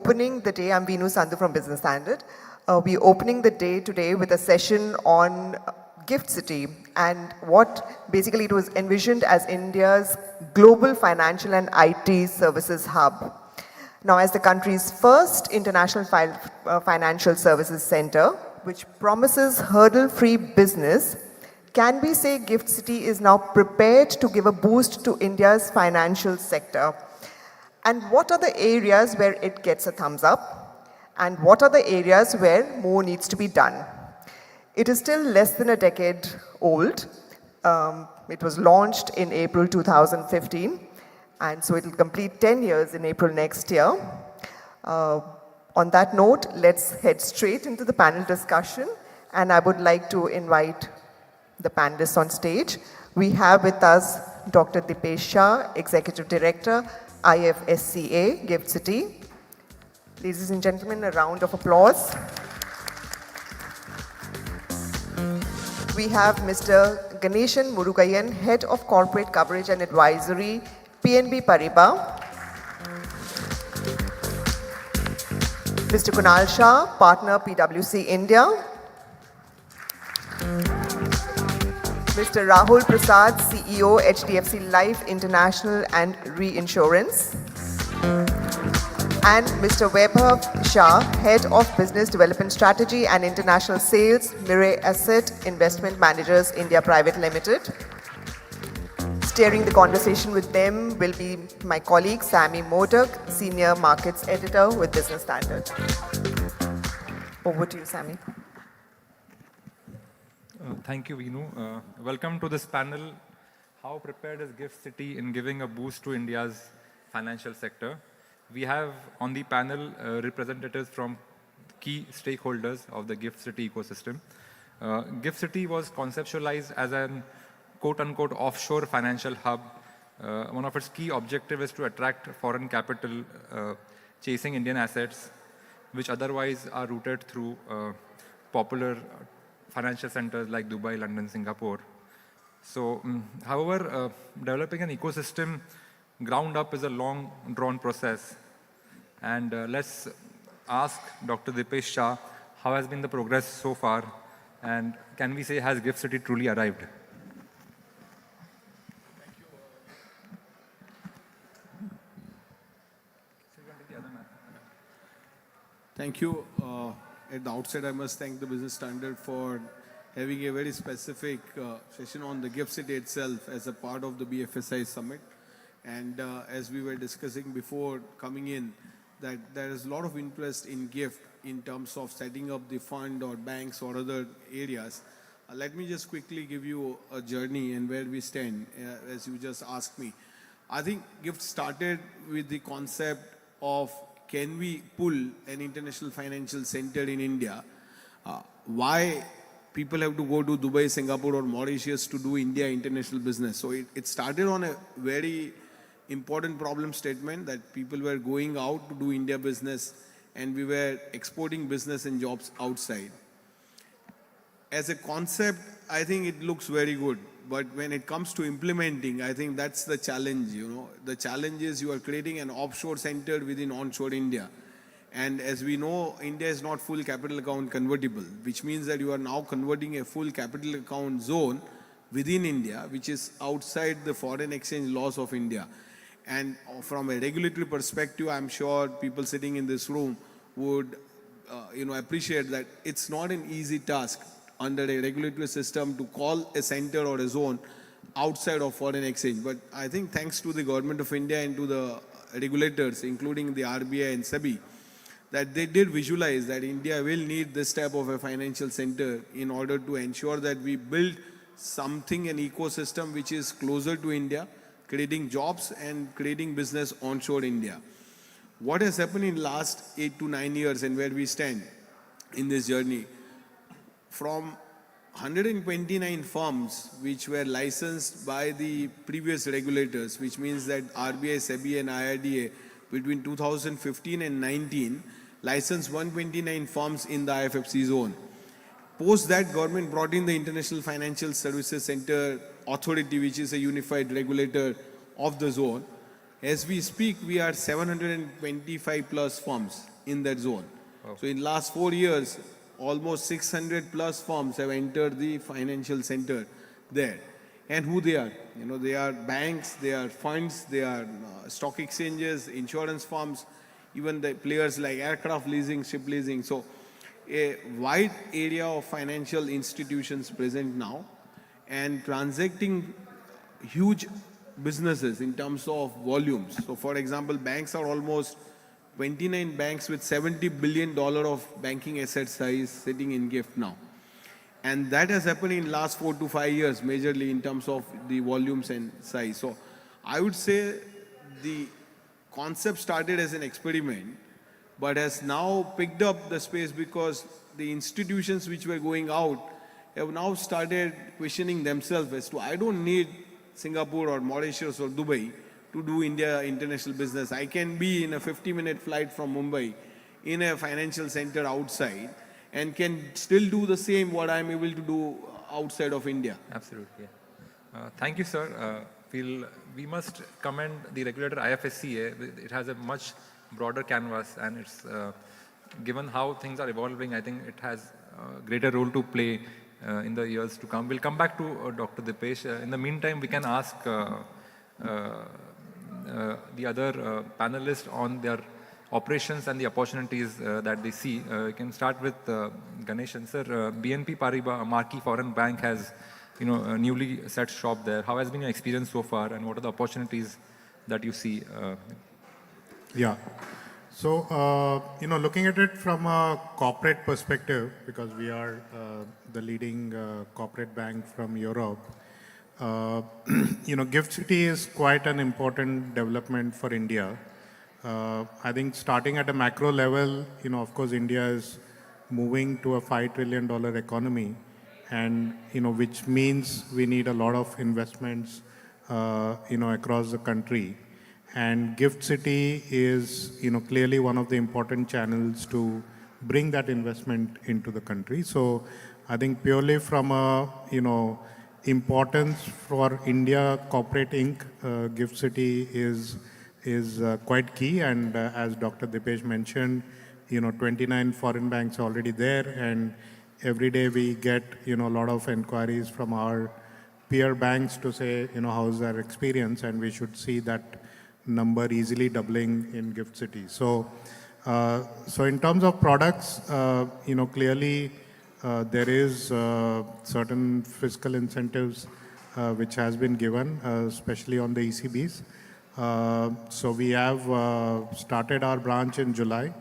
opening the day. I'm Veenu Sandhu from Business Standard. We're opening the day today with a session on Gift City and what basically it was envisioned as India's global financial and IT services hub. Now, as the country's first international financial services center, which promises hurdle-free business, can we say Gift City is now prepared to give a boost to India's financial sector? And what are the areas where it gets a thumbs up? And what are the areas where more needs to be done? It is still less than a decade old. It was launched in April 2015, and so it will complete 10 years in April next year. On that note, let's head straight into the panel discussion, and I would like to invite the panelists on stage. We have with us Dr. Dipesh Shah, Executive Director, IFSCA, Gift City. Ladies and gentlemen, a round of applause. We have Mr. Ganeshan Murugayan, Head of Corporate Coverage and Advisory, PNB Paribas. Mr. Kunal Shah, Partner, PwC India. Mr. Rahul Prasad, CEO, HDFC Life International and Reinsurance. And Mr. Vaibhav Shah, Head of Business Development Strategy and International Sales, Mirae Asset Investment Managers India Private Limited. Steering the conversation with them will be my colleague Sammy Modak, Senior Markets Editor with Business Standard. Over to you, Sammy. Thank you, Veenu. Welcome to this panel, How Prepared is Gift City in Giving a Boost to India's Financial Sector? We have on the panel representatives from key stakeholders of the Gift City ecosystem. Gift City was conceptualized as an quote-unquote offshore financial hub. One of its key objectives is to attract foreign capital chasing Indian assets, which otherwise are routed through popular financial centers like Dubai, London, Singapore. So, however, developing an ecosystem ground up is a long drawn process. And let's ask Dr. Dipesh Shah, how has been the progress so far? And can we say, has Gift City truly arrived? Thank you. At the outset, I must thank the Business Standard for having a very specific session on the Gift City itself as a part of the BFSI Summit. And as we were discussing before coming in, that there is a lot of interest in GIFT in terms of setting up the fund or banks or other areas. Let me just quickly give you a journey and where we stand, as you just asked me. I think GIFT started with the concept of, can we pull an international financial center in India? Why people have to go to Dubai, Singapore or Mauritius to do India international business? So it started on a very important problem statement that people were going out to do India business and we were exporting business and jobs outside. As a concept, I think it looks very good. But when it comes to implementing, I think that's the challenge, you know. The challenge is you are creating an offshore center within onshore India. And as we know, India is not full capital account convertible, which means that you are now converting a full capital account zone within India, which is outside the foreign exchange laws of India. And from a regulatory perspective, I'm sure people sitting in this room would appreciate that it's not an easy task under a regulatory system to call a center or a zone outside of foreign exchange. But I think thanks to the government of India and to the regulators, including the RBI and SEBI, that they did visualize that India will need this type of a financial center in order to ensure that we build something, an ecosystem which is closer to India, creating jobs and creating business onshore India. What has happened in last 8 to 9 years and where we stand in this journey? From 129 firms which were licensed by the previous regulators, which means that RBI, SEBI and IRDA between 2015 and 19 licensed 129 firms in the IFSC zone. Post that, government brought in the International Financial Services Center Authority, which is a unified regulator of the zone. As we speak, we are 725 plus firms in that zone. Wow. So in last 4 years, almost 600 plus firms have entered the financial center there. And who they are? You know, they are banks, they are funds, they are stock exchanges, insurance firms, even the players like aircraft leasing, ship leasing. So a wide area of financial institutions present now and transacting huge businesses in terms of volumes. So for example, banks are almost 29 banks with $70 billion of banking asset size sitting in GIFT now. And that has happened in last 4 to 5 years, majorly in terms of the volumes and size. So I would say the concept started as an experiment, but has now picked up the space because the institutions which were going out have now started questioning themselves as to, I don't need Singapore or Mauritius or Dubai to do India international business. I can be in a 50-minute flight from Mumbai in a financial center outside and can still do the same what I'm able to do outside of India. Absolutely. Thank you, sir. We must commend the regulator IFSC. It has a much broader canvas, and it's given how things are evolving. I think it has a greater role to play in the years to come. We'll come back to Dr. Dipesh. In the meantime, we can ask the other panelists on their operations and the opportunities that they see. We can start with Ganeshan. Sir, BNP Paribas, a marquee foreign bank, has newly set shop there. How has been your experience so far, and what are the opportunities that you see? Yeah. So, looking at it from a corporate perspective, because we are the leading corporate bank from Europe, GIFT City is quite an important development for India. I think starting at a macro level, of course, India is moving to a $5 trillion economy, and, which means we need a lot of investments, across the country. And GIFT City is, clearly one of the important channels to bring that investment into the country. So I think purely from a, importance for India Corporate Inc., GIFT City is quite key. And as Dr. Dipesh mentioned, 29 foreign banks are already there, and every day we get, a lot of inquiries from our peer banks to say, how's their experience, and we should see that number easily doubling in GIFT City. So in terms of products, clearly there is certain fiscal incentives which has been given, especially on the ECBs. So we have started our branch in July,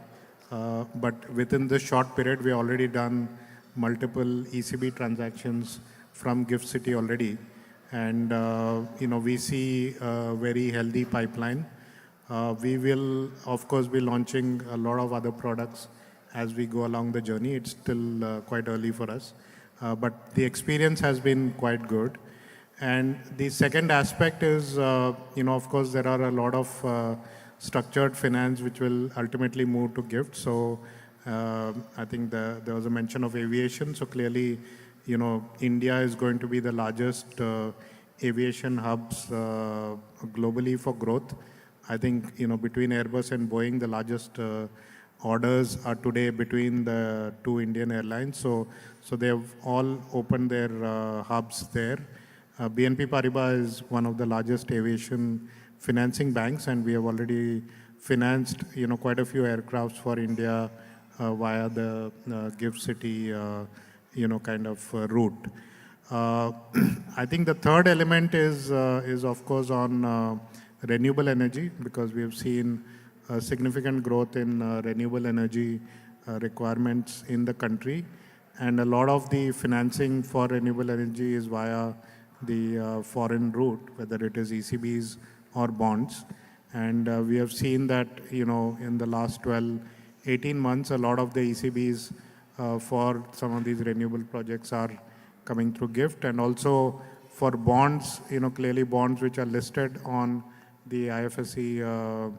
but within this short period, we already done multiple ECB transactions from GIFT City already. And, we see a very healthy pipeline. We will, of course, be launching a lot of other products as we go along the journey. It's still quite early for us, but the experience has been quite good. And the second aspect is, of course, there are a lot of structured finance which will ultimately move to GIFT. So I think there was a mention of aviation. So clearly, India is going to be the largest aviation hubs globally for growth. I think, between Airbus and Boeing, the largest orders are today between the two Indian airlines. So they have all opened their hubs there. BNP Paribas is one of the largest aviation financing banks, and we have already financed, quite a few aircrafts for India via the GIFT City, kind of route. I think the third element is of course on renewable energy, because we have seen significant growth in renewable energy requirements in the country, and a lot of the financing for renewable energy is via the foreign route, whether it is ECBs or bonds. And we have seen that, in the last 12, 18 months, a lot of the ECBs for some of these renewable projects are coming through GIFT. And also for bonds, clearly bonds which are listed on the IFSC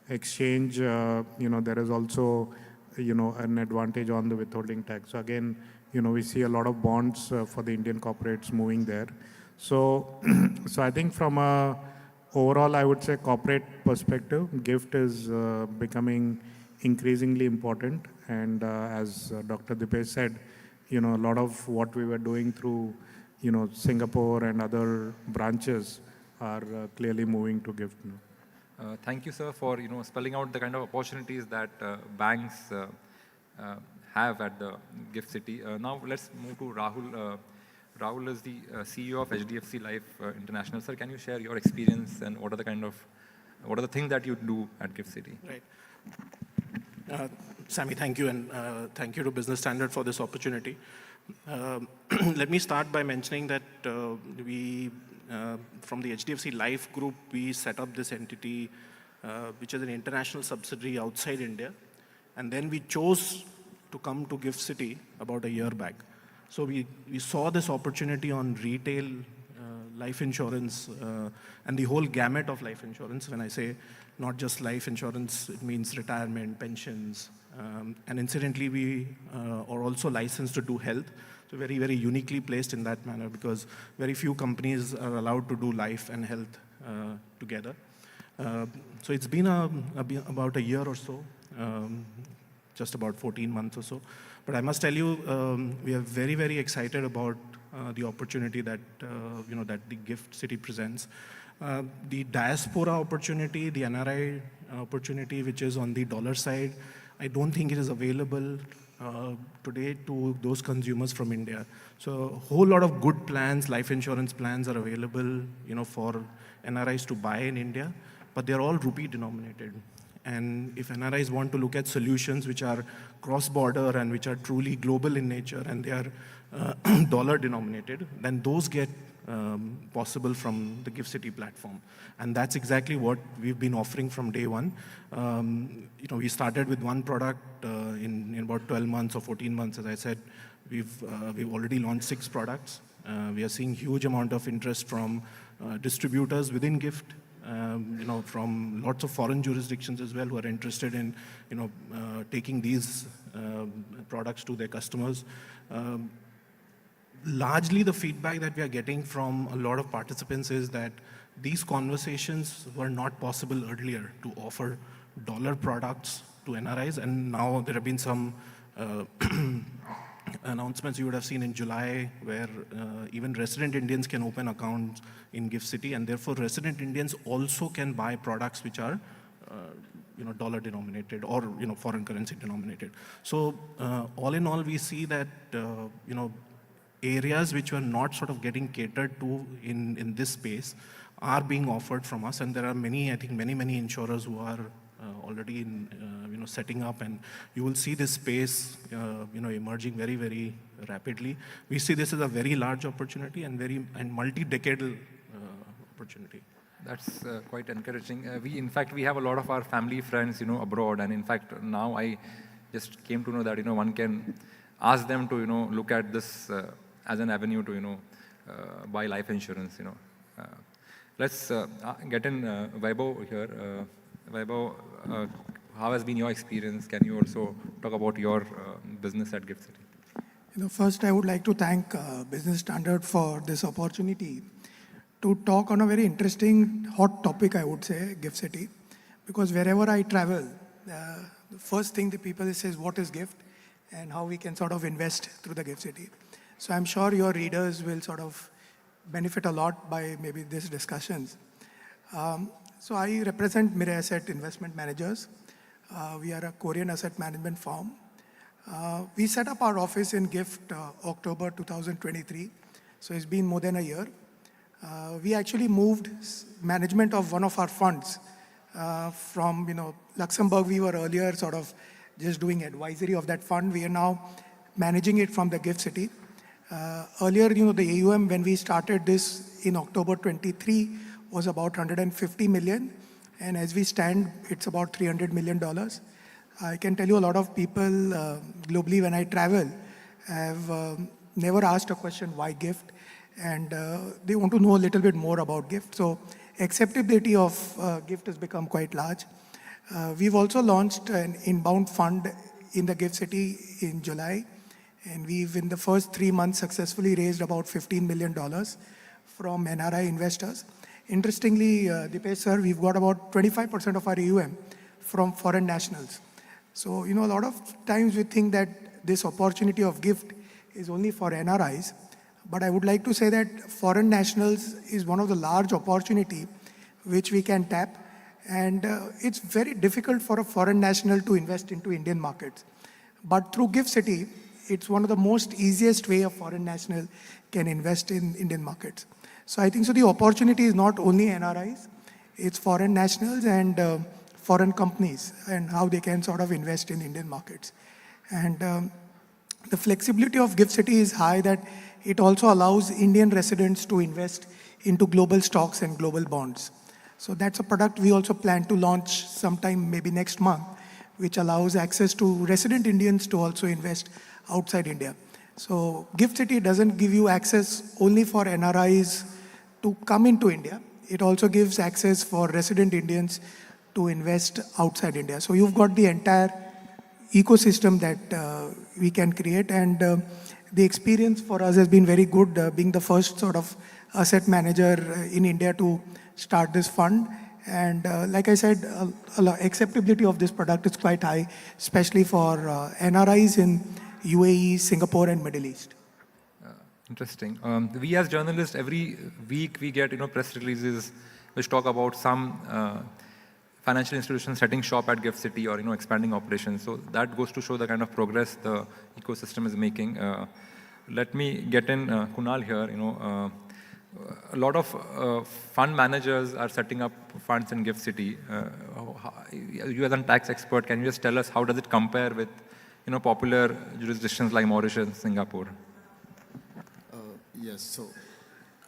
exchange, there is also, an advantage on the withholding tax. So again, we see a lot of bonds for the Indian corporates moving there. So I think from a overall, I would say corporate perspective, GIFT is becoming increasingly important. And as Dr. Dipesh said, a lot of what we were doing through, Singapore and other branches are clearly moving to GIFT now. Thank you, sir, for spelling out the kind of opportunities that banks have at the GIFT City. Now let's move to Rahul. Rahul is the CEO of HDFC Life International. Sir, can you share your experience and what are the things that you do at GIFT City? Right. Sammy, thank you, and thank you to Business Standard for this opportunity. Let me start by mentioning that we, from the HDFC Life Group, we set up this entity, which is an international subsidiary outside India, and then we chose to come to GIFT City about a year back. So we saw this opportunity on retail life insurance and the whole gamut of life insurance. When I say not just life insurance, it means retirement, pensions, and incidentally, we are also licensed to do health. So very, very uniquely placed in that manner because very few companies are allowed to do life and health together. So it's been about a year or so, just about 14 months or so. But I must tell you, we are very, very excited about the opportunity that that the GIFT City presents. The diaspora opportunity, the NRI opportunity, which is on the dollar side, I don't think it is available today to those consumers from India. So a whole lot of good plans, life insurance plans are available, for NRIs to buy in India, but they're all rupee denominated. And if NRIs want to look at solutions which are cross-border and which are truly global in nature and they are dollar denominated, then those get possible from the GIFT City platform. And that's exactly what we've been offering from day one. We started with one product in about 12 months or 14 months. As I said, we've already launched 6 products. We are seeing huge amount of interest from distributors within GIFT, from lots of foreign jurisdictions as well who are interested in, taking these products to their customers. Largely the feedback that we are getting from a lot of participants is that these conversations were not possible earlier to offer dollar products to NRIs, and now there have been some announcements you would have seen in July where even resident Indians can open accounts in GIFT City, and therefore resident Indians also can buy products which are dollar denominated or foreign currency denominated. So all in all, we see that areas which were not sort of getting catered to in this space are being offered from us, and there are many insurers who are already in setting up, and you will see this space emerging very, very rapidly. We see this as a very large opportunity and multi-decadal opportunity. That's quite encouraging. In fact, we have a lot of our family friends, abroad, and in fact, now I just came to know that, one can ask them to, look at this as an avenue to, buy life insurance, Let's get in Vaibhav here. Vaibhav, how has been your experience? Can you also talk about your business at GIFT City? First I would like to thank Business Standard for this opportunity to talk on a very interesting, hot topic, I would say, GIFT City. Because wherever I travel, the first thing the people say is what is GIFT and how we can sort of invest through the GIFT City. So I'm sure your readers will sort of benefit a lot by maybe these discussions. So I represent Mirae Asset Investment Managers. We are a Korean asset management firm. We set up our office in GIFT October 2023. So it's been more than a year. We actually moved management of one of our funds from Luxembourg. We were earlier sort of just doing advisory of that fund. We are now managing it from the GIFT City. Earlier, the AUM when we started this in October 23 was about 150 million. And as we stand, it's about $300 million. I can tell you a lot of people globally when I travel have never asked a question, why GIFT? And they want to know a little bit more about GIFT. So acceptability of GIFT has become quite large. We've also launched an inbound fund in the GIFT City in July. And we've, in the first 3 months, successfully raised about $15 million from NRI investors. Interestingly, Dipesh sir, we've got about 25% of our AUM from foreign nationals. So, a lot of times we think that this opportunity of gift is only for NRIs, but I would like to say that foreign nationals is one of the large opportunity which we can tap, and it's very difficult for a foreign national to invest into Indian markets. But through Gift City, it's one of the most easiest way a foreign national can invest in Indian markets. So I think so the opportunity is not only NRIs, it's foreign nationals and foreign companies and how they can sort of invest in Indian markets. And the flexibility of Gift City is high that it also allows Indian residents to invest into global stocks and global bonds. So that's a product we also plan to launch sometime maybe next month, which allows access to resident Indians to also invest outside India. So Gift City doesn't give you access only for NRIs to come into India. It also gives access for resident Indians to invest outside India. So you've got the entire ecosystem that we can create, and the experience for us has been very good, being the first sort of asset manager in India to start this fund. And like I said, acceptability of this product is quite high, especially for NRIs in UAE, Singapore, and Middle East. Interesting. We as journalists, every week we get press releases which talk about some financial institutions setting shop at Gift City or expanding operations. So that goes to show the kind of progress the ecosystem is making. Let me get in Kunal here. A lot of fund managers are setting up funds in Gift City. You as a tax expert, can you just tell us how does it compare with popular jurisdictions like Mauritius, Singapore? Yes, so,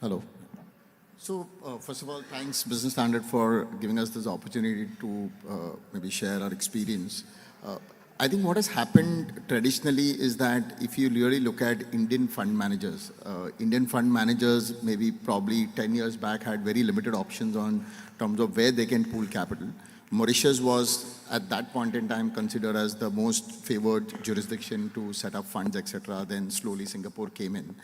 hello. So, first of all, thanks Business Standard for giving us this opportunity to maybe share our experience. I think what has happened traditionally is that if you really look at Indian fund managers maybe probably 10 years back had very limited options on terms of where they can pool capital. Mauritius was at that point in time considered as the most favored jurisdiction to set up funds, etc. Then slowly Singapore came in.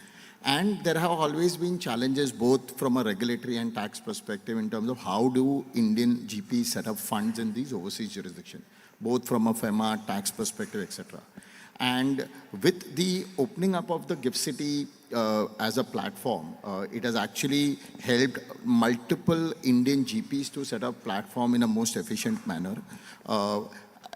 And there have always been challenges both from a regulatory and tax perspective in terms of how do Indian GPs set up funds in these overseas jurisdictions, both from a FEMA, tax perspective, etc. And with the opening up of the Gift City as a platform, it has actually helped multiple Indian GPs to set up platform in a most efficient manner.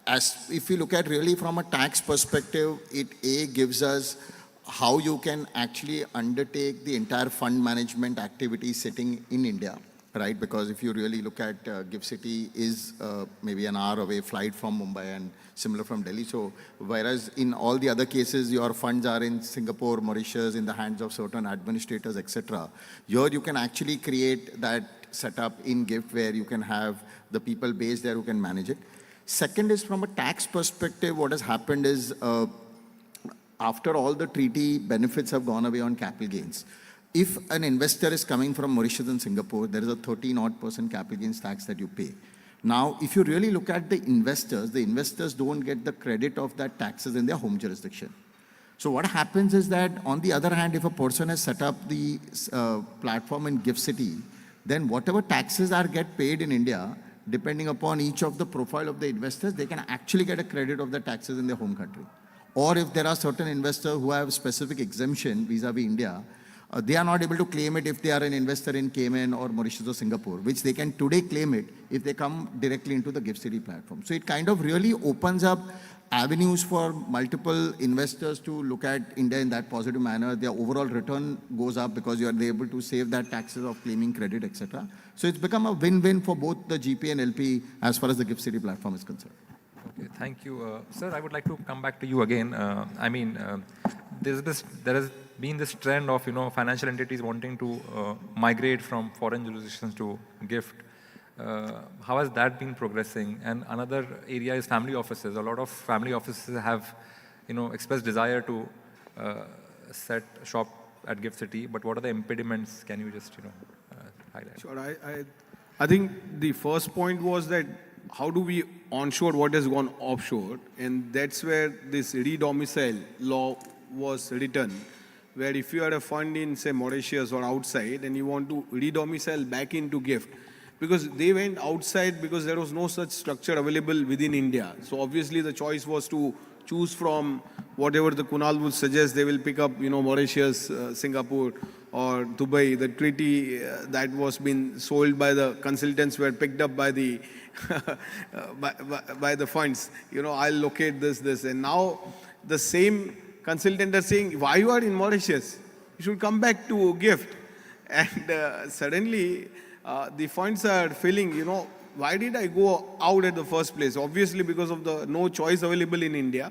As if you look at really from a tax perspective, it gives us how you can actually undertake the entire fund management activity sitting in India, right? Because if you really look at Gift City is maybe an hour away flight from Mumbai and similar from Delhi. So whereas in all the other cases, your funds are in Singapore, Mauritius, in the hands of certain administrators, etc. Here you can actually create that setup in Gift where you can have the people based there who can manage it. Second is from a tax perspective, what has happened is after all the treaty benefits have gone away on capital gains, if an investor is coming from Mauritius and Singapore, there is a 13% capital gains tax that you pay. Now, if you really look at the investors don't get the credit of that taxes in their home jurisdiction. So what happens is that on the other hand, if a person has set up the platform in Gift City, then whatever taxes get paid in India, depending upon each of the profile of the investors, they can actually get a credit of the taxes in their home country. Or if there are certain investors who have specific exemption vis-a-vis India, they are not able to claim it if they are an investor in Cayman or Mauritius or Singapore, which they can today claim it if they come directly into the Gift City platform. So it kind of really opens up avenues for multiple investors to look at India in that positive manner. Their overall return goes up because you are able to save that taxes of claiming credit, etc. So it's become a win-win for both the GP and LP as far as the Gift City platform is concerned. Okay, thank you. Sir, I would like to come back to you again. There has been this trend of financial entities wanting to migrate from foreign jurisdictions to Gift. How has that been progressing? And another area is family offices. A lot of family offices have expressed desire to set shop at Gift City, but what are the impediments? Can you just highlight? Sure. I think the first point was that how do we onshore what has gone offshore? And that's where this redomicile law was written, where if you had a fund in, say, Mauritius or outside, and you want to redomicile back into Gift, because they went outside because there was no such structure available within India. So obviously the choice was to choose from whatever the Kunal would suggest. They will pick up, Mauritius, Singapore, or Dubai. The treaty that was been sold by the consultants were picked up by the by the funds. I'll locate this, and now the same consultant are saying, why you are in Mauritius? You should come back to GIFT. And suddenly the funds are feeling, why did I go out at the first place? Obviously because of the no choice available in India.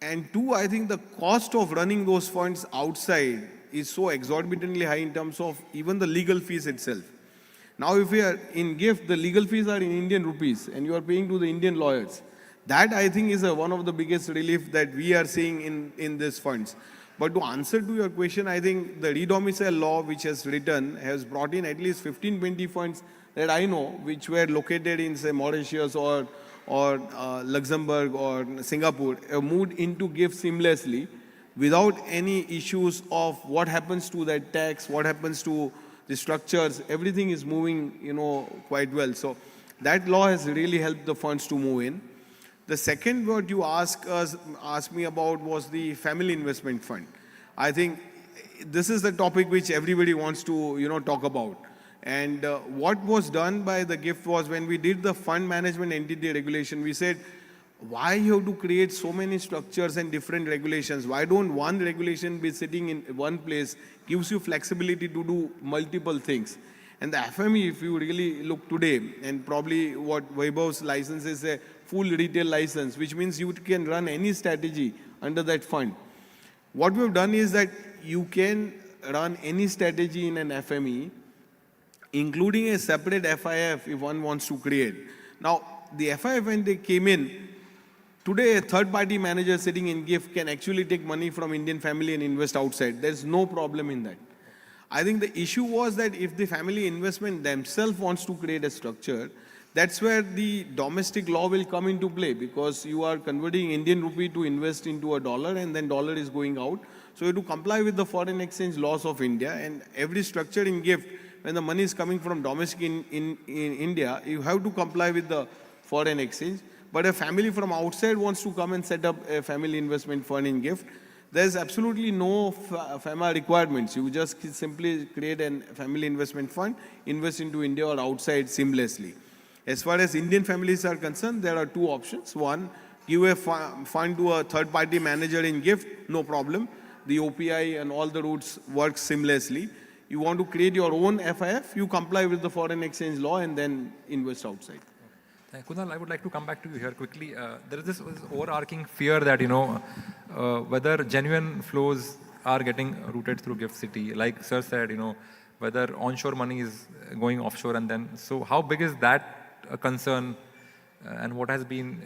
And two, I think the cost of running those funds outside is so exorbitantly high in terms of even the legal fees itself. Now if we are in GIFT, the legal fees are in Indian rupees and you are paying to the Indian lawyers. That I think is one of the biggest relief that we are seeing in these funds. But to answer to your question, I think the redomicile law which has written has brought in at least 15-20 funds that I know which were located in say Mauritius or Luxembourg or Singapore, moved into GIFT seamlessly without any issues of what happens to that tax, what happens to the structures. Everything is moving, quite well. So that law has really helped the funds to move in. The second what you asked me about was the family investment fund. I think this is the topic which everybody wants to talk about. And what was done by the GIFT was when we did the fund management entity regulation, we said, why you have to create so many structures and different regulations? Why don't one regulation be sitting in one place, gives you flexibility to do multiple things? And the FME, if you really look today, and probably what Vaibhav's license is a full retail license, which means you can run any strategy under that fund. What we've done is that you can run any strategy in an FME, including a separate FIF if one wants to create. Now, the FIF when they came in, today a third-party manager sitting in GIFT can actually take money from Indian family and invest outside. There's no problem in that. I think the issue was that if the family investment themselves wants to create a structure, that's where the domestic law will come into play, because you are converting Indian rupee to invest into a dollar and then dollar is going out. So you have to comply with the foreign exchange laws of India, and every structure in GIFT, when the money is coming from domestic in India, you have to comply with the foreign exchange. But a family from outside wants to come and set up a family investment fund in GIFT, there's absolutely no FAMA requirements. You just simply create a family investment fund, invest into India or outside seamlessly. As far as Indian families are concerned, there are two options. One, give a fund to a third-party manager in GIFT, no problem. The OPI and all the routes work seamlessly. You want to create your own FIF, you comply with the foreign exchange law and then invest outside. Kunal, I would like to come back to you here quickly. There is this overarching fear that, whether genuine flows are getting routed through GIFT City. Like Sir said, whether onshore money is going offshore, and then, so how big is that a concern, and what has been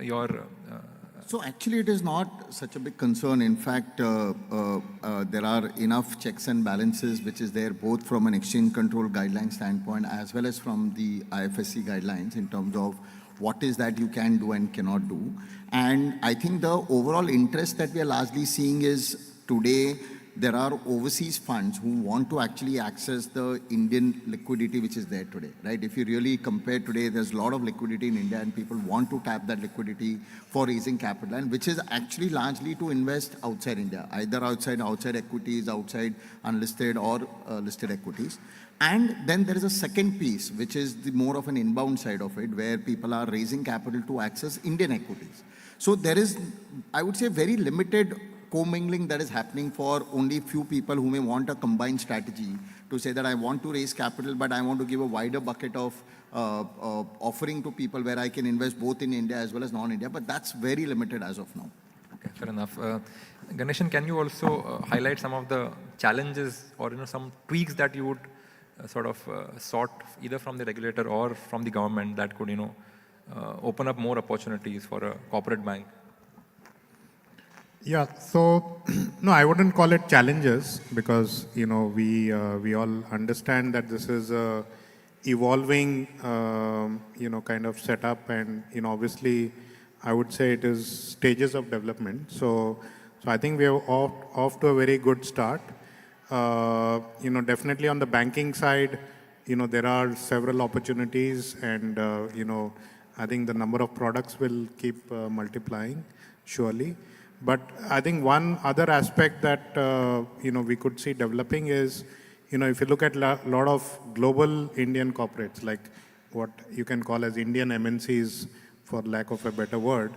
your... So actually it is not such a big concern. In fact, there are enough checks and balances which is there both from an exchange control guideline standpoint as well as from the IFSC guidelines in terms of what is that you can do and cannot do. And I think the overall interest that we are largely seeing is today there are overseas funds who want to actually access the Indian liquidity which is there today, right? If you really compare today, there's a lot of liquidity in India and people want to tap that liquidity for raising capital, and which is actually largely to invest outside India, either outside equities, outside unlisted or listed equities. And then there is a second piece, which is the more of an inbound side of it, where people are raising capital to access Indian equities. So there is, I would say, very limited commingling that is happening for only few people who may want a combined strategy to say that I want to raise capital, but I want to give a wider bucket of offering to people where I can invest both in India as well as non-India, but that's very limited as of now. Okay, fair enough. Ganeshan, can you also highlight some of the challenges or some tweaks that you would sort of sought either from the regulator or from the government that could open up more opportunities for a corporate bank? Yeah, so no, I wouldn't call it challenges because we all understand that this is a evolving kind of setup, and obviously I would say it is stages of development. So I think we are off to a very good start. Definitely on the banking side, there are several opportunities, and I think the number of products will keep multiplying, surely. But I think one other aspect that we could see developing is, if you look at a lot of global Indian corporates, like what you can call as Indian MNCs, for lack of a better word,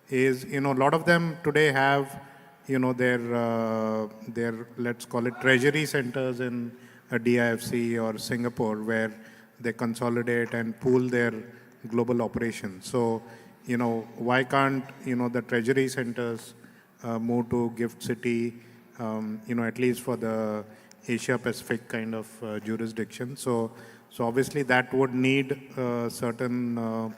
is a lot of them today have their let's call it treasury centers in a DIFC or Singapore, where they consolidate and pool their global operations. So why can't the treasury centers move to Gift City, at least for the Asia Pacific kind of jurisdiction? So obviously that would need certain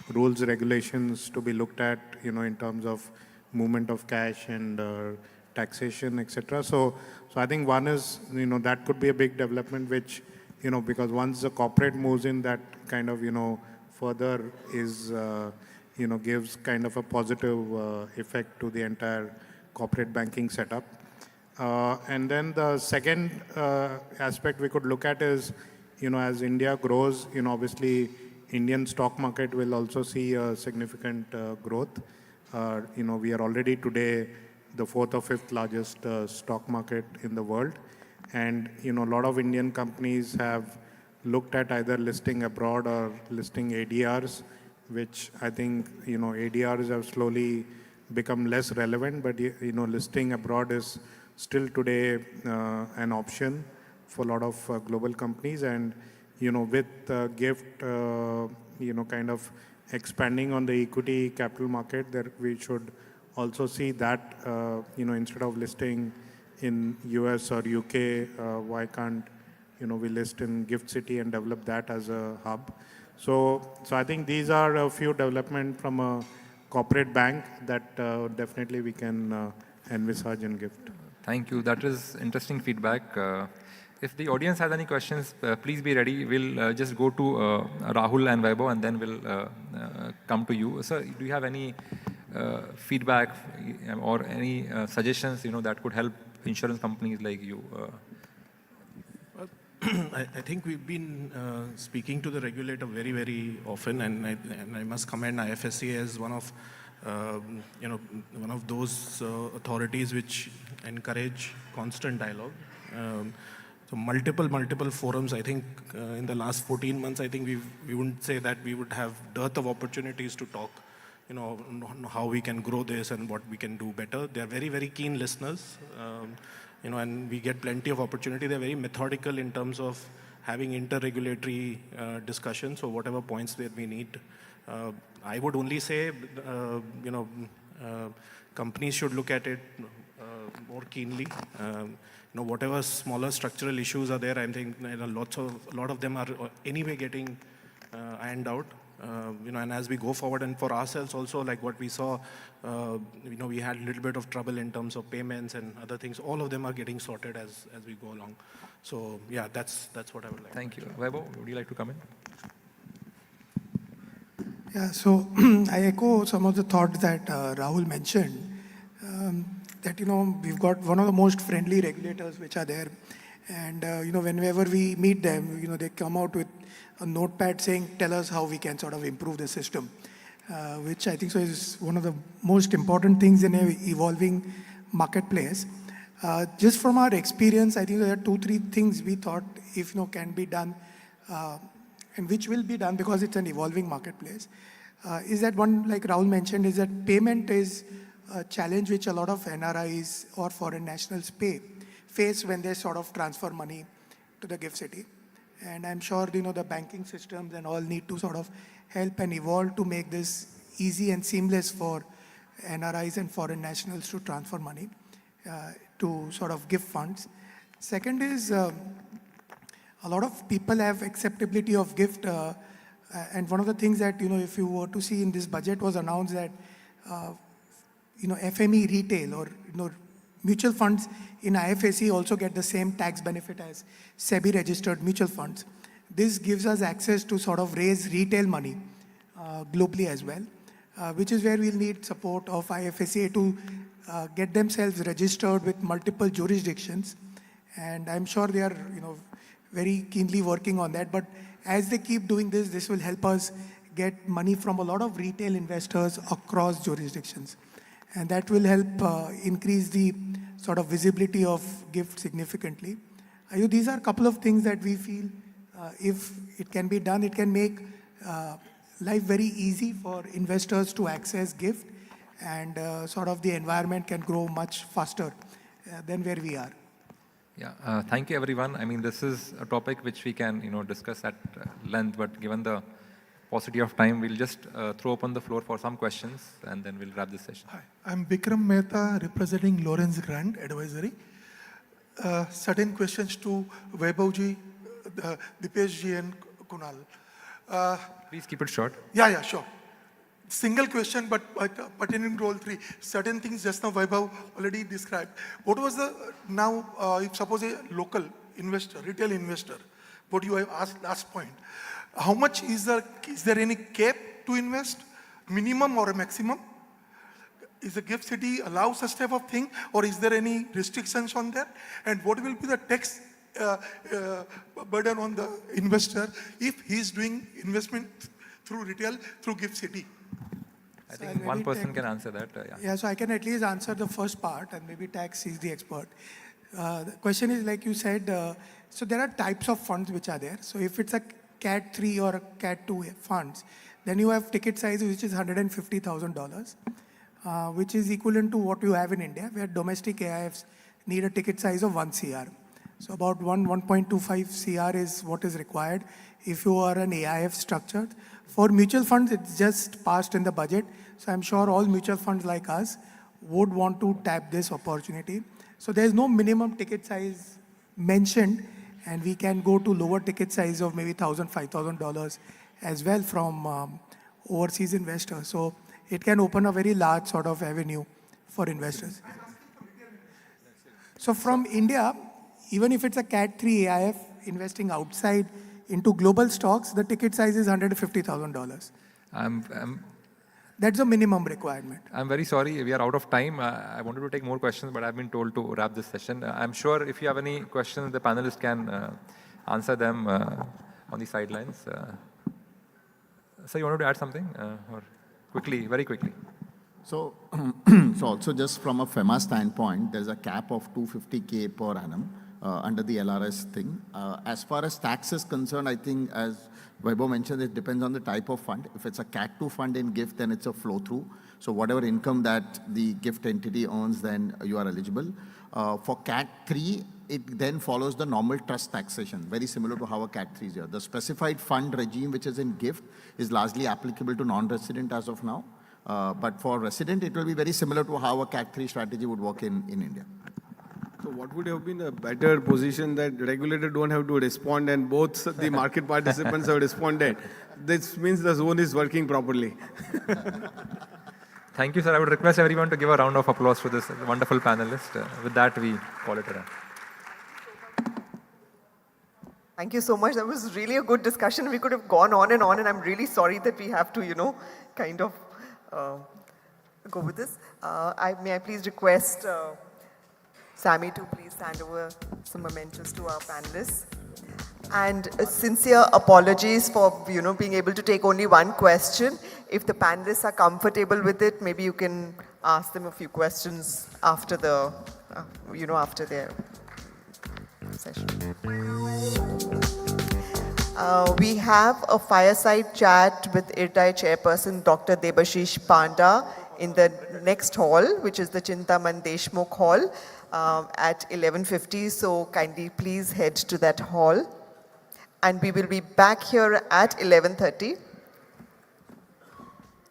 rules, regulations to be looked at, in terms of movement of cash and taxation, etc. So I think one is, that could be a big development, which, because once the corporate moves in, that kind of, further is, gives kind of a positive effect to the entire corporate banking setup. And then the second aspect we could look at is, as India grows, obviously Indian stock market will also see a significant growth. We are already today the fourth or fifth largest stock market in the world. And, a lot of Indian companies have looked at either listing abroad or listing ADRs, which I think, ADRs have slowly become less relevant, but, listing abroad is still today an option for a lot of global companies. And, with GIFT, kind of expanding on the equity capital market, that we should also see that, instead of listing in US or UK, why can't, we list in Gift City and develop that as a hub? So I think these are a few developments from a corporate bank that definitely we can envisage in GIFT. Thank you. That is interesting feedback. If the audience has any questions, please be ready. We'll just go to Rahul and Vaibhav, and then we'll come to you. Sir, do you have any feedback or any suggestions, that could help insurance companies like you? I think we've been speaking to the regulator very, very often, and I must commend IFSC as one of those authorities which encourage constant dialogue. So multiple forums. I think in the last 14 months, I think we wouldn't say that we would have dearth of opportunities to talk, on how we can grow this and what we can do better. They're very, very keen listeners, and we get plenty of opportunity. They're very methodical in terms of having inter-regulatory discussions. So whatever points that we need, I would only say, companies should look at it more keenly. Whatever smaller structural issues are there, I think a lot of them are anyway getting ironed out. And as we go forward, and for ourselves also, like what we saw, we had a little bit of trouble in terms of payments and other things. All of them are getting sorted as we go along. So yeah, that's what I would like. Thank you. Vaibhav, would you like to come in? Yeah, so I echo some of the thoughts that Rahul mentioned. That we've got one of the most friendly regulators which are there, and whenever we meet them, they come out with a notepad saying, "Tell us how we can sort of improve the system," which I think so is one of the most important things in an evolving marketplace. Just from our experience, I think there are 2-3 things we thought if can be done, and which will be done because it's an evolving marketplace. Is that one, like Rahul mentioned, is that payment is a challenge which a lot of NRIs or foreign nationals face when they sort of transfer money to the Gift City. And I'm sure the banking systems and all need to sort of help and evolve to make this easy and seamless for NRIs and foreign nationals to transfer money to sort of give funds. Second is a lot of people have acceptability of gift, and one of the things that if you were to see in this budget was announced that FME retail or mutual funds in IFSC also get the same tax benefit as SEBI registered mutual funds. This gives us access to sort of raise retail money globally as well, which is where we'll need support of IFSC to get themselves registered with multiple jurisdictions. And I'm sure they are very keenly working on that. But as they keep doing this, this will help us get money from a lot of retail investors across jurisdictions. And that will help increase the sort of visibility of GIFT significantly. These are a couple of things that we feel if it can be done, it can make life very easy for investors to access GIFT, and sort of the environment can grow much faster than where we are. Yeah, thank you everyone. I mean, this is a topic which we can, discuss at length, but given the paucity of time, we'll just throw open the floor for some questions and then we'll wrap this session. Hi, I'm Bikram Mehta representing Lawrence Grant Advisory. Certain questions to Vaibhavji, Dipeshji and Kunal. Please keep it short. Yeah, sure. Single question, but pertaining to all three. Certain things just now Vaibhav already described. What was the, if suppose a local investor, retail investor, what you have asked last point, how much is there any cap to invest, minimum or a maximum? Is the GIFT City allow such type of thing, or is there any restrictions on that? And what will be the tax burden on the investor if he's doing investment through retail, through GIFT City? I think one person can answer that. Yeah, so I can at least answer the first part, and maybe tax is the expert. The question is, like you said, so there are types of funds which are there. So if it's a Cat 3 or a Cat 2 funds, then you have ticket size which is $150,000. Which is equivalent to what you have in India, where domestic AIFs need a ticket size of 1 CR. So about 1.25 CR is what is required if you are an AIF structured. For mutual funds, it's just passed in the budget. So I'm sure all mutual funds like us would want to tap this opportunity. So there's no minimum ticket size mentioned, and we can go to lower ticket size of maybe $1,000, $5,000 as well from overseas investors. So it can open a very large sort of avenue for investors. So from India, even if it's a Cat 3 AIF investing outside into global stocks, the ticket size is $150,000. That's a minimum requirement. I'm very sorry, we are out of time. I wanted to take more questions, but I've been told to wrap this session. I'm sure if you have any questions, the panelists can answer them on the sidelines. So you wanted to add something? Or quickly, very quickly. So, so also just from a FEMA standpoint, there's a cap of 250K per annum under the LRS thing. As far as tax is concerned, I think as Vaibhav mentioned, it depends on the type of fund. If it's a Cat 2 fund in GIFT, then it's a flow through. So whatever income that the GIFT entity earns, then you are eligible. For Cat 3, it then follows the normal trust taxation, very similar to how a Cat 3 is here. The specified fund regime, which is in GIFT, is largely applicable to non-resident as of now. But for resident, it will be very similar to how a Cat 3 strategy would work in India. So what would have been a better position that regulator don't have to respond and both the market participants have responded? This means the zone is working properly. Thank you, sir. I would request everyone to give a round of applause to this wonderful panelist. With that, we call it a wrap. Thank you so much. That was really a good discussion. We could have gone on, and I'm really sorry that we have to, kind of go with this. May I please request Sammy to please hand over some mementos to our panelists. And sincere apologies for, being able to take only one question. If the panelists are comfortable with it, maybe you can ask them a few questions after the, after their session. We have a fireside chat with IRDAI chairperson Dr. Debashish Panda in the next hall, which is the Chintaman Deshmukh Hall at 11:50. So kindly please head to that hall. And we will be back here at 11:30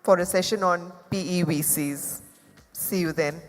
for a session on PEVCs. See you then.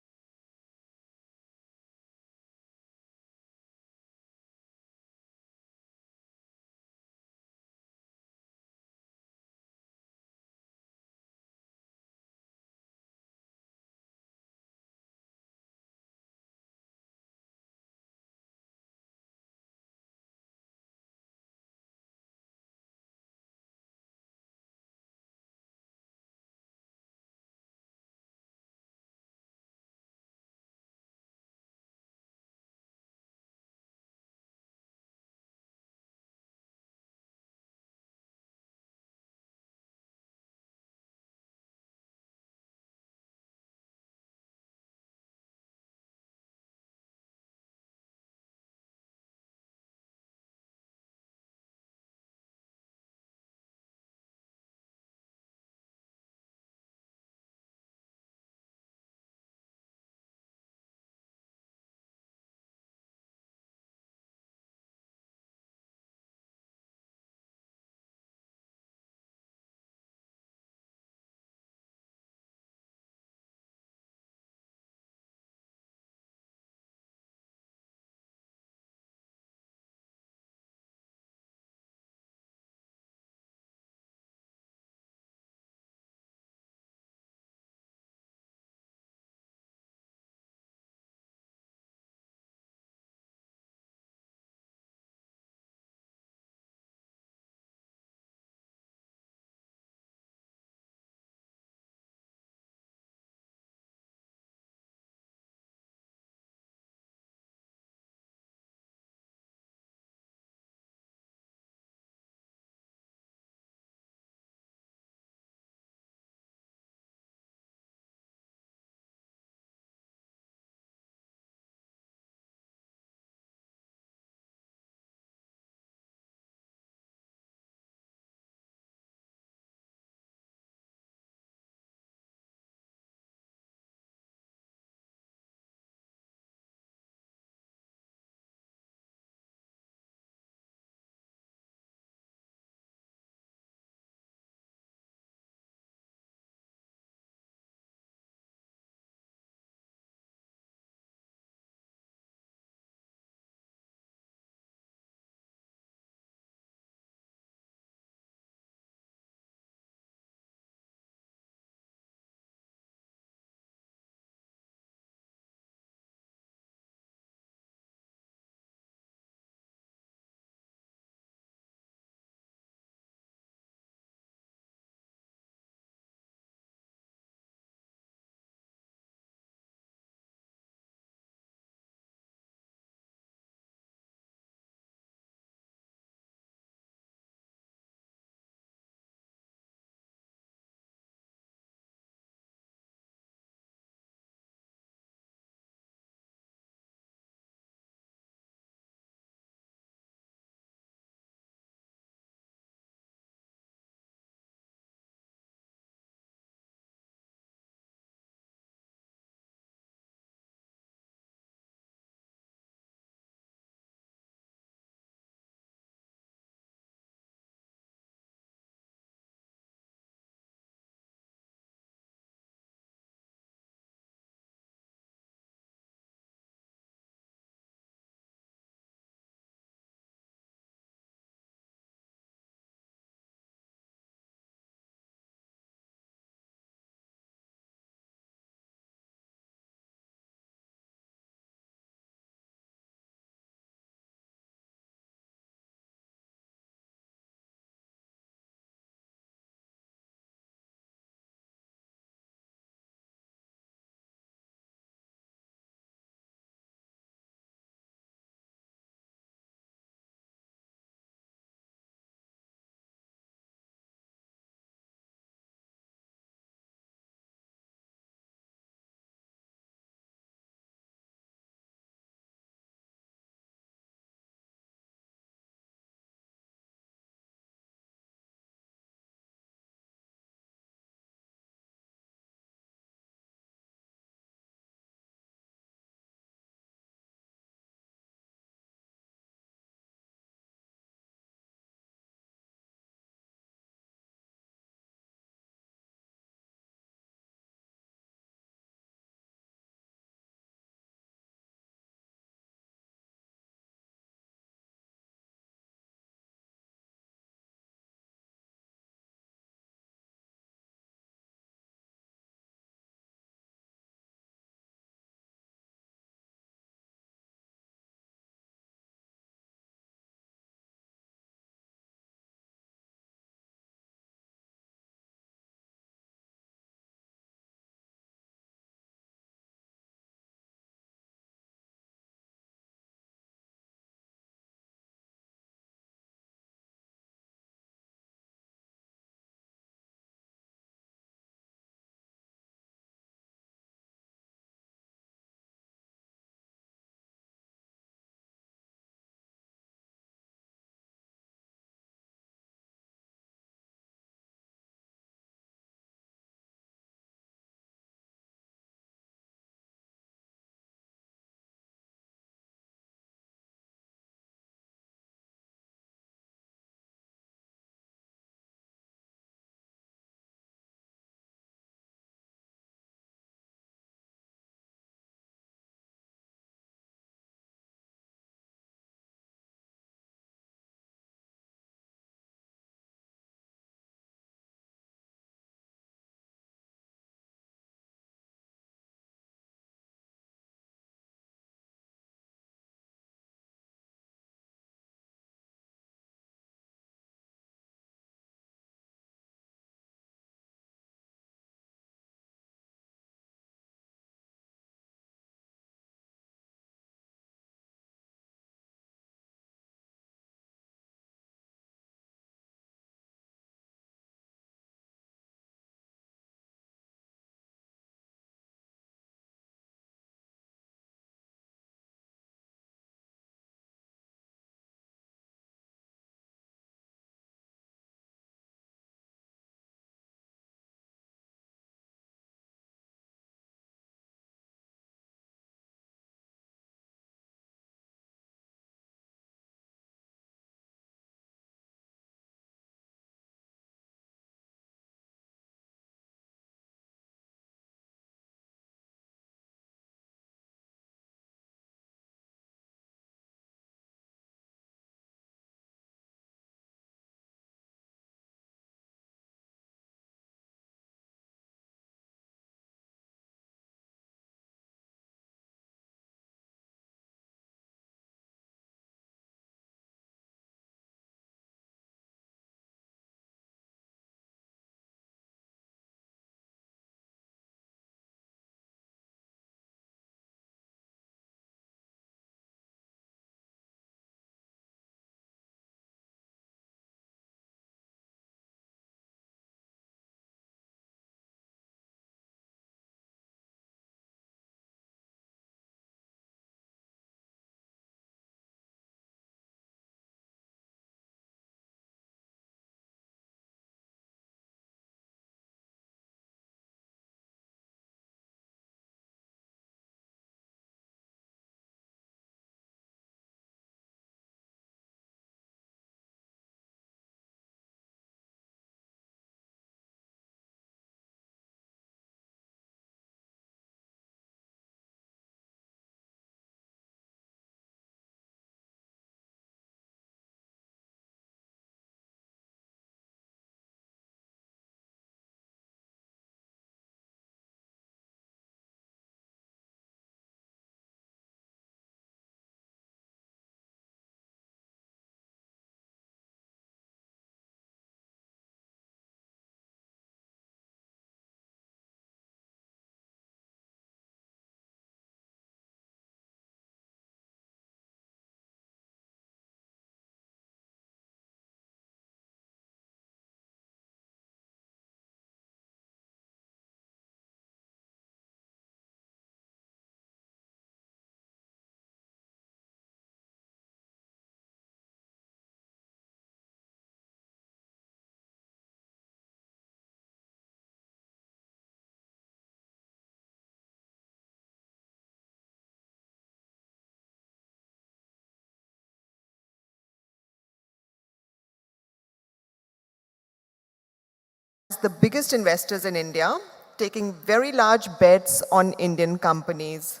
the biggest investors in India, taking very large bets on Indian companies.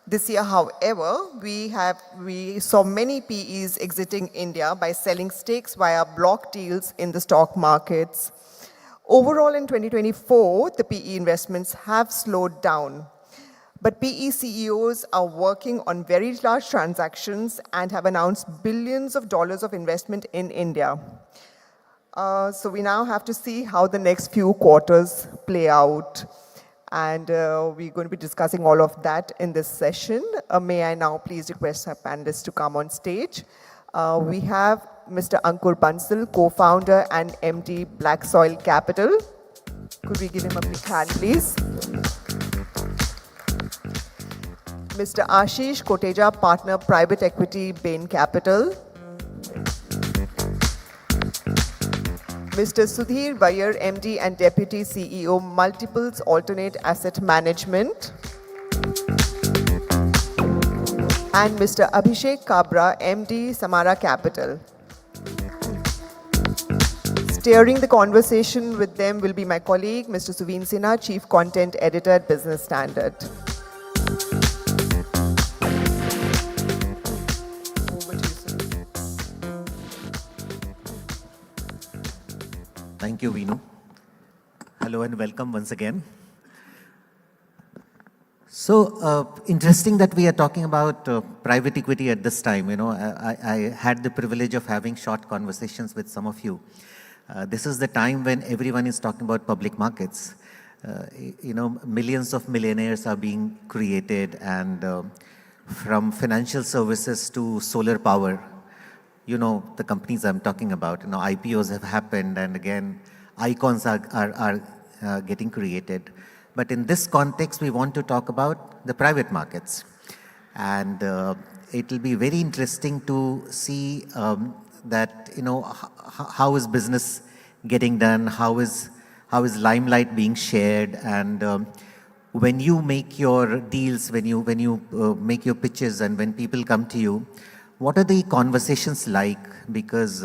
This year, however, we saw many PEs exiting India by selling stakes via block deals in the stock markets. Overall, in 2024, the PE investments have slowed down. But PE CEOs are working on very large transactions and have announced billions of dollars of investment in India. So we now have to see how the next few quarters play out. And we're going to be discussing all of that in this session. May I now please request our panelists to come on stage. We have Mr. Ankur Bansal, co-founder and MD Black Soil Capital. Could we give him a big hand, please? Mr. Ashish Koteja, partner, private equity, Bain Capital. Mr. Sudhir Vaiyar, MD and Deputy CEO, Multiples Alternate Asset Management. And Mr. Abhishek Kabra, MD, Samara Capital. Steering the conversation with them will be my colleague, Mr. Suveen Sinha, Chief Content Editor at Business Standard. Over to you, sir. Thank you, Veenu. Hello and welcome once again. So interesting that we are talking about private equity at this time. You know, I had the privilege of having short conversations with some of you. This is the time when everyone is talking about public markets. You know, millions of millionaires are being created, and from financial services to solar power. You know, the companies I'm talking about, you know, IPOs have happened, and again, icons are getting created. But in this context, we want to talk about the private markets. And it will be very interesting to see that, you know, how is business getting done, how is limelight being shared, and when you make your deals, when you make your pitches, and when people come to you, what are the conversations like? Because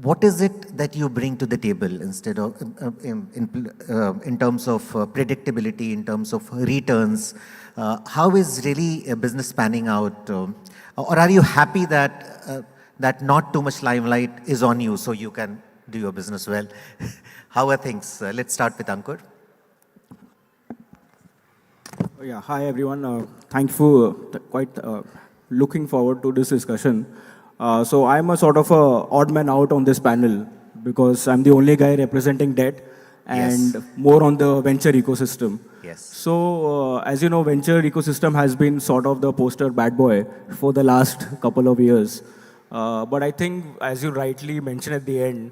what is it that you bring to the table instead of in terms of predictability, in terms of returns? How is really a business panning out? Or are you happy that that not too much limelight is on you so you can do your business well? How are things? Let's start with Ankur. Yeah, hi everyone. Thank you. Quite looking forward to this discussion. So I'm a sort of a odd man out on this panel because I'm the only guy representing debt and Yes. more on the venture ecosystem. Yes. So as you know, venture ecosystem has been sort of the poster bad boy for the last couple of years. But I think, as you rightly mentioned at the end,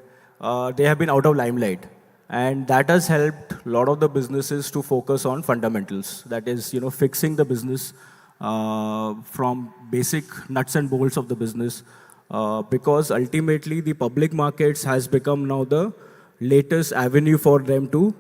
they have been out of limelight. And that has helped a lot of the businesses to focus on fundamentals. That is, you know, fixing the business from basic nuts and bolts of the business. Because ultimately, the public markets has become now the latest avenue for them to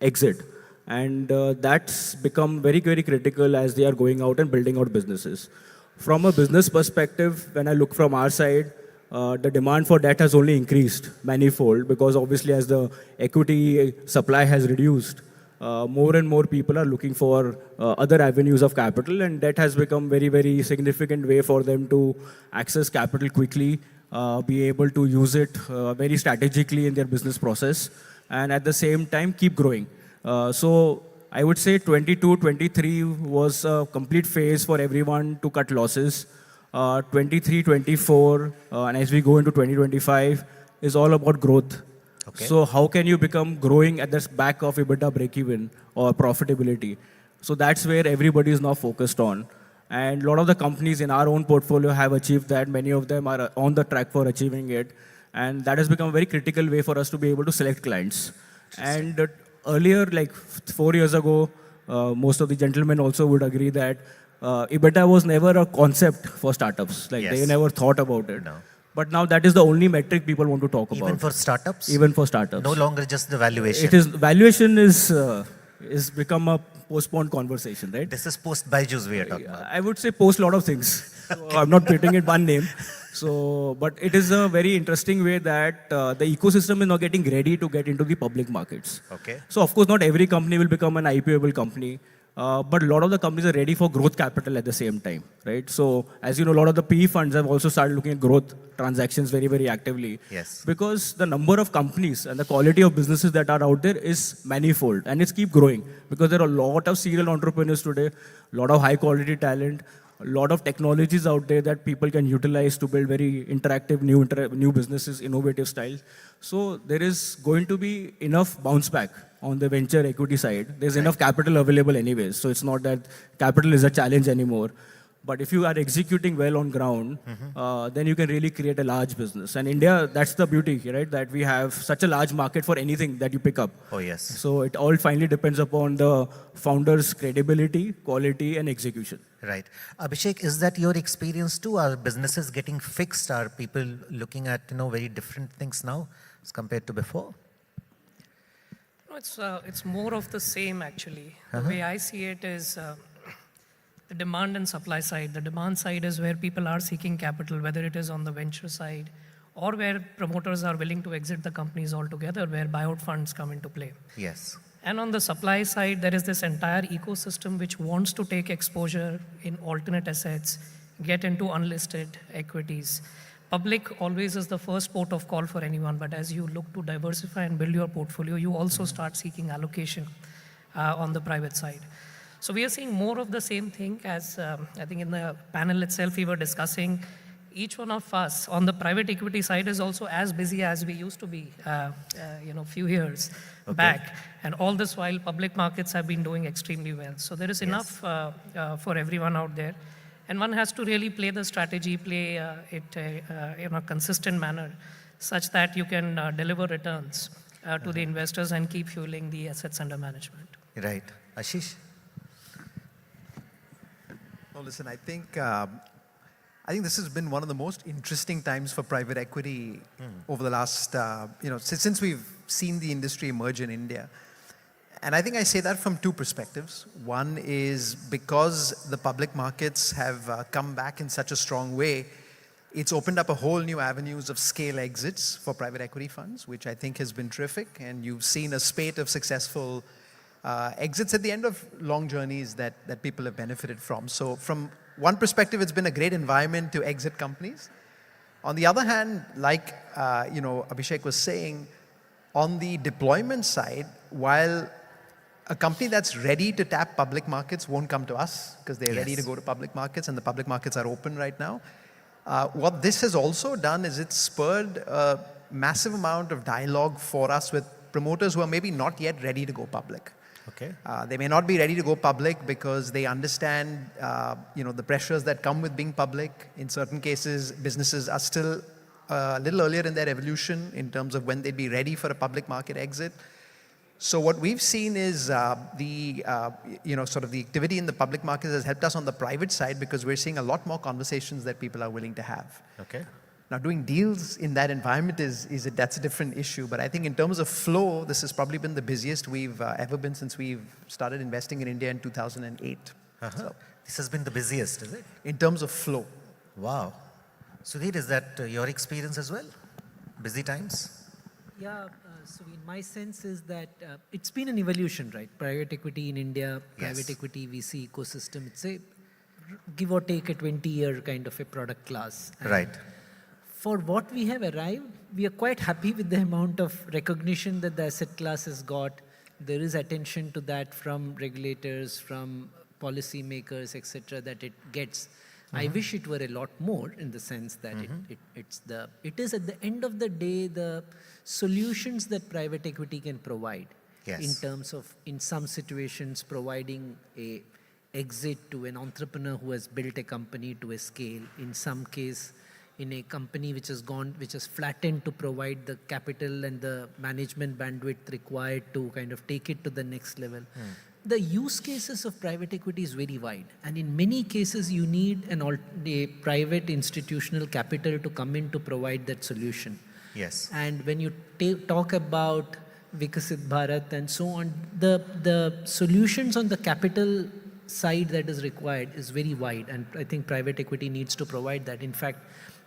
exit. And that's become very, very critical as they are going out and building out businesses. From a business perspective, when I look from our side, the demand for debt has only increased manifold because obviously as the equity supply has reduced, more and more people are looking for other avenues of capital, and debt has become very, very significant way for them to access capital quickly, be able to use it very strategically in their business process, and at the same time keep growing. So I would say 22, 23 was a complete phase for everyone to cut losses. 23, 24, and as we go into 2025, is all about growth. Okay. So how can you become growing at the back of EBITDA break-even or profitability? So that's where everybody is now focused on. And a lot of the companies in our own portfolio have achieved that. Many of them are on the track for achieving it. And that has become a very critical way for us to be able to select clients. And earlier, like 4 years ago, most of the gentlemen also would agree that EBITDA was never a concept for startups. Like Yes. they never thought about it. No. But now that is the only metric people want to talk about. Even for startups? Even for startups. No longer just the valuation. It is valuation is is become a postponed conversation, right? This is post Byju's we are talking about. I would say post lot of things. So I'm not putting it one name. So, but it is a very interesting way that the ecosystem is now getting ready to get into the public markets. Okay. So of course, not every company will become an IPO-able company. But a lot of the companies are ready for growth capital at the same time, right? So, as you know, a lot of the PE funds have also started looking at growth transactions very, very actively. Yes. Because the number of companies and the quality of businesses that are out there is manifold, and it's keep growing because there are a lot of serial entrepreneurs today, a lot of high quality talent, a lot of technologies out there that people can utilize to build very interactive new businesses, innovative styles. So there is going to be enough bounce back on the venture equity side. There's enough capital available anyways. So it's not that capital is a challenge anymore. But if you are executing well on ground, then you can really create a large business. And India, that's the beauty, right? That we have such a large market for anything that you pick up. Oh, yes. So it all finally depends upon the founder's credibility, quality, and execution. Right. Abhishek, is that your experience too? Are businesses getting fixed? Are people looking at, very different things now as compared to before? No, it's more of the same actually. The way I see it is the demand and supply side. The demand side is where people are seeking capital, whether it is on the venture side or where promoters are willing to exit the companies altogether, where buyout funds come into play. Yes. And on the supply side, there is this entire ecosystem which wants to take exposure in alternate assets, get into unlisted equities. Public always is the first port of call for anyone, but as you look to diversify and build your portfolio, you also start seeking allocation on the private side. So we are seeing more of the same thing as I think in the panel itself we were discussing. Each one of us on the private equity side is also as busy as we used to be, few years back. And all this while public markets have been doing extremely well. So there is enough for everyone out there. And one has to really play the strategy, play it in a consistent manner such that you can deliver returns to the investors and keep fueling the assets under management. Right. Ashish? No, listen, I think this has been one of the most interesting times for private equity over the last, since we've seen the industry emerge in India. And I think I say that from two perspectives. One is because the public markets have come back in such a strong way, it's opened up a whole new avenues of scale exits for private equity funds, which I think has been terrific. And you've seen a spate of successful exits at the end of long journeys that people have benefited from. So from one perspective, it's been a great environment to exit companies. On the other hand, like Abhishek was saying, on the deployment side, while a company that's ready to tap public markets won't come to us because they're ready to go to public markets and the public markets are open right now. What this has also done is it's spurred a massive amount of dialogue for us with promoters who are maybe not yet ready to go public. Okay. They may not be ready to go public because they understand, the pressures that come with being public. In certain cases, businesses are still a little earlier in their evolution in terms of when they'd be ready for a public market exit. So what we've seen is the activity in the public markets has helped us on the private side because we're seeing a lot more conversations that people are willing to have. Okay. Now, doing deals in that environment that's a different issue. But I think in terms of flow, this has probably been the busiest we've ever been since we've started investing in India in 2008. So, This has been the busiest, is it? in terms of flow. Wow. Sudhir, is that your experience as well? Busy times? Yeah, so in my sense is that it's been an evolution, right? Private equity in India, private equity VC ecosystem, it's a give or take a 20-year kind of a product class. And Right. for what we have arrived, we are quite happy with the amount of recognition that the asset class has got. There is attention to that from regulators, from policymakers, etc., that it gets. I wish it were a lot more in the sense that it is at the end of the day the solutions that private equity can provide in terms of, in some situations, providing a exit to an entrepreneur who has built a company to a scale. In some case, in a company which has flattened, to provide the capital and the management bandwidth required to kind of take it to the next level. The use cases of private equity is very wide, and in many cases you need a private institutional capital to come in to provide that solution. Yes. And when you talk about Vikasit Bharat and so on, the solutions on the capital side that is required is very wide, and I think private equity needs to provide that. In fact,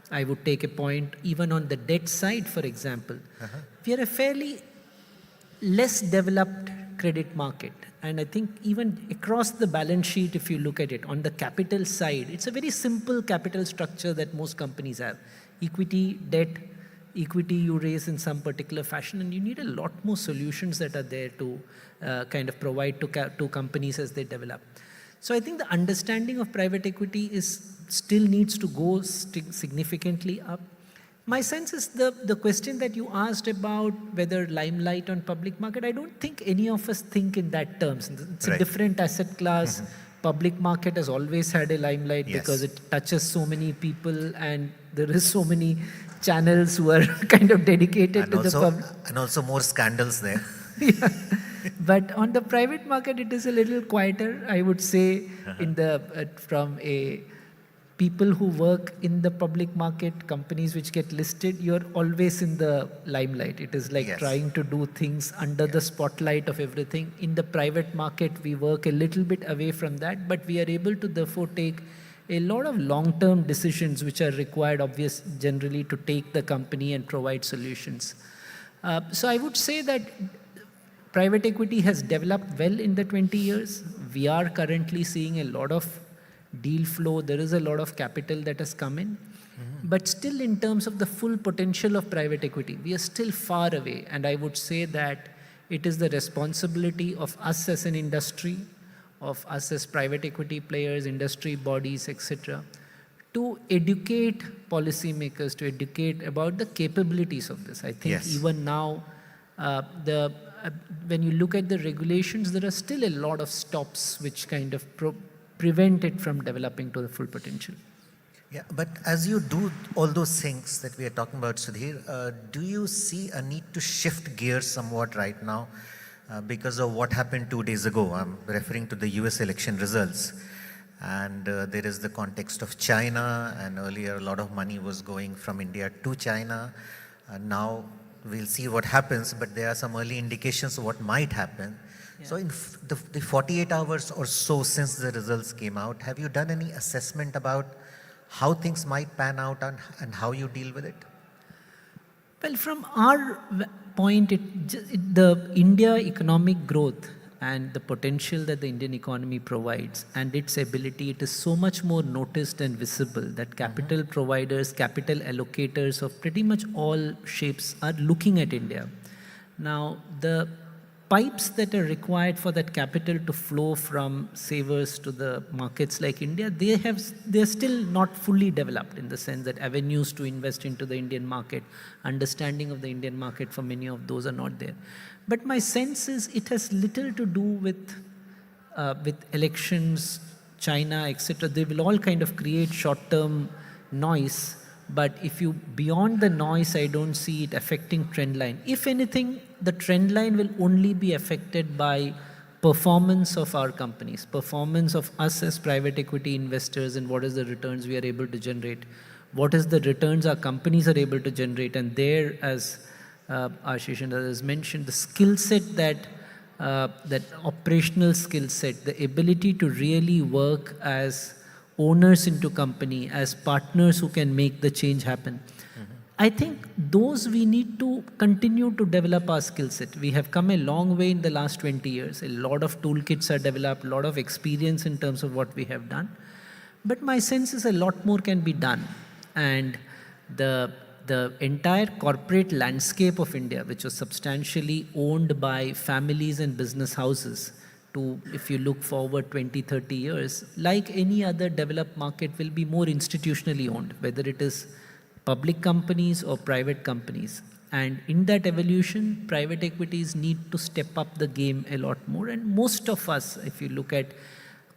I would take a point even on the debt side, for example. We are a fairly less developed credit market. And I think even across the balance sheet, if you look at it, on the capital side, it's a very simple capital structure that most companies have. Equity, debt, equity you raise in some particular fashion, and you need a lot more solutions that are there to kind of provide to companies as they develop. So I think the understanding of private equity still needs to go significantly up. My sense is the question that you asked about whether limelight on public market, I don't think any of us think in that terms. It's a different asset class. Public market has always had a limelight because it touches so many people and there is so many channels who are kind of dedicated to the public. And also more scandals there. Yeah. But on the private market, it is a little quieter, I would say, from a people who work in the public market, companies which get listed, you're always in the limelight. It is like trying to do things under the spotlight of everything. In the private market, we work a little bit away from that, but we are able to therefore take a lot of long-term decisions which are required, generally, to take the company and provide solutions. So I would say that private equity has developed well in the 20 years. We are currently seeing a lot of deal flow. There is a lot of capital that has come in. But still, in terms of the full potential of private equity, we are still far away. And I would say that it is the responsibility of us as an industry, of us as private equity players, industry bodies, etc., to educate policymakers, to educate about the capabilities of this. I think even now, when you look at the regulations, there are still a lot of stops which kind of prevent it from developing to the full potential. Yeah, but as you do all those things that we are talking about, Sudhir, do you see a need to shift gears somewhat right now because of what happened 2 days ago? I'm referring to the US election results. And there is the context of China, and earlier a lot of money was going from India to China. Now we'll see what happens, but there are some early indications of what might happen. So in the 48 hours or so since the results came out, have you done any assessment about how things might pan out and how you deal with it? Well, from our point, the India economic growth and the potential that the Indian economy provides and its ability, it is so much more noticed and visible that capital providers, capital allocators of pretty much all shapes are looking at India. Now, the pipes that are required for that capital to flow from savers to the markets like India, they're still not fully developed, in the sense that avenues to invest into the Indian market, understanding of the Indian market for many of those are not there. But my sense is it has little to do with elections, China, etc. They will all kind of create short-term noise. But if you, beyond the noise, I don't see it affecting trend line. If anything, the trend line will only be affected by performance of our companies, performance of us as private equity investors, and what is the returns we are able to generate, what is the returns our companies are able to generate. And there, as Ashish and others mentioned, the skill set that operational skill set, the ability to really work as owners into company, as partners who can make the change happen. I think those we need to continue to develop our skill set. We have come a long way in the last 20 years. A lot of toolkits are developed, a lot of experience in terms of what we have done. But my sense is a lot more can be done. And the entire corporate landscape of India, which was substantially owned by families and business houses, if you look forward 20, 30 years, like any other developed market, will be more institutionally owned, whether it is public companies or private companies. And in that evolution, private equities need to step up the game a lot more. And most of us, if you look at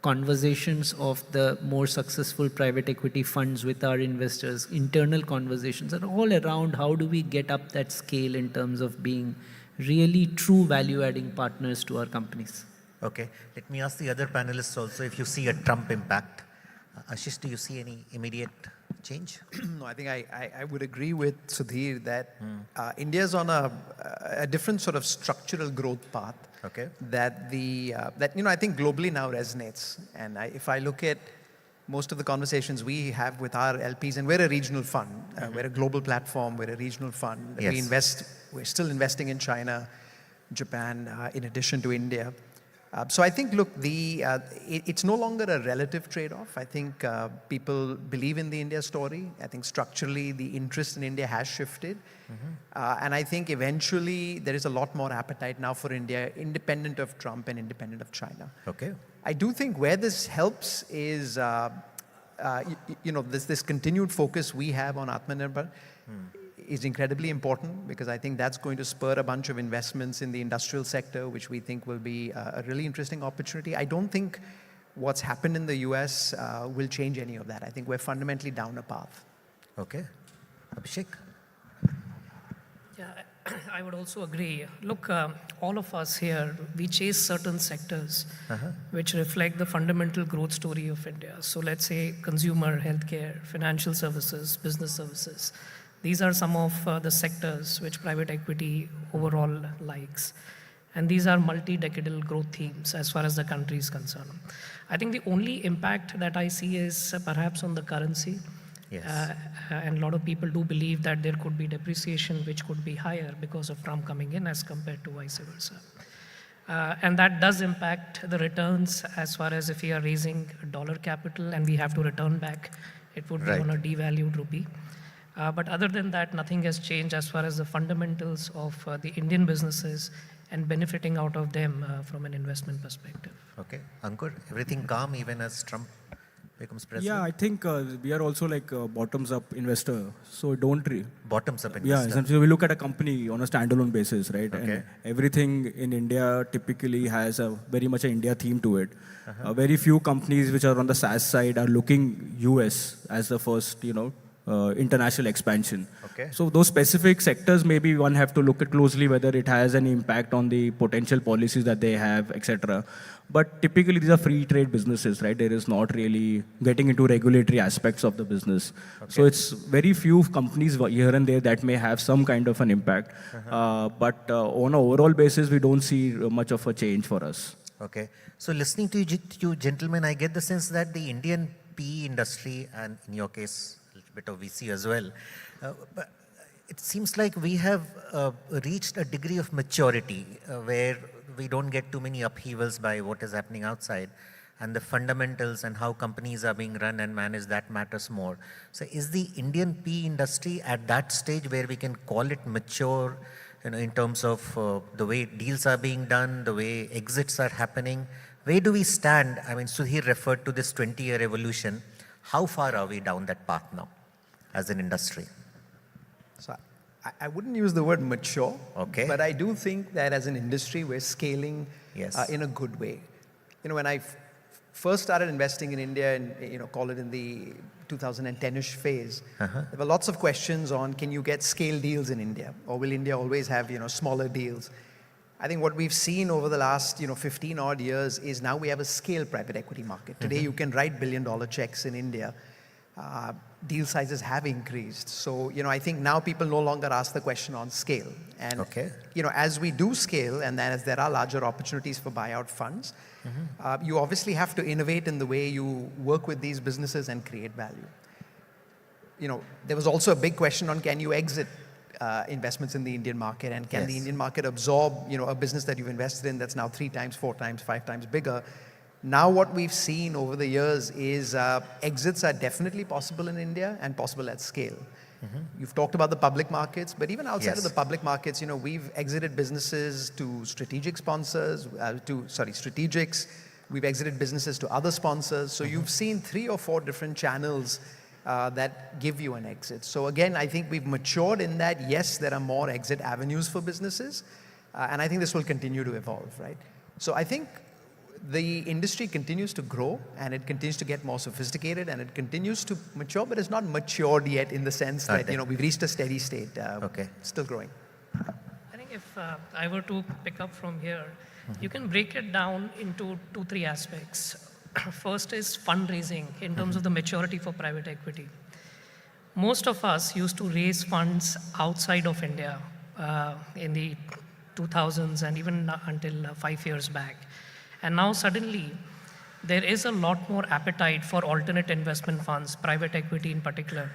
conversations of the more successful private equity funds with our investors, internal conversations are all around how do we get up that scale in terms of being really true value-adding partners to our companies. Okay, let me ask the other panelists also if you see a Trump impact. Ashish, do you see any immediate change? No, I think I would agree with Sudhir that India is on a a different sort of structural growth path. Okay. That I think globally now resonates. And if I look at most of the conversations we have with our LPs, and we're a regional fund, we're a global platform, we're a regional fund. Yes. We're still investing in China, Japan, in addition to India. So I think, look, it's no longer a relative trade-off. I think people believe in the India story. I think structurally the interest in India has shifted. And I think eventually there is a lot more appetite now for India, independent of Trump and independent of China. Okay. I do think where this helps is, this continued focus we have on Atmanirbhar is incredibly important, because I think that's going to spur a bunch of investments in the industrial sector, which we think will be a really interesting opportunity. I don't think what's happened in the US will change any of that. I think we're fundamentally down a path. Okay. Abhishek? Yeah, I would also agree. Look, all of us here, we chase certain sectors which reflect the fundamental growth story of India. So let's say consumer, healthcare, financial services, business services. These are some of the sectors which private equity overall likes. And these are multi-decadal growth themes as far as the country is concerned. I think the only impact that I see is perhaps on the currency. Yes. And a lot of people do believe that there could be depreciation which could be higher because of Trump coming in as compared to vice versa. And that does impact the returns as far as if we are raising dollar capital and we have to return back, it would be on a devalued rupee. But other than that, nothing has changed as far as the fundamentals of the Indian businesses and benefiting out of them from an investment perspective. Okay. Ankur, everything calm even as Trump becomes president? Yeah, I think we are also like a bottoms-up investor. So don't... Bottoms-up investor? Yeah, essentially we look at a company on a standalone basis, right? Okay. And everything in India typically has a very much an India theme to it. Very few companies which are on the SaaS side are looking US as the first, international expansion. Okay. So those specific sectors, maybe one have to look at closely whether it has any impact on the potential policies that they have, etc. But typically these are free trade businesses, right? There is not really getting into regulatory aspects of the business. Okay. So it's very few companies here and there that may have some kind of an impact. But on an overall basis, we don't see much of a change for us. Okay. So listening to you gentlemen, I get the sense that the Indian PE industry, and in your case, a little bit of VC as well, but it seems like we have reached a degree of maturity where we don't get too many upheavals by what is happening outside, and the fundamentals and how companies are being run and managed, that matters more. So is the Indian PE industry at that stage where we can call it mature, in terms of the way deals are being done, the way exits are happening? Where do we stand? I mean, Sudhir referred to this 20-year evolution. How far are we down that path now as an industry? So I wouldn't use the word mature, okay, but I do think that as an industry, we're scaling yes, in a good way. When I first started investing in India, and call it in the 2010-ish phase, there were lots of questions on, can you get scale deals in India, or will India always have smaller deals? I think what we've seen over the last 15 odd years is now we have a scale private equity market. Today you can write billion-dollar checks in India. Deal sizes have increased. So, I think now people no longer ask the question on scale. And, okay, as we do scale, and then as there are larger opportunities for buyout funds, you obviously have to innovate in the way you work with these businesses and create value. There was also a big question on, can you exit investments in the Indian market, and can the Indian market absorb, a business that you've invested in that's now 3 times, 4 times, 5 times bigger. Now what we've seen over the years is exits are definitely possible in India and possible at scale. You've talked about the public markets, but even outside of the public markets, we've exited businesses to strategic sponsors, strategics. We've exited businesses to other sponsors. So you've seen 3 or 4 different channels that give you an exit. So again, I think we've matured in that, yes, there are more exit avenues for businesses, and I think this will continue to evolve, right? So I think the industry continues to grow, and it continues to get more sophisticated, and it continues to mature, but it's not matured yet in the sense that, we've reached a steady state. Okay. Still growing. I think if I were to pick up from here, you can break it down into 2-3 aspects. First is fundraising in terms of the maturity for private equity. Most of us used to raise funds outside of India in the 2000s and even until 5 years back. And now suddenly, there is a lot more appetite for alternate investment funds, private equity in particular,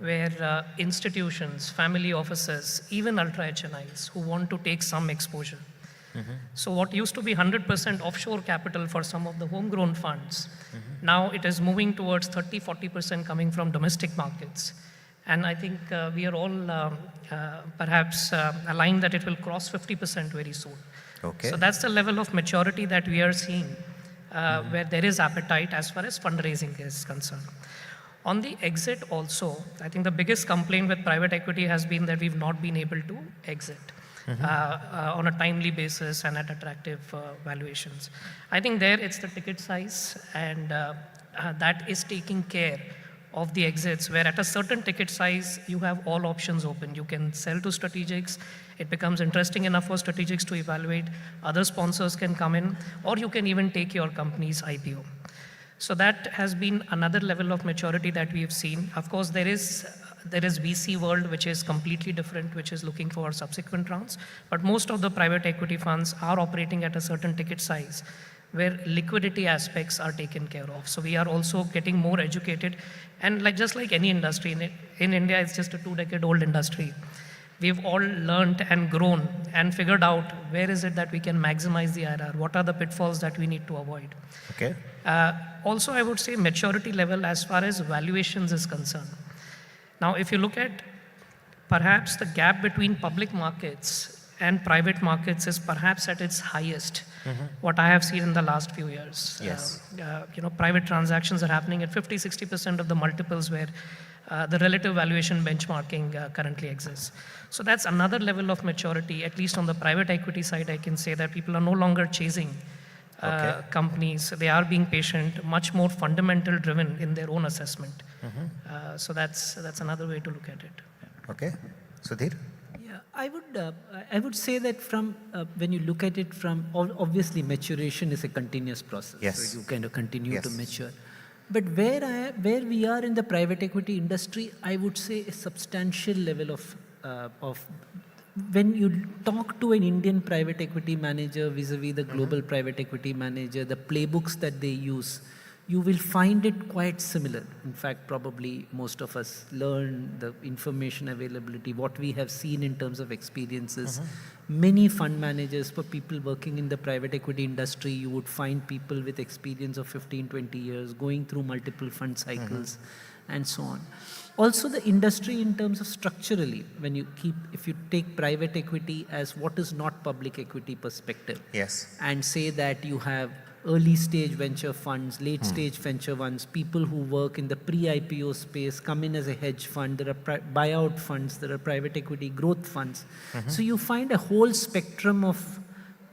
where institutions, family offices, even ultra HNIs who want to take some exposure. So what used to be 100% offshore capital for some of the homegrown funds, now it is moving towards 30-40% coming from domestic markets. And I think we are all perhaps aligned that it will cross 50% very soon. Okay. So that's the level of maturity that we are seeing, where there is appetite as far as fundraising is concerned. On the exit also, I think the biggest complaint with private equity has been that we've not been able to exit on a timely basis and at attractive valuations. I think there it's the ticket size, and that is taking care of the exits, where at a certain ticket size, you have all options open. You can sell to strategics. It becomes interesting enough for strategics to evaluate. Other sponsors can come in, or you can even take your company's IPO. So that has been another level of maturity that we have seen. Of course, there is VC world, which is completely different, which is looking for subsequent rounds. But most of the private equity funds are operating at a certain ticket size, where liquidity aspects are taken care of. So we are also getting more educated. And just like any industry, in India, it's just a 2-decade-old industry. We've all learned and grown and figured out where is it that we can maximize the IRR, what are the pitfalls that we need to avoid. Okay. Also, I would say maturity level as far as valuations is concerned. Now, if you look at perhaps the gap between public markets and private markets is perhaps at its highest, what I have seen in the last few years. Yes. Private transactions are happening at 50-60% of the multiples where the relative valuation benchmarking currently exists. So that's another level of maturity, at least on the private equity side. I can say that people are no longer chasing companies. They are being patient, much more fundamental driven in their own assessment. So that's another way to look at it. Okay. Sudhir? Yeah, I would say that from when you look at it from, obviously maturation is a continuous process. Yes. So you kind of continue Yes. to mature. But where we are in the private equity industry, I would say a substantial level of when you talk to an Indian private equity manager vis-a-vis the global private equity manager, the playbooks that they use, you will find it quite similar. In fact, probably most of us learn the information availability, what we have seen in terms of experiences. Many fund managers, for people working in the private equity industry, you would find people with experience of 15, 20 years, going through multiple fund cycles and so on. Also the industry in terms of structurally, if you take private equity as what is not public equity perspective. Yes. And say that you have early stage venture funds, late stage venture funds, people who work in the pre-IPO space, come in as a hedge fund, there are buyout funds, there are private equity growth funds. So you find a whole spectrum of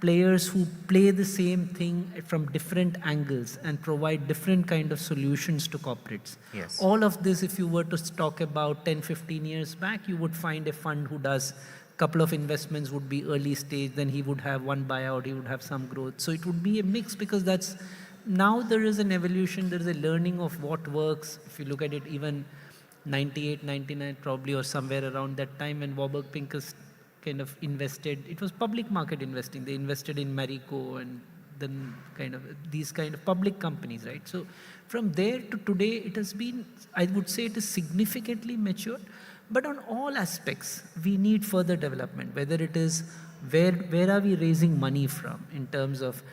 players who play the same thing from different angles and provide different kind of solutions to corporates. Yes. All of this, if you were to talk about 10, 15 years back, you would find a fund who does couple of investments would be early stage, then he would have one buyout, he would have some growth. So it would be a mix, because now there is an evolution, there is a learning of what works. If you look at it, even 98, 99 probably, or somewhere around that time when Warburg Pincus kind of invested, it was public market investing. They invested in Marico and then kind of these kind of public companies, right? So from there to today, it has been, I would say it is significantly matured. But on all aspects, we need further development, whether it is where are we raising money from in terms of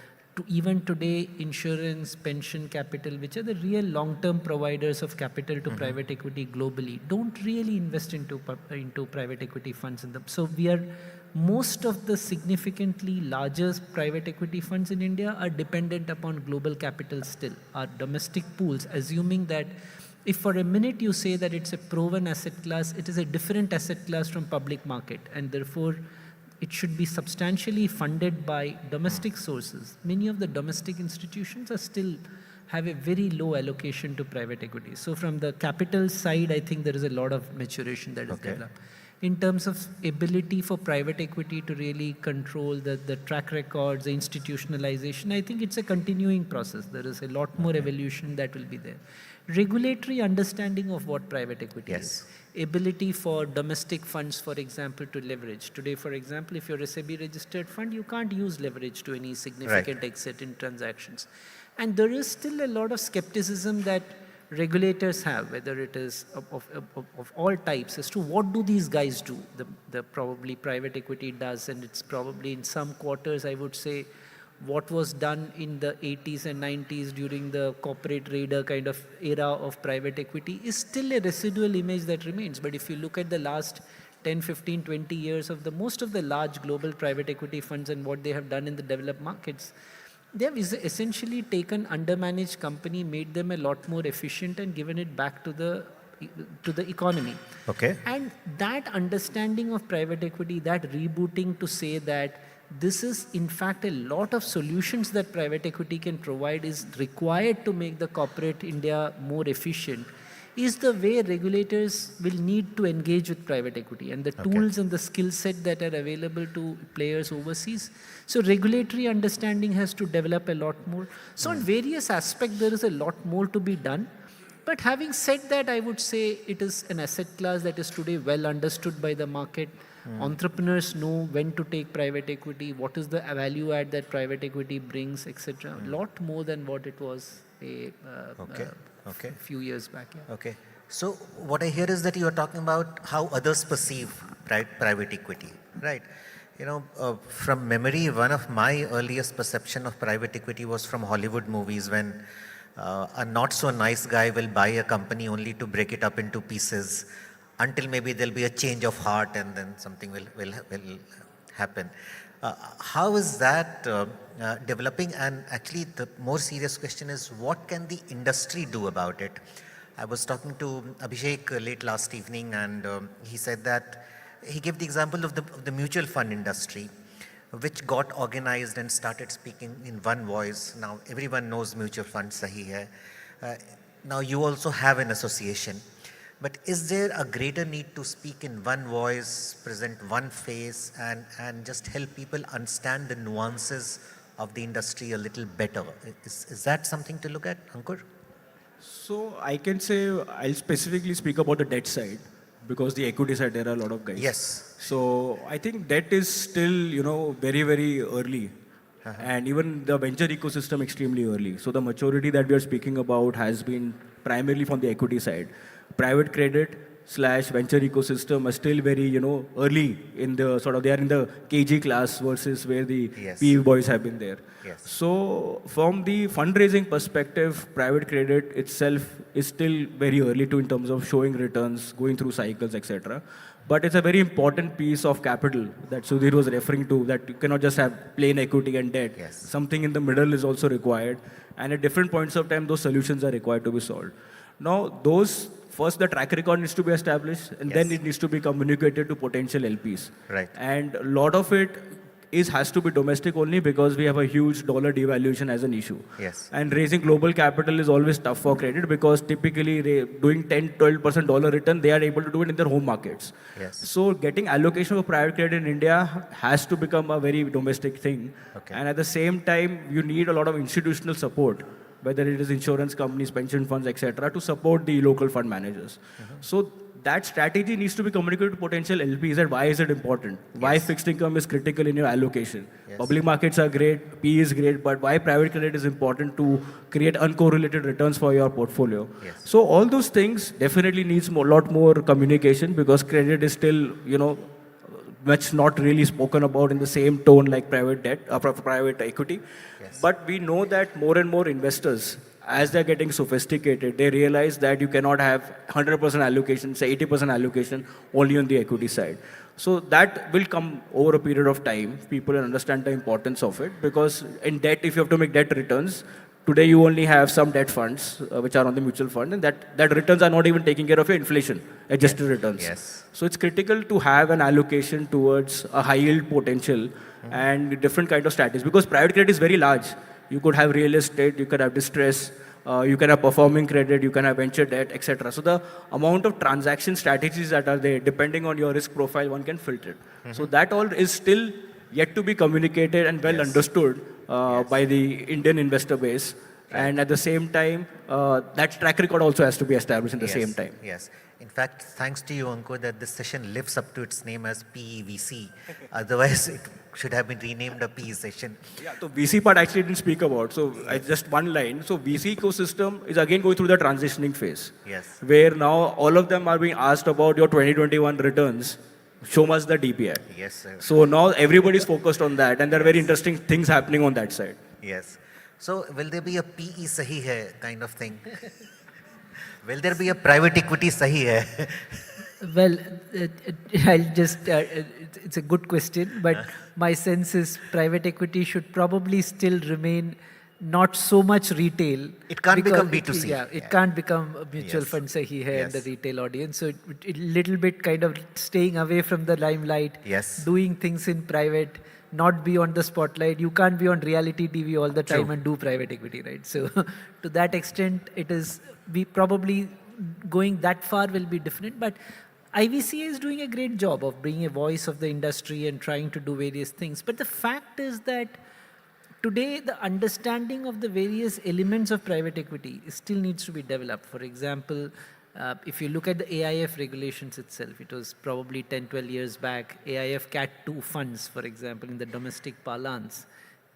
even today, insurance, pension capital, which are the real long-term providers of capital to private equity globally, don't really invest into private equity funds in them. So most of the significantly largest private equity funds in India are dependent upon global capital still, our domestic pools, assuming that if for a minute you say that it's a proven asset class, it is a different asset class from public market, and therefore it should be substantially funded by domestic sources. Many of the domestic institutions have a very low allocation to private equity. So from the capital side, I think there is a lot of maturation that is developed. in terms of ability for private equity to really control the track records, the institutionalization, I think it's a continuing process. There is a lot more evolution that will be there. Regulatory understanding of what private equity is. Ability for domestic funds, for example, to leverage. Today, for example, if you're a SEBI registered fund, you can't use leverage to any significant exit in transactions. And there is still a lot of skepticism that regulators have, whether it is of all types, as to what do these guys do. The probably private equity does, and it's probably in some quarters, I would say, what was done in the 80s and 90s during the corporate raider kind of era of private equity is still a residual image that remains. But if you look at the last 10, 15, 20 years of most of the large global private equity funds and what they have done in the developed markets, they have essentially taken undermanaged company, made them a lot more efficient and given it back to the economy. Okay. And that understanding of private equity, that rebooting to say that this is in fact a lot of solutions that private equity can provide is required to make the corporate India more efficient, is the way regulators will need to engage with private equity and the tools and the skill set that are available to players overseas. So regulatory understanding has to develop a lot more. So on various aspects, there is a lot more to be done. But having said that, I would say it is an asset class that is today well understood by the market. Entrepreneurs know when to take private equity, what is the value add that private equity brings, etc. A lot more than what it was a few years back. Yeah. Okay. So what I hear is that you are talking about how others perceive private equity, right? You know, from memory, one of my earliest perception of private equity was from Hollywood movies when a not so nice guy will buy a company only to break it up into pieces until maybe there'll be a change of heart and then something will happen. How is that developing? And actually the more serious question is, what can the industry do about it? I was talking to Abhishek late last evening, and he said that he gave the example of the mutual fund industry, which got organized and started speaking in one voice. Now everyone knows mutual funds sahi hai. Now you also have an association. But is there a greater need to speak in one voice, present one face, and just help people understand the nuances of the industry a little better? Is that something to look at, Ankur? So I can say I'll specifically speak about the debt side, because the equity side there are a lot of guys. Yes. So I think debt is still very, very early. And even the venture ecosystem extremely early. So the maturity that we are speaking about has been primarily from the equity side. Private credit / venture ecosystem are still very, early in the they are in the KG class versus where the PE boys have been there. Yes. So from the fundraising perspective, private credit itself is still very early in terms of showing returns, going through cycles, etc. But it's a very important piece of capital that Sudhir was referring to, that you cannot just have plain equity and debt. Yes. Something in the middle is also required. And at different points of time, those solutions are required to be solved. Now, first the track record needs to be established, and then it needs to be communicated to potential LPs. Right. And a lot of it has to be domestic only because we have a huge dollar devaluation as an issue. Yes. And raising global capital is always tough for credit because typically doing 10-12% dollar return, they are able to do it in their home markets. Yes. So getting allocation of private credit in India has to become a very domestic thing. Okay. And at the same time, you need a lot of institutional support, whether it is insurance companies, pension funds, etc., to support the local fund managers. So that strategy needs to be communicated to potential LPs. That why is it important? Why fixed income is critical in your allocation? Yes. Public markets are great, PE is great, but why private credit is important to create uncorrelated returns for your portfolio? Yes. So all those things definitely needs a lot more communication because credit is still, much not really spoken about in the same tone like private debt, private equity. Yes. But we know that more and more investors, as they're getting sophisticated, they realize that you cannot have 100% allocation, say 80% allocation only on the equity side. So that will come over a period of time. People will understand the importance of it because in debt, if you have to make debt returns, today you only have some debt funds which are on the mutual fund, and that returns are not even taking care of your inflation adjusted returns. Yes. So it's critical to have an allocation towards a high yield potential and different kind of strategies because private credit is very large. You could have real estate, you could have distress, You can have performing credit, you can have venture debt, etc. So the amount of transaction strategies that are there, depending on your risk profile, one can filter it. So that all is still yet to be communicated and well understood by the Indian investor base. Right. And at the same time, that track record also has to be established at the same time. Yes. In fact, thanks to you, Ankur, that this session lives up to its name as PEVC. Otherwise, it should have been renamed a PE session. Yeah, so VC part actually didn't speak about. So just one line. So VC ecosystem is again going through the transitioning phase. Yes. Where now all of them are being asked about your 2021 returns. Show us the DPI. Yes, sir. So now everybody's focused on that, and there are very interesting things happening on that side. Yes. So will there be a PE sahi hai kind of thing? Will there be a private equity sahi hai? Well, I'll just, it's a good question, but my sense is private equity should probably still remain not so much retail. It can't become B2C. It can't become a mutual fund sahi hai in the retail audience. So it little bit kind of staying away from the limelight, doing things in private, not be on the spotlight. You can't be on reality TV all the time and do private equity, right? So to that extent, it is, we probably going that far will be different, but IVCA is doing a great job of being a voice of the industry and trying to do various things. But the fact is that today the understanding of the various elements of private equity still needs to be developed. For example, if you look at the AIF regulations itself, it was probably 10, 12 years back, AIF Cat 2 funds, for example, in the domestic parlance,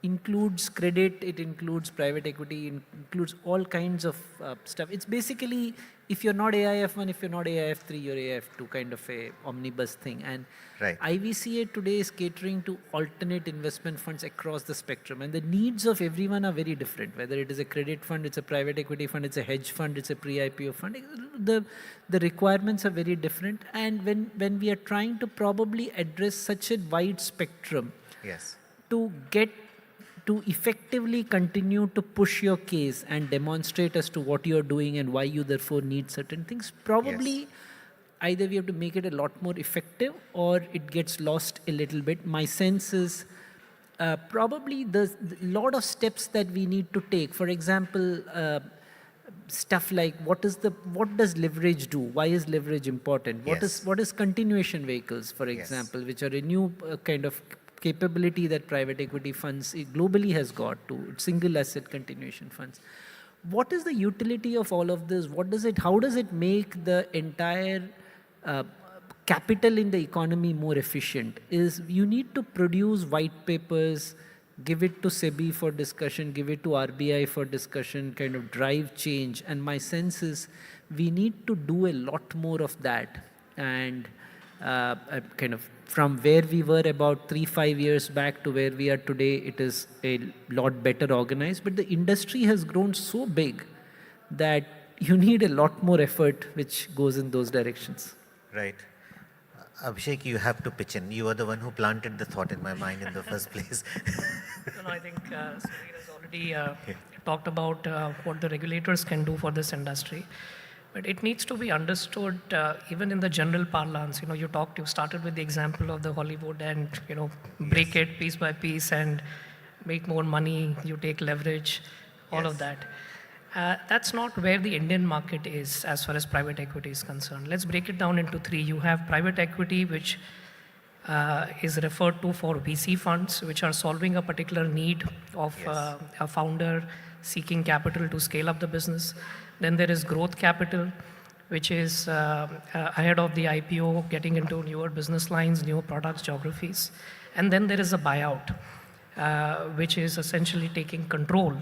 includes credit, it includes private equity, it includes all kinds of stuff. It's basically, if you're not AIF1, if you're not AIF3, you're AIF2, kind of a omnibus thing. And IVCA today is catering to alternate investment funds across the spectrum. And the needs of everyone are very different, whether it is a credit fund, it's a private equity fund, it's a hedge fund, it's a pre-IPO fund. The requirements are very different. And when we are trying to probably address such a wide spectrum, to get to effectively continue to push your case and demonstrate as to what you're doing and why you therefore need certain things, probably either we have to make it a lot more effective or it gets lost a little bit. My sense is probably there's a lot of steps that we need to take. For example, stuff like what does leverage do? Why is leverage important? What is continuation vehicles, for example, which are a new kind of capability that private equity funds globally has got to single asset continuation funds. What is the utility of all of this? How does it make the entire capital in the economy more efficient? Is you need to produce white papers, give it to SEBI for discussion, give it to RBI for discussion, kind of drive change. And my sense is we need to do a lot more of that. And kind of from where we were about 3-5 years back to where we are today, it is a lot better organized. But the industry has grown so big that you need a lot more effort which goes in those directions. Right. Abhishek, you have to pitch in. You are the one who planted the thought in my mind in the first place. No, I think Sudhir has already talked about what the regulators can do for this industry. But it needs to be understood even in the general parlance. You know, you started with the example of the Hollywood and, break it piece by piece and make more money, you take leverage, all of that. That's not where the Indian market is as far as private equity is concerned. Let's break it down into three. You have private equity, which is referred to for VC funds, which are solving a particular need of a founder seeking capital to scale up the business. Then there is growth capital, which is ahead of the IPO, getting into newer business lines, newer products, geographies. And then there is a buyout, which is essentially taking control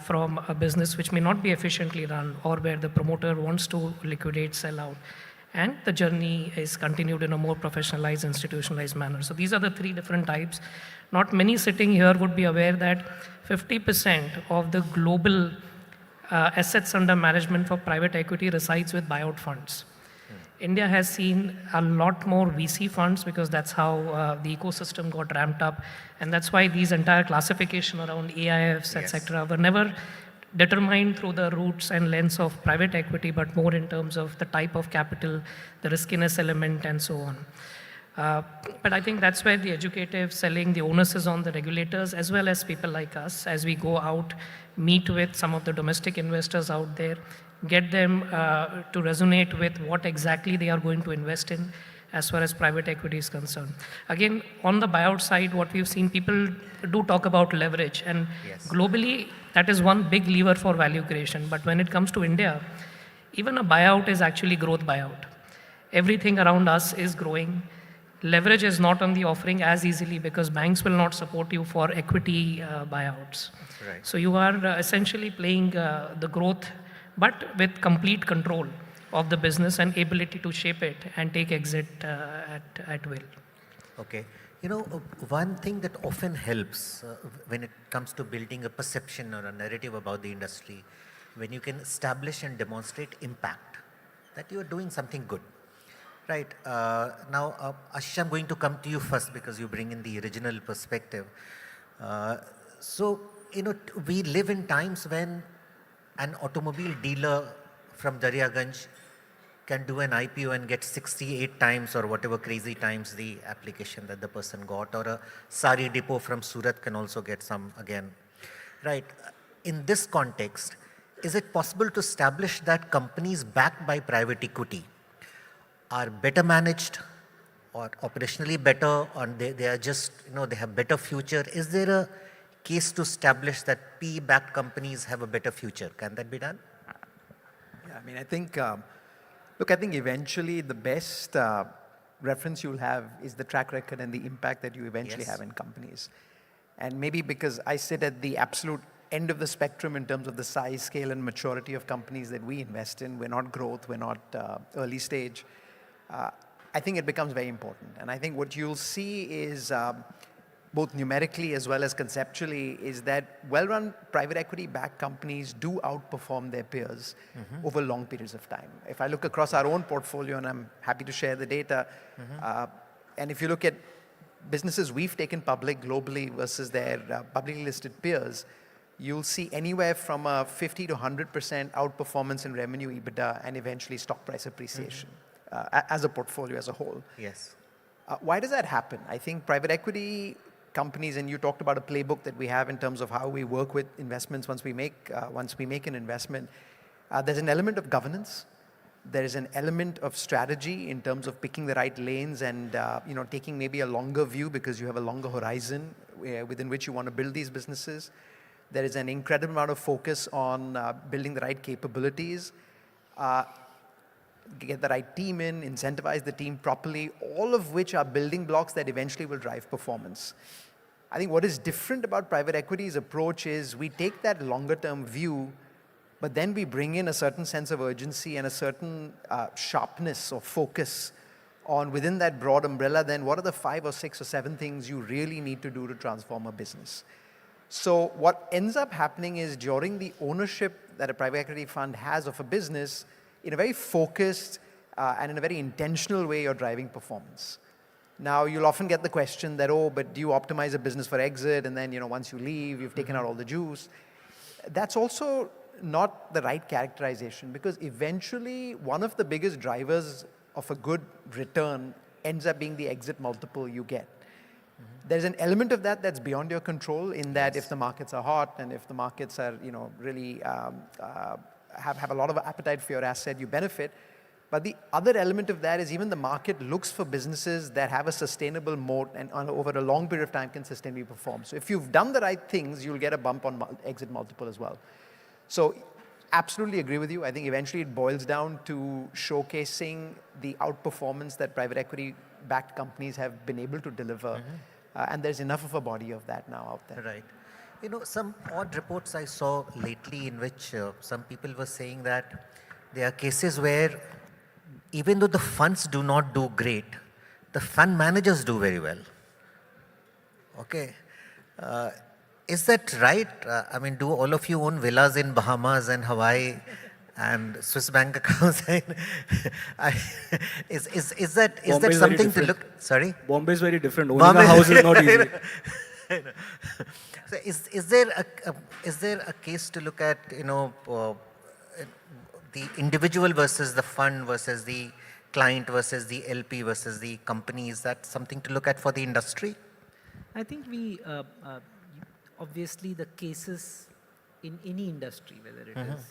from a business which may not be efficiently run or where the promoter wants to liquidate, sell out. And the journey is continued in a more professionalized, institutionalized manner. So these are the three different types. Not many sitting here would be aware that 50% of the global assets under management for private equity resides with buyout funds. India has seen a lot more VC funds because that's how the ecosystem got ramped up. And that's why these entire classification around AIFs, etc., were never determined through the roots and lens of private equity, but more in terms of the type of capital, the riskiness element, and so on. But I think that's where the educative selling, the onus is on the regulators as well as people like us as we go out, meet with some of the domestic investors out there, get them to resonate with what exactly they are going to invest in as far as private equity is concerned. Again, on the buyout side, what we've seen, people do talk about leverage, and globally, that is one big lever for value creation. But when it comes to India, even a buyout is actually growth buyout. Everything around us is growing. Leverage is not on the offering as easily because banks will not support you for equity buyouts. Right. So you are essentially playing the growth, but with complete control of the business and ability to shape it and take exit at will. Okay. You know, one thing that often helps when it comes to building a perception or a narrative about the industry, when you can establish and demonstrate impact, that you are doing something good. Right. Now, Ashish, I'm going to come to you first because you bring in the original perspective. So, you know, we live in times when an automobile dealer from Daryaganj can do an IPO and get 68 times or whatever crazy times the application that the person got, or a sari depot from Surat can also get some again. Right. In this context, is it possible to establish that companies backed by private equity are better managed or operationally better, or they are just, you know, they have better future? Is there a case to establish that PE-backed companies have a better future? Can that be done? Yeah, I mean, I think, look, I think eventually the best reference you'll have is the track record and the impact that you eventually have in companies. And maybe because I sit at the absolute end of the spectrum in terms of the size, scale, and maturity of companies that we invest in, we're not growth, we're not early stage. I think it becomes very important. And I think what you'll see is both numerically as well as conceptually is that well-run private equity-backed companies do outperform their peers over long periods of time. If I look across our own portfolio, and I'm happy to share the data, and if you look at businesses we've taken public globally versus their publicly listed peers, you'll see anywhere from a 50 to 100% outperformance in revenue, EBITDA, and eventually stock price appreciation. As a portfolio as a whole. Yes. Why does that happen? I think private equity companies, and you talked about a playbook that we have in terms of how we work with investments once we make an investment. There's an element of governance. There is an element of strategy in terms of picking the right lanes and you know, taking maybe a longer view because you have a longer horizon within which you want to build these businesses. There is an incredible amount of focus on building the right capabilities. Get the right team in, incentivize the team properly, all of which are building blocks that eventually will drive performance. I think what is different about private equity's approach is we take that longer term view, but then we bring in a certain sense of urgency and a certain sharpness or focus on within that broad umbrella, then what are the 5 or 6 or 7 things you really need to do to transform a business? So what ends up happening is during the ownership that a private equity fund has of a business, in a very focused and in a very intentional way, you're driving performance. Now, you'll often get the question that, oh, but do you optimize a business for exit? And then, you know, once you leave, you've taken out all the juice. That's also not the right characterization because eventually one of the biggest drivers of a good return ends up being the exit multiple you get. There's an element of that that's beyond your control in that if the markets are hot and if the markets are, you know, really have a lot of appetite for your asset, you benefit. But the other element of that is even the market looks for businesses that have a sustainable moat and over a long period of time can sustainably perform. So if you've done the right things, you'll get a bump on exit multiple as well. So absolutely agree with you. I think eventually it boils down to showcasing the outperformance that private equity-backed companies have been able to deliver. And there's enough of a body of that now out there. Right. You know, some odd reports I saw lately in which some people were saying that there are cases where even though the funds do not do great, the fund managers do very well. Okay. Is that right? I mean, do all of you own villas in Bahamas and Hawaii and Swiss bank accounts? Is that something to look? Sorry? Bombay is very different. Owning a house is not easy. So is there a case to look at, you know, the individual versus the fund versus the client versus the LP versus the company? Is that something to look at for the industry? I think obviously the cases in any industry, whether it is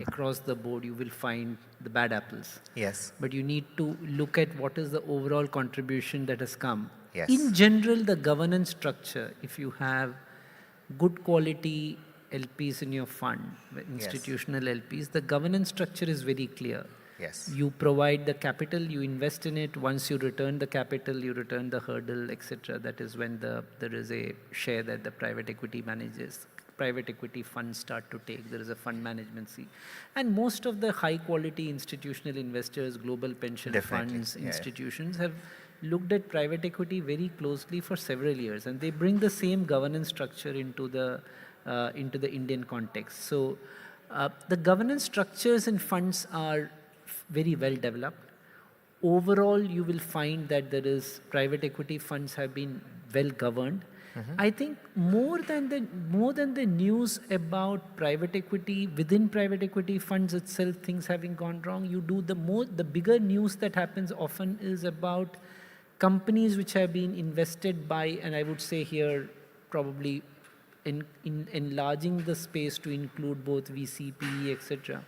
across the board, you will find the bad apples. Yes. But you need to look at what is the overall contribution that has come. Yes. In general, the governance structure, if you have good quality LPs in your fund, institutional LPs, the governance structure is very clear. Yes. You provide the capital, you invest in it. Once you return the capital, you return the hurdle, etc. That is when there is a share that the private equity manages. Private equity funds start to take. There is a fund management fee. And most of the high quality institutional investors, global pension funds, institutions have looked at private equity very closely for several years, and they bring the same governance structure into the Indian context. So the governance structures in funds are very well developed. Overall, you will find that private equity funds have been well governed. I think more than the news about private equity, within private equity funds itself, things having gone wrong, the bigger news that happens often is about companies which have been invested by, and I would say here probably in enlarging the space to include both VC, PE, etc.,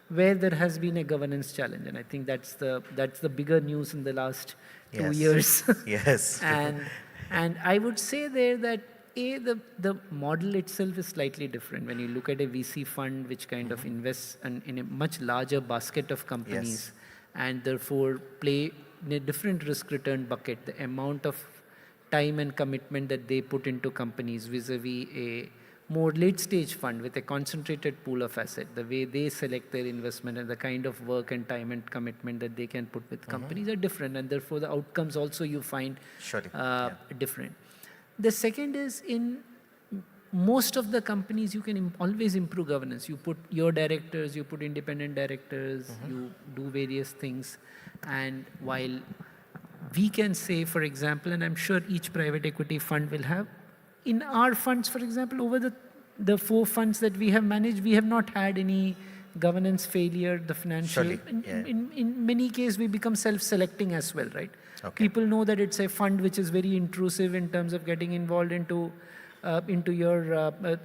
where there has been a governance challenge. And I think that's the bigger news in the last 2 years. Yes. And I would say there that the model itself is slightly different. When you look at a VC fund which kind of invests in a much larger basket of companies and therefore play in a different risk return bucket, the amount of time and commitment that they put into companies vis-a-vis a more late stage fund with a concentrated pool of asset, the way they select their investment and the kind of work and time and commitment that they can put with companies are different, and therefore the outcomes also you find different. The second is, in most of the companies you can always improve governance. You put your directors, you put independent directors, you do various things, and while we can say, for example, and I'm sure each private equity fund will have, in our funds, for example, over the 4 funds that we have managed, we have not had any governance failure, the financial. In many cases, we become self-selecting as well, right? Okay. People know that it's a fund which is very intrusive in terms of getting involved into your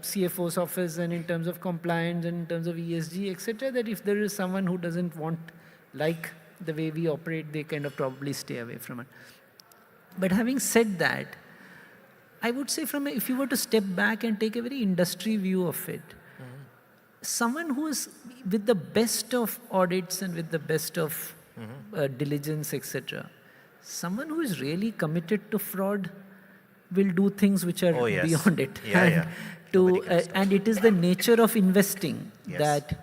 CFO's office and in terms of compliance and in terms of ESG, etc., that if there is someone who doesn't like the way we operate, they kind of probably stay away from it. But having said that, I would say if you were to step back and take a very industry view of it, someone who is with the best of audits and with the best of diligence, etc., someone who is really committed to fraud will do things which are beyond it. And it is the nature of investing that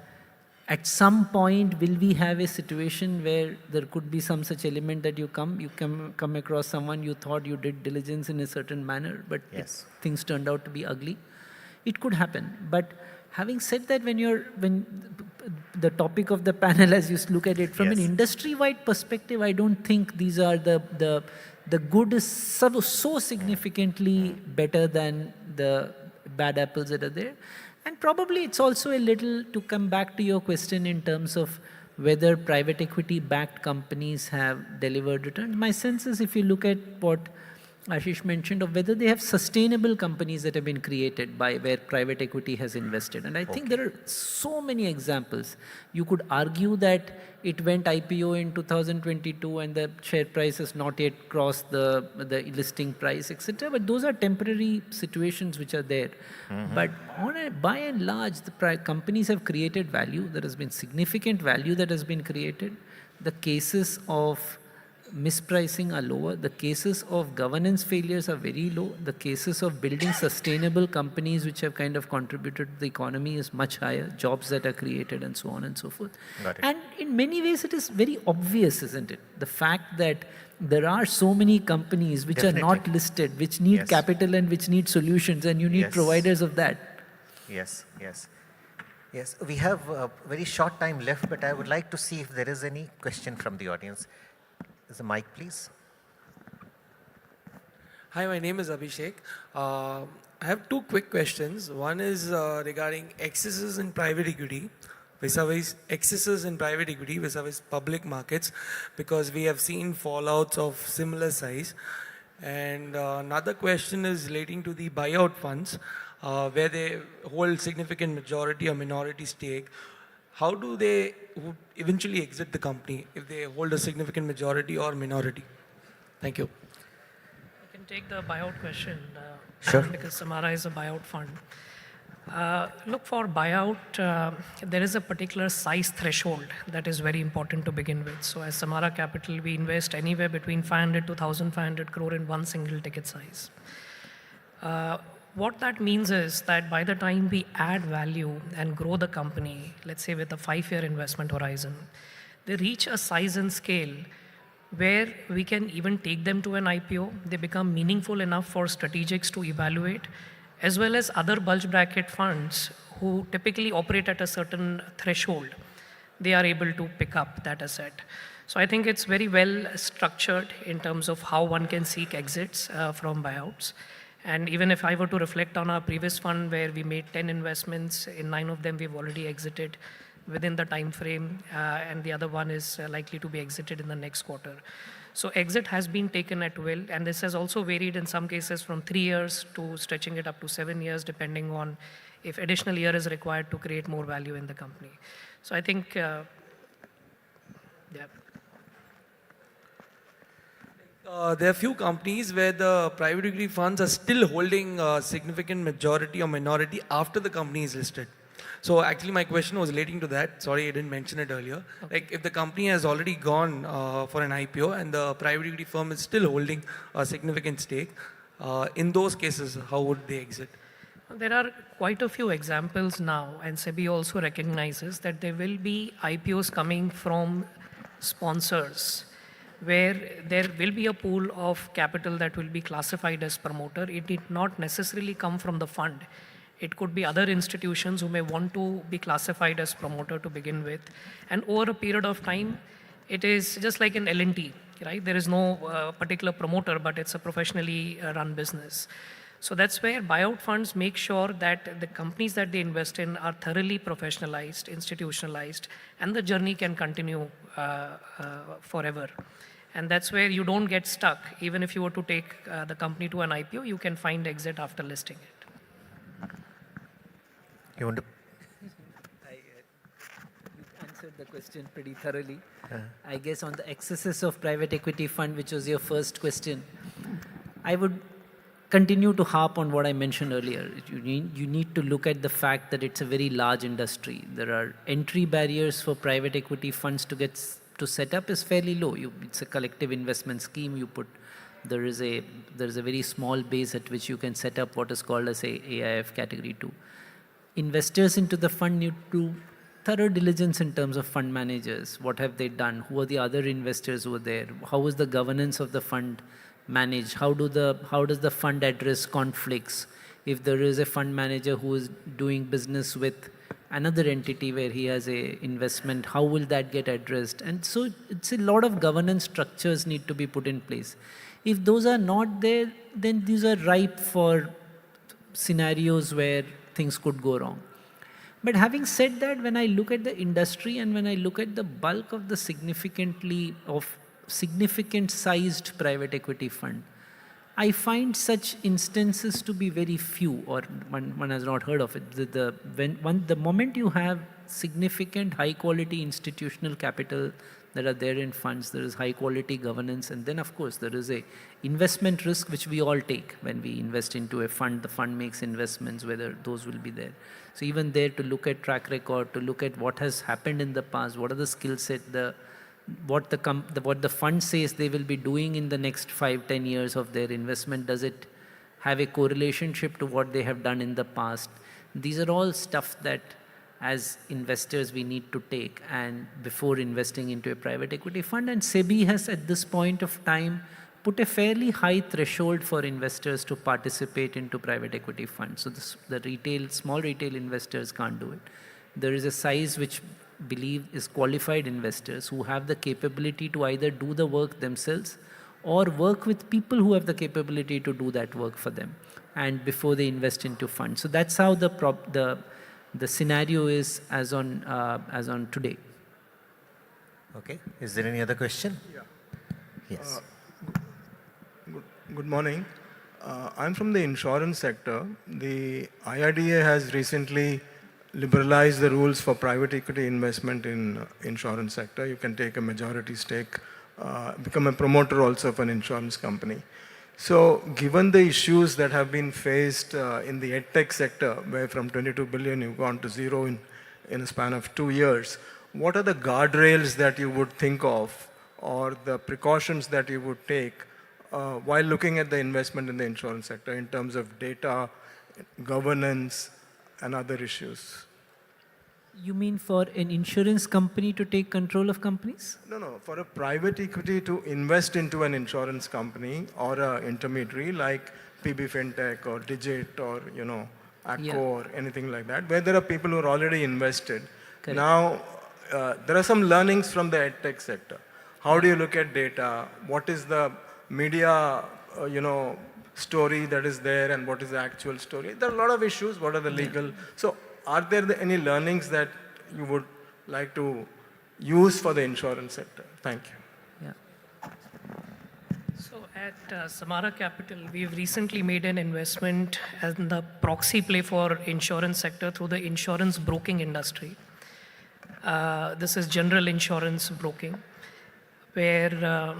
at some point will we have a situation where there could be some such element that you come across someone you thought you did diligence in a certain manner, but things turned out to be ugly. It could happen. But having said that, when the topic of the panel, as you look at it from an industry-wide perspective, I don't think these are the good is so significantly better than the bad apples that are there. And probably it's also a little to come back to your question in terms of whether private equity-backed companies have delivered returns. My sense is, if you look at what Ashish mentioned, of whether they have sustainable companies that have been created by where private equity has invested. And I think there are so many examples. You could argue that it went IPO in 2022 and the share price has not yet crossed the listing price, etc. But those are temporary situations which are there. But by and large, the companies have created value. There has been significant value that has been created. The cases of mispricing are lower. The cases of governance failures are very low. The cases of building sustainable companies which have kind of contributed to the economy is much higher. Jobs that are created and so on and so forth. And in many ways it is very obvious, isn't it? The fact that there are so many companies which are not listed, which need capital and which need solutions, and you need providers of that. Yes. We have a very short time left, but I would like to see if there is any question from the audience. There's a mic, please. Hi, my name is Abhishek. I have 2 quick questions. One is regarding excesses in private equity. vis-a-vis excesses in private equity vis-a-vis public markets, because we have seen fallouts of similar size. And another question is relating to the buyout funds, where they hold significant majority or minority stake. How do they eventually exit the company if they hold a significant majority or minority? Thank you. I can take the buyout question Sure. because Samara is a buyout fund. Look, for buyout, there is a particular size threshold that is very important to begin with. So as Samara Capital, we invest anywhere between 500 to 1,500 crore in one single ticket size. What that means is that by the time we add value and grow the company, let's say with a 5-year investment horizon, they reach a size and scale where we can even take them to an IPO. They become meaningful enough for strategics to evaluate, as well as other bulge bracket funds who typically operate at a certain threshold. They are able to pick up that asset. So I think it's very well structured in terms of how one can seek exits from buyouts. And even if I were to reflect on our previous fund where we made 10 investments, in 9 of them we've already exited within the time frame, and the other one is likely to be exited in the next quarter. So exit has been taken at will, and this has also varied in some cases from 3 years to stretching it up to 7 years, depending on if additional year is required to create more value in the company. So I think, yeah. There are few companies where the private equity funds are still holding a significant majority or minority after the company is listed. So actually my question was relating to that. Sorry, I didn't mention it earlier. Okay. Like if the company has already gone for an IPO and the private equity firm is still holding a significant stake, in those cases, how would they exit? There are quite a few examples now, and SEBI also recognizes that there will be IPOs coming from sponsors, where there will be a pool of capital that will be classified as promoter. It did not necessarily come from the fund. It could be other institutions who may want to be classified as promoter to begin with. And over a period of time, it is just like an L&T, right? There is no particular promoter, but it's a professionally run business. So that's where buyout funds make sure that the companies that they invest in are thoroughly professionalized, institutionalized, and the journey can continue forever. And that's where you don't get stuck. Even if you were to take the company to an IPO, you can find exit after listing it. You want to? You answered the question pretty thoroughly. I guess on the excesses of private equity fund, which was your first question, I would continue to harp on what I mentioned earlier. You need to look at the fact that it's a very large industry. There are entry barriers for private equity funds to set up is fairly low. It's a collective investment scheme. There is a very small base at which you can set up what is called as a AIF category 2. Investors into the fund need to do thorough diligence in terms of fund managers. What have they done? Who are the other investors who are there? How is the governance of the fund managed? How does the fund address conflicts? If there is a fund manager who is doing business with another entity where he has a investment, how will that get addressed? And so it's a lot of governance structures need to be put in place. If those are not there, then these are ripe for scenarios where things could go wrong. But having said that, when I look at the industry and when I look at the bulk of the significant sized private equity fund, I find such instances to be very few, or one has not heard of it. The moment you have significant high quality institutional capital that are there in funds, there is high quality governance, and then of course there is a investment risk which we all take when we invest into a fund. The fund makes investments, whether those will be there. So even there, to look at track record, to look at what has happened in the past, what are the skill set, what the fund says they will be doing in the next 5-10 years of their investment, does it have a correlationship to what they have done in the past? These are all stuff that as investors we need to take and before investing into a private equity fund. And SEBI has at this point of time put a fairly high threshold for investors to participate into private equity funds. So the small retail investors can't do it. There is a size which believe is qualified investors who have the capability to either do the work themselves or work with people who have the capability to do that work for them, and before they invest into funds. So that's how the the scenario is as on today. Okay. Is there any other question? Yeah. Yes. Good morning. I'm from the insurance sector. The IRDA has recently liberalized the rules for private equity investment in insurance sector. You can take a majority stake, become a promoter also of an insurance company. So given the issues that have been faced in the edtech sector, where from 22 billion you've gone to zero in a span of 2 years, what are the guardrails that you would think of or the precautions that you would take while looking at the investment in the insurance sector in terms of data, governance, and other issues? You mean for an insurance company to take control of companies? No. For a private equity to invest into an insurance company or an intermediary like PB FinTech or Digit or, ACCO or anything like that, where there are people who are already invested. Correct. Now, there are some learnings from the edtech sector. How do you look at data? What is the media, story that is there and what is the actual story? There are a lot of issues. What are the legal? So are there any learnings that you would like to use for the insurance sector? Thank you. Yeah. So at Samara Capital, we've recently made an investment in the proxy play for insurance sector through the insurance broking industry. This is general insurance broking, where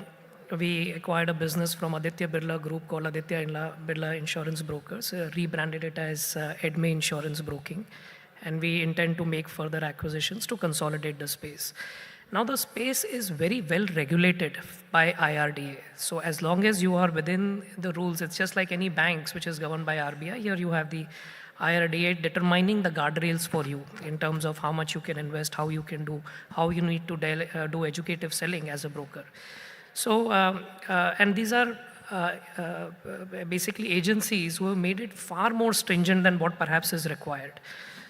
we acquired a business from Aditya Birla Group called Aditya Birla Insurance Brokers, rebranded it as Edme Insurance Broking, and we intend to make further acquisitions to consolidate the space. Now the space is very well regulated by IRDA. So as long as you are within the rules, it's just like any banks which is governed by RBI. Here you have the IRDA determining the guardrails for you in terms of how much you can invest, how you can do, how you need to do educative selling as a broker. So, and these are basically agencies who have made it far more stringent than what perhaps is required.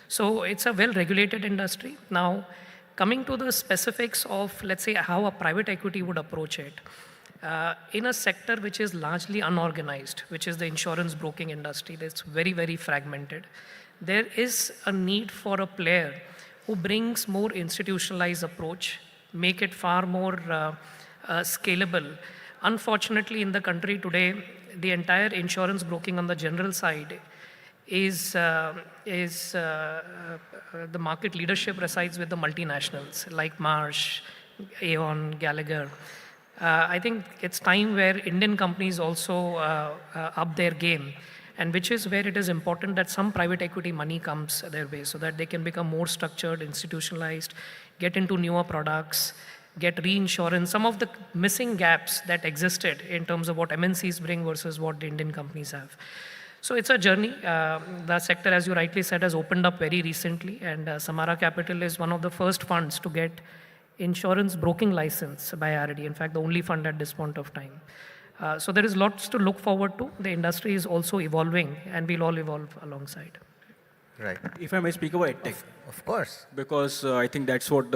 So it's a well-regulated industry. Now, coming to the specifics of, let's say, how a private equity would approach it, in a sector which is largely unorganized, which is the insurance broking industry, that's very, very fragmented, there is a need for a player who brings more institutionalized approach, make it far more scalable. Unfortunately, in the country today, the entire insurance broking on the general side is the market leadership resides with the multinationals like Marsh, Aon, Gallagher. I think it's time where Indian companies also up their game, and which is where it is important that some private equity money comes their way so that they can become more structured, institutionalized, get into newer products, get reinsurance, some of the missing gaps that existed in terms of what MNCs bring versus what the Indian companies have. So it's a journey. The sector, as you rightly said, has opened up very recently, and Samara Capital is one of the first funds to get insurance broking license by IRDA. In fact, the only fund at this point of time. So there is lots to look forward to. The industry is also evolving, and we'll all evolve alongside. Right. If I may speak about EdTech. Of course. Because I think that's what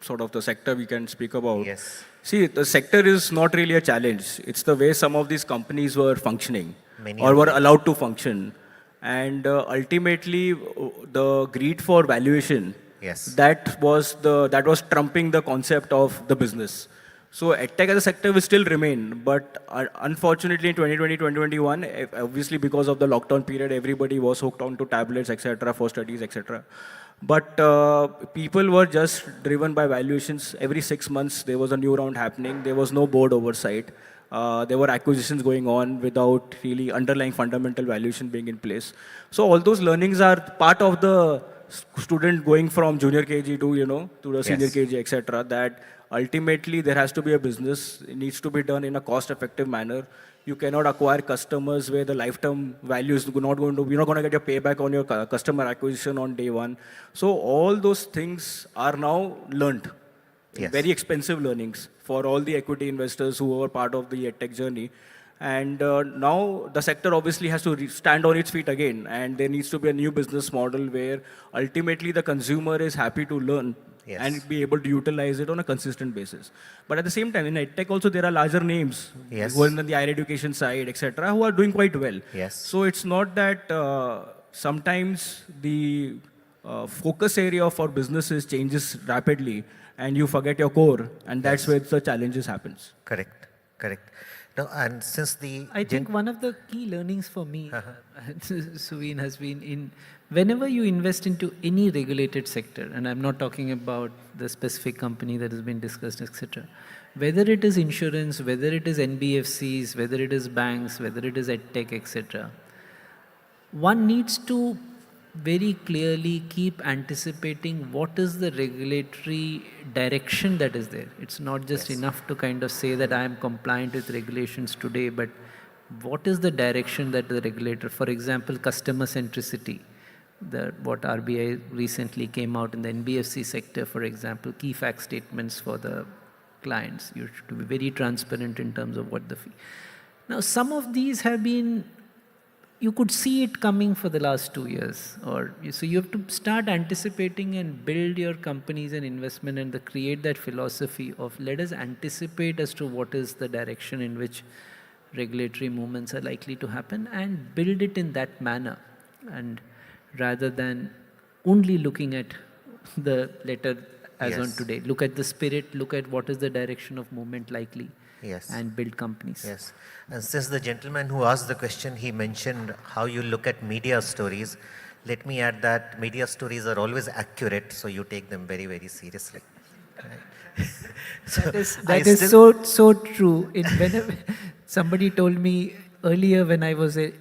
sort of the sector we can speak about. Yes. See, the sector is not really a challenge. It's the way some of these companies were functioning or were allowed to function. And ultimately, the greed for valuation, that was trumping the concept of the business. So EdTech as a sector will still remain, but unfortunately in 2020, 2021, obviously because of the lockdown period, everybody was hooked on to tablets, etc., for studies, etc. But people were just driven by valuations. Every 6 months, there was a new round happening. There was no board oversight. There were acquisitions going on without really underlying fundamental valuation being in place. So all those learnings are part of the student going from junior KG to the senior KG, etc. That ultimately there has to be a business. It needs to be done in a cost-effective manner. You cannot acquire customers where the lifetime value is you're not going to get your payback on your customer acquisition on day one. So all those things are now learned. Very expensive learnings for all the equity investors who are part of the EdTech journey. And now the sector obviously has to stand on its feet again, and there needs to be a new business model where ultimately the consumer is happy to learn and be able to utilize it on a consistent basis. But at the same time, in EdTech also there are larger names who are on the higher education side, etc., who are doing quite well. So it's not that sometimes the focus area for businesses changes rapidly and you forget your core, and that's Yes. where the challenges happens. Correct, correct. No, and since the I think one of the key learnings for me, Suveen, has been in whenever you invest into any regulated sector, and I'm not talking about the specific company that has been discussed, etc. Whether it is insurance, whether it is NBFCs, whether it is banks, whether it is edtech, etc. One needs to very clearly keep anticipating what is the regulatory direction that is there. It's not just enough to kind of say that I am compliant with regulations today, but what is the direction that the regulator, for example, customer centricity, what RBI recently came out in the NBFC sector, for example, key fact statements for the clients. You should be very transparent in terms of what the fee. Now, some of these have been, you could see it coming for the last 2 years, so you have to start anticipating and build your companies and investment and create that philosophy of let us anticipate as to what is the direction in which regulatory movements are likely to happen and build it in that manner, and rather than only looking at the letter as on today. Look at the spirit, look at what is the direction of movement likely. Yes. And build companies. Yes. And since the gentleman who asked the question, he mentioned how you look at media stories. Let me add that media stories are always accurate, so you take them very, very seriously. That is so true. Whenever somebody told me earlier when I was a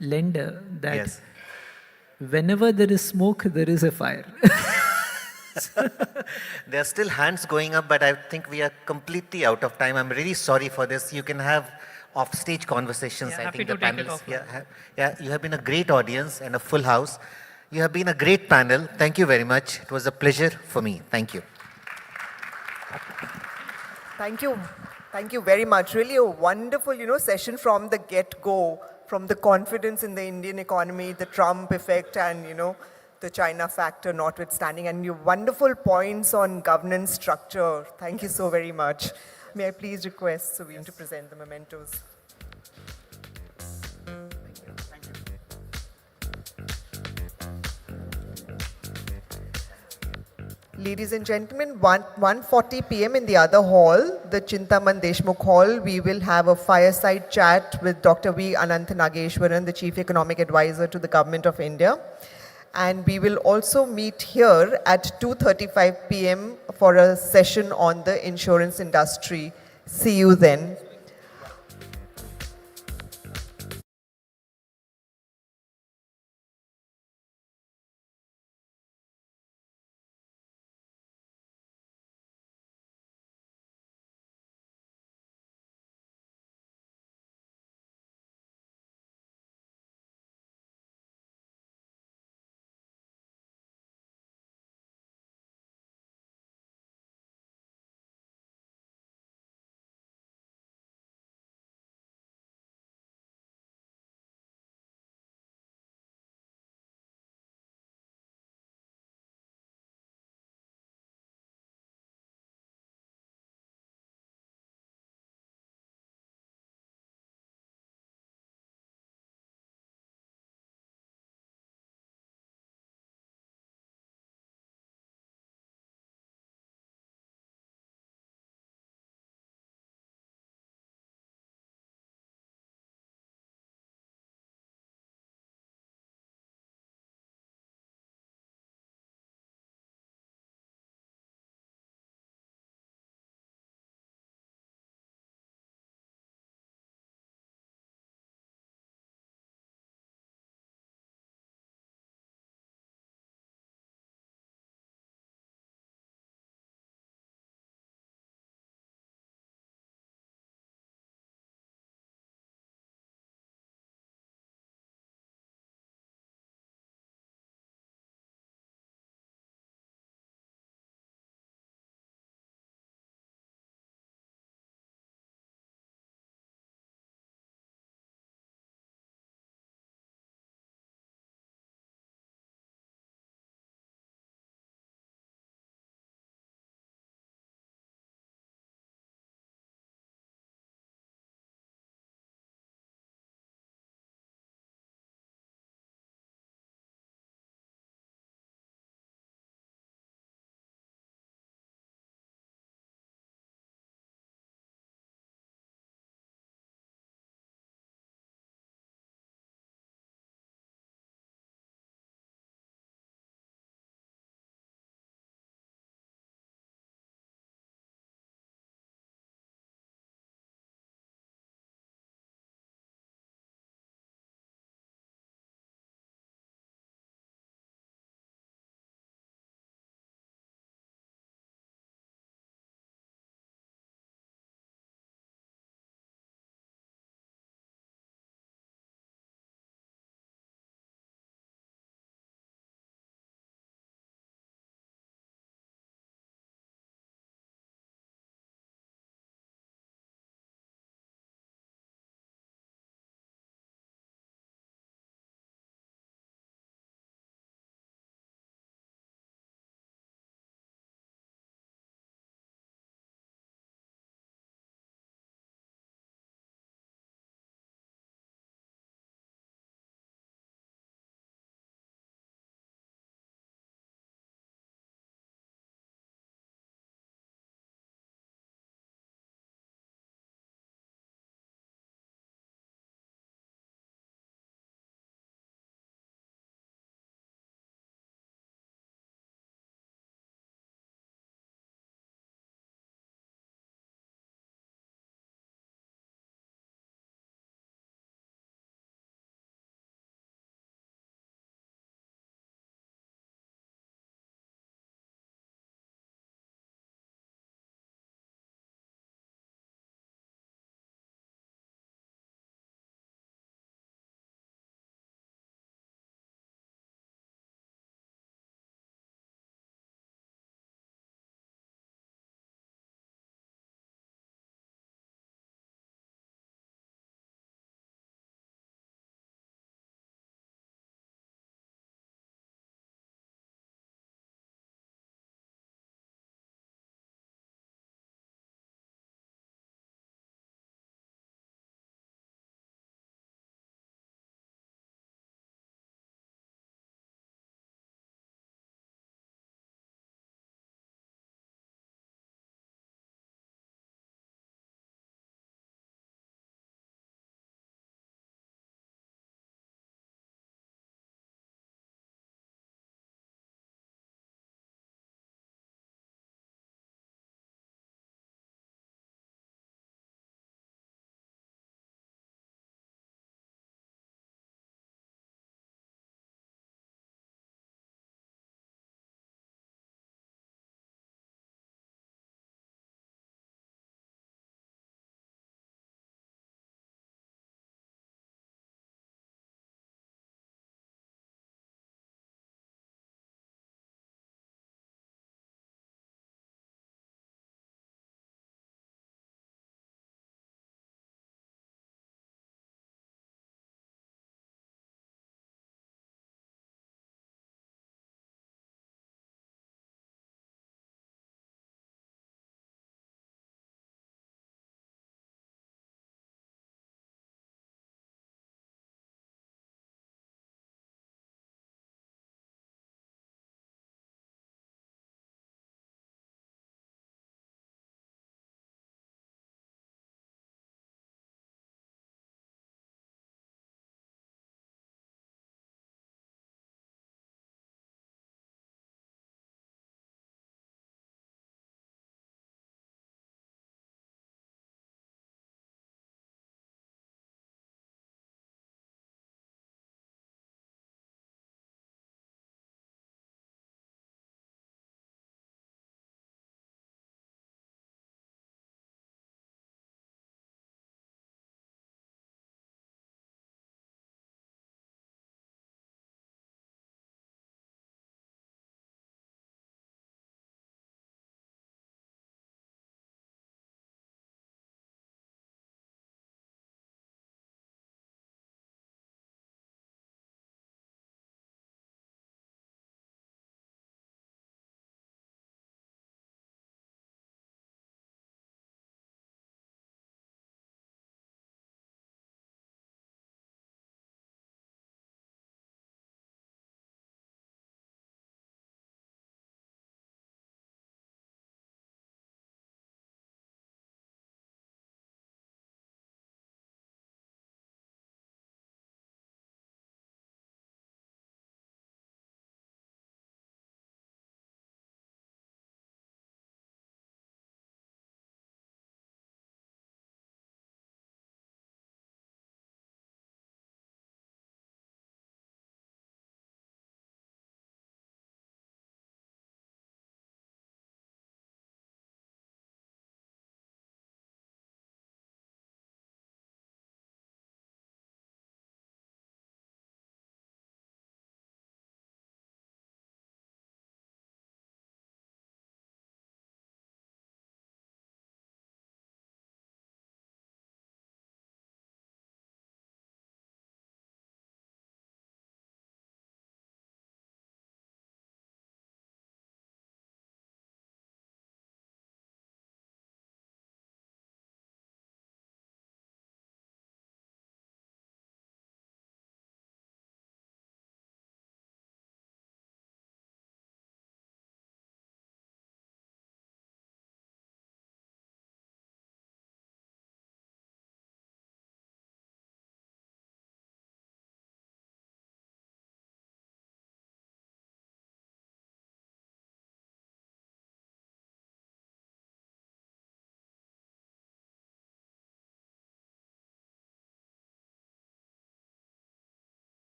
lender that whenever there is smoke, there is a fire. There are still hands going up, but I think we are completely out of time. I'm really sorry for this. You can have off-stage conversations. I think the panelists. You have been a great audience and a full house. You have been a great panel. Thank you very much. It was a pleasure for me. Thank you. Thank you. Thank you very much. Really a wonderful, session from the get-go, from the confidence in the Indian economy, the Trump effect, and, the China factor notwithstanding, and your wonderful points on governance structure. Thank you so very much. May I please request Suveen to present the mementos. Ladies and gentlemen, 1:40 p.m. in the other hall, the Chintaman Deshmukh Hall, we will have a fireside chat with Dr. V. Anantha Nageshwaran, the Chief Economic Advisor to the Government of India. And we will also meet here at 2:35 p.m. for a session on the insurance industry. See you then.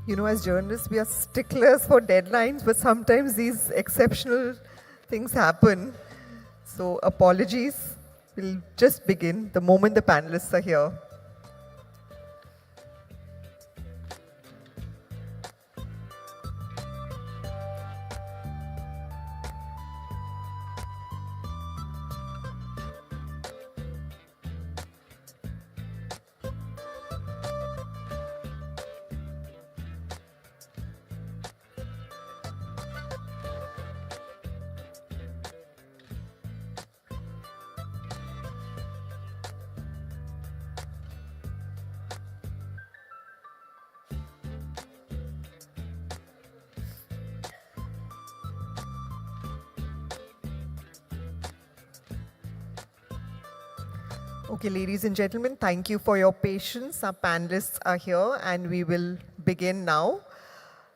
You know, as journalists, we are sticklers for deadlines, but sometimes these exceptional things happen. So apologies. We'll just begin the moment the panelists are here. Okay, ladies and gentlemen, thank you for your patience. Our panelists are here and we will begin now.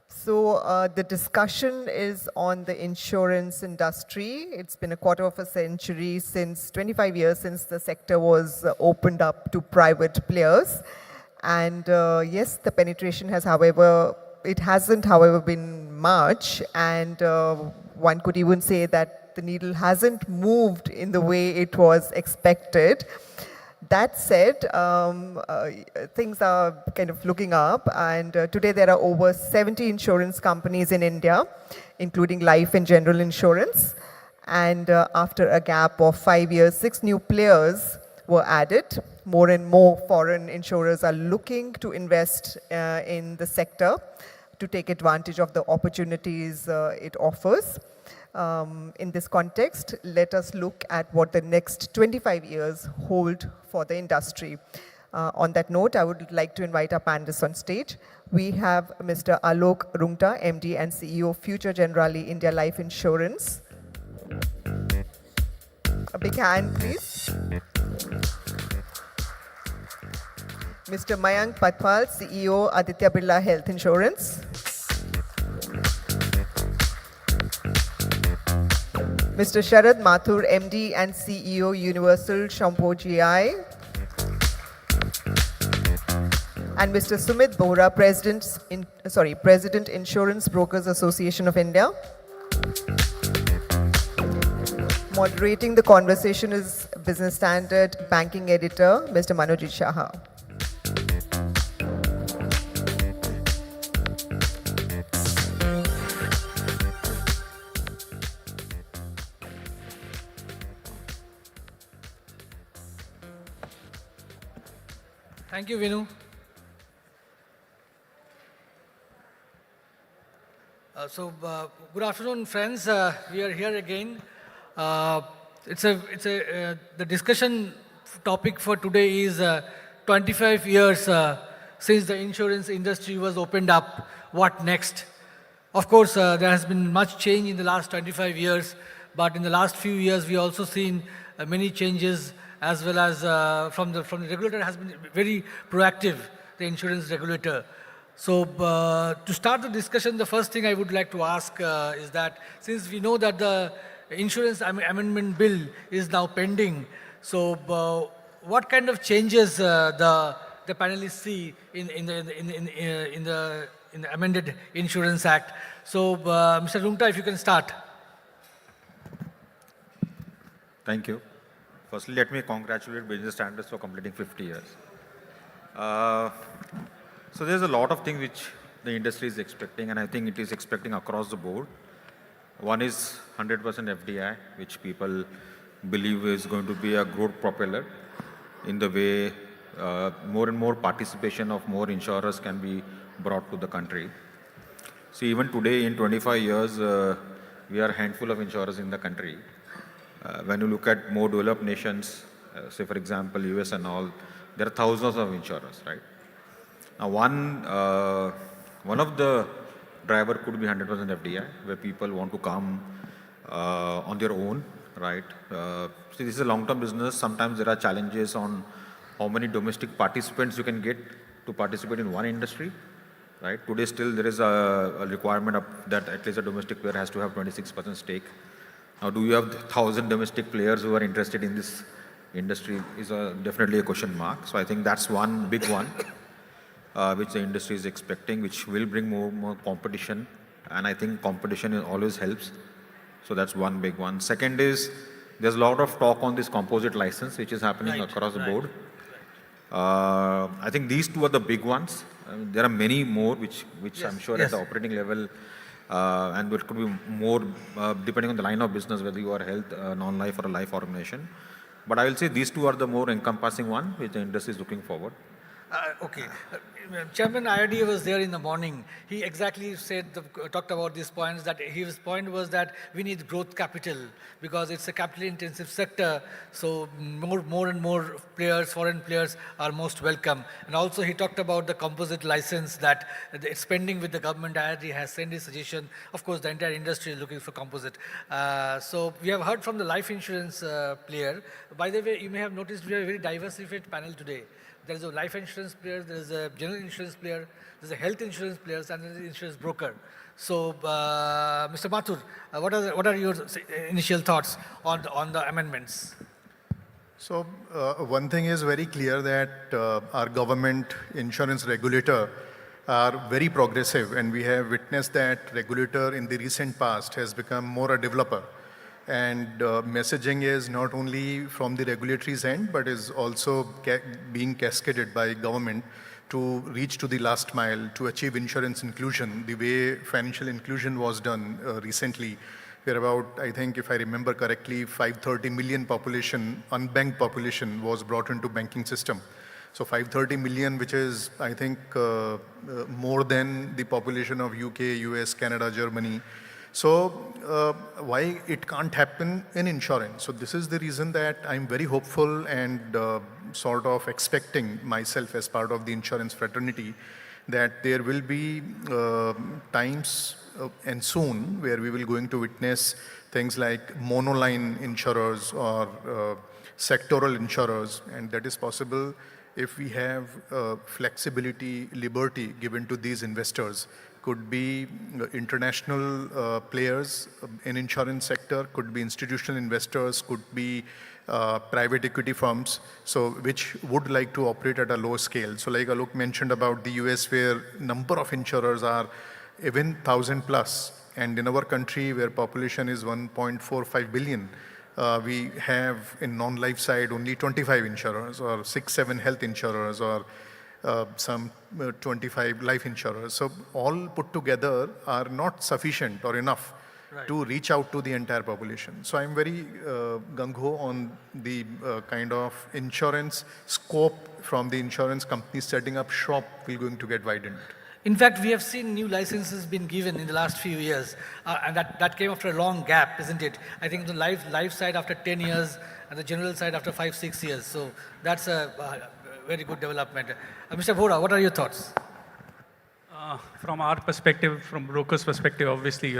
So the discussion is on the insurance industry. It's been a quarter of a century 25 years since the sector was opened up to private players. And yes, the penetration has, it hasn't, however, been much. And one could even say that the needle hasn't moved in the way it was expected. That said, things are kind of looking up, and today there are over 70 insurance companies in India, including life and general insurance. And after a gap of 5 years, 6 new players were added. More and more foreign insurers are looking to invest in the sector to take advantage of the opportunities it offers. In this context, let us look at what the next 25 years hold for the industry. On that note, I would like to invite our panelists on stage. We have Mr. Alok Rungta, MD and CEO of Future Generali India Life Insurance. A big hand, please. Mr. Mayank Patwal, CEO, Aditya Birla Health Insurance. Mr. Sharad Mathur, MD and CEO, Universal Shampoo GI. And Mr. Sumit Bohra, President, Insurance Brokers Association of India. Moderating the conversation is Business Standard Banking Editor, Mr. Manojit Shaha. Thank you, Vinu. Good afternoon, friends. We are here again. The discussion topic for today is 25 years since the insurance industry was opened up. What next? Of course, there has been much change in the last 25 years, but in the last few years, we also seen many changes, as well as from the regulator has been very proactive, the insurance regulator. So to start the discussion, the first thing I would like to ask is that since we know that the insurance amendment bill is now pending, so what kind of changes the panelists see in the amended Insurance Act? So Mr. Rungta, if you can start. Thank you. Firstly, let me congratulate Business Standards for completing 50 years. So there's a lot of things which the industry is expecting, and I think it is expecting across the board. One is 100% FDI, which people believe is going to be a growth propeller in the way more and more participation of more insurers can be brought to the country. So even today, in 25 years, we are a handful of insurers in the country. When you look at more developed nations, say for example US and all, there are thousands of insurers, right? Now one of the driver could be 100% FDI, where people want to come on their own, right? So this is a long-term business. Sometimes there are challenges on how many domestic participants you can get to participate in one industry, right? Today still there is a requirement that at least a domestic player has to have 26% stake. Now, do you have 1,000 domestic players who are interested in this industry is definitely a question mark. So I think that's one big one. which the industry is expecting, which will bring more competition. And I think competition always helps. So that's one big one. Second is, there's a lot of talk on this composite license, which is happening across the board. I think these two are the big ones. There are many more, which I'm sure at the operating level, and it could be more depending on the line of business, whether you are health, non-life, or a life organization. But I will say these two are the more encompassing one, which the industry is looking forward. Okay. Chairman IRDA was there in the morning. He exactly talked about these points, that his point was that we need growth capital because it's a capital intensive sector. So more and more players, foreign players are most welcome. And also he talked about the composite license that it's pending with the government. IRDA has sent his suggestion. Of course, the entire industry is looking for composite. So we have heard from the life insurance player. By the way, you may have noticed we have a very diversified panel today. There is a life insurance player, there is a general insurance player, there is a health insurance player, and there is an insurance broker. So, Mr. Mathur, what are your initial thoughts on the amendments? So, one thing is very clear that our government insurance regulator are very progressive, and we have witnessed that regulator in the recent past has become more a developer. And messaging is not only from the regulatory's end, but is also being cascaded by government to reach to the last mile to achieve insurance inclusion, the way financial inclusion was done recently. Where about, I think if I remember correctly, 530 million population, unbanked population was brought into banking system. So 530 million, which is, I think, more than the population of UK, US, Canada, Germany. So why it can't happen in insurance? So this is the reason that I'm very hopeful and sort of expecting myself as part of the insurance fraternity that there will be times and soon where we will going to witness things like monoline insurers or sectoral insurers, and that is possible if we have flexibility, liberty given to these investors. Could be international players in insurance sector, could be institutional investors, could be private equity firms, so which would like to operate at a low scale. So like Alok mentioned about the US, where number of insurers are even 1,000 plus, and in our country where population is 1.45 billion, we have in non-life side only 25 insurers or 6-7 health insurers or some 25 life insurers. So all put together are not sufficient or enough to reach out to the entire population. So I'm very gung-ho on the kind of insurance scope from the insurance companies setting up shop will going to get widened. In fact, we have seen new licenses been given in the last few years, and that came after a long gap, isn't it? I think the life side after 10 years and the general side after 5-6 years. So that's a very good development. Mr. Vora, what are your thoughts? From our perspective, from broker's perspective, obviously,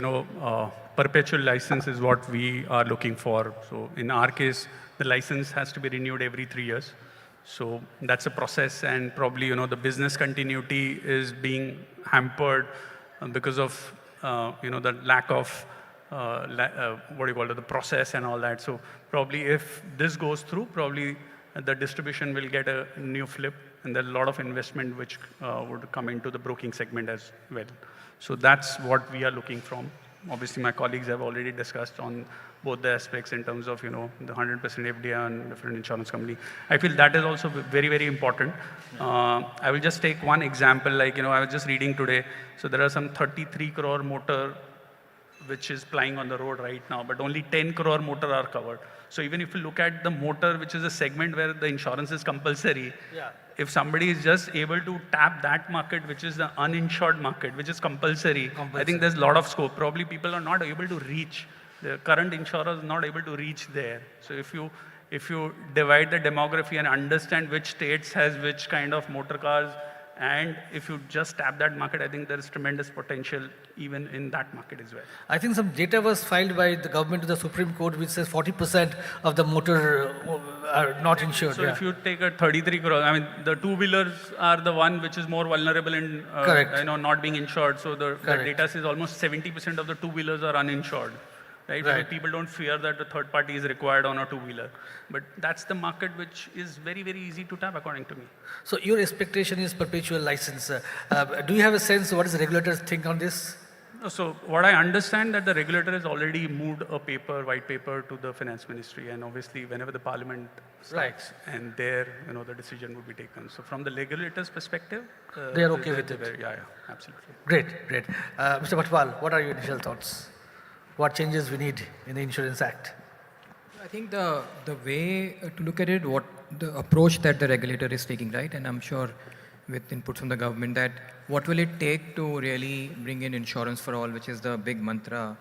perpetual license is what we are looking for. So in our case, the license has to be renewed every 3 years. So that's a process, and probably, the business continuity is being hampered because of, the lack of, the process and all that. So probably if this goes through, probably the distribution will get a new flip, and there's a lot of investment which would come into the broking segment as well. So that's what we are looking from. Obviously, my colleagues have already discussed on both the aspects in terms of, the 100% FDI and different insurance company. I feel that is also very, very important. I will just take one example, like, I was just reading today. So there are some 33 crore motor which is plying on the road right now, but only 10 crore motor are covered. So even if you look at the motor, which is a segment where the insurance is compulsory, if somebody is just able to tap that market, which is the uninsured market, which is compulsory, I think there's a lot of scope. Probably people are not able to reach, the current insurers are not able to reach there. So if you divide the demography and understand which states has which kind of motor cars, and if you just tap that market, I think there is tremendous potential even in that market as well. I think some data was filed by the government to the Supreme Court which says 40% of the motor are not insured. So if you take a 33 crore, I mean, the two-wheelers are the one which is more vulnerable in Correct. not being insured. So the data says almost 70% of the two-wheelers are uninsured. right? So that people don't fear that the third party is required on a two-wheeler. But that's the market which is very, very easy to tap, according to me. So your expectation is perpetual license. Do you have a sense what does the regulators think on this? So what I understand that the regulator has already moved a paper, white paper, to the finance ministry, and obviously whenever the parliament starts, and there, the decision would be taken. So from the regulator's perspective, they are okay with it. Yeah, absolutely. Great. Mr. Bhatwal, what are your initial thoughts? What changes we need in the Insurance Act? I think the way to look at it, what the approach that the regulator is taking, right? And I'm sure with input from the government that what will it take to really bring in insurance for all, which is the big mantra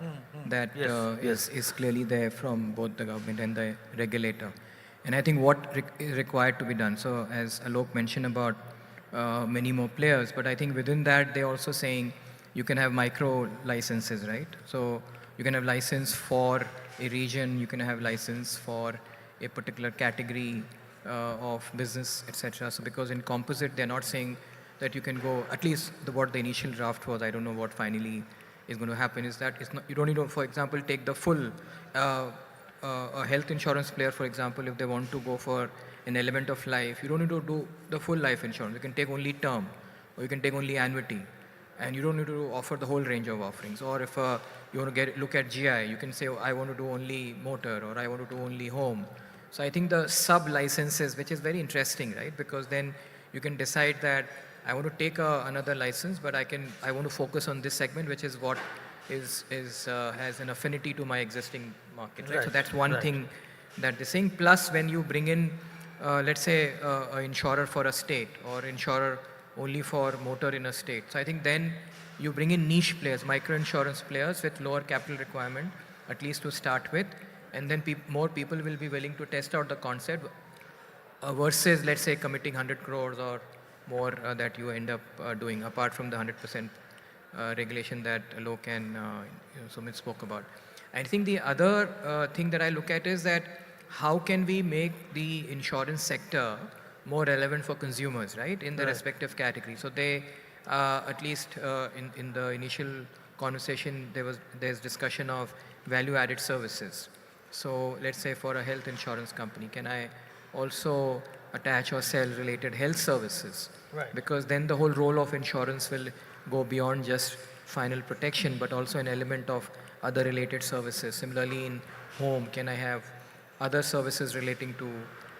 that is clearly there from both the government and the regulator. And I think what is required to be done. So as Alok mentioned about many more players, but I think within that they're also saying you can have micro licenses, right? So you can have license for a region, you can have license for a particular category of business, etc. So because in composite, they're not saying that you can go, at least what the initial draft was, I don't know what finally is going to happen, is that it's not, you don't need to, for example, take the full, a health insurance player, for example, if they want to go for an element of life, you don't need to do the full life insurance. You can take only term, or you can take only annuity, and you don't need to offer the whole range of offerings. Or if you want to look at GI, you can say, oh, I want to do only motor, or I want to do only home. So I think the sub-licenses, which is very interesting, right? Because then you can decide that I want to take another license, but I want to focus on this segment, which is what has an affinity to my existing market, right? So that's one thing that they're saying. Plus, when you bring in, let's say, an insurer for a state, or insurer only for motor in a state. So I think then you bring in niche players, micro-insurance players with lower capital requirement, at least to start with. And then more people will be willing to test out the concept versus, let's say, committing 100 crores or more that you end up doing, apart from the 100% regulation that Alok and Sumit spoke about. I think the other thing that I look at is that how can we make the insurance sector more relevant for consumers, right, in the respective categories. So they, at least in the initial conversation, there's discussion of value-added services. So let's say for a health insurance company, can I also attach or sell related health services? Right. Because then the whole role of insurance will go beyond just final protection, but also an element of other related services. Similarly, in home, can I have other services relating to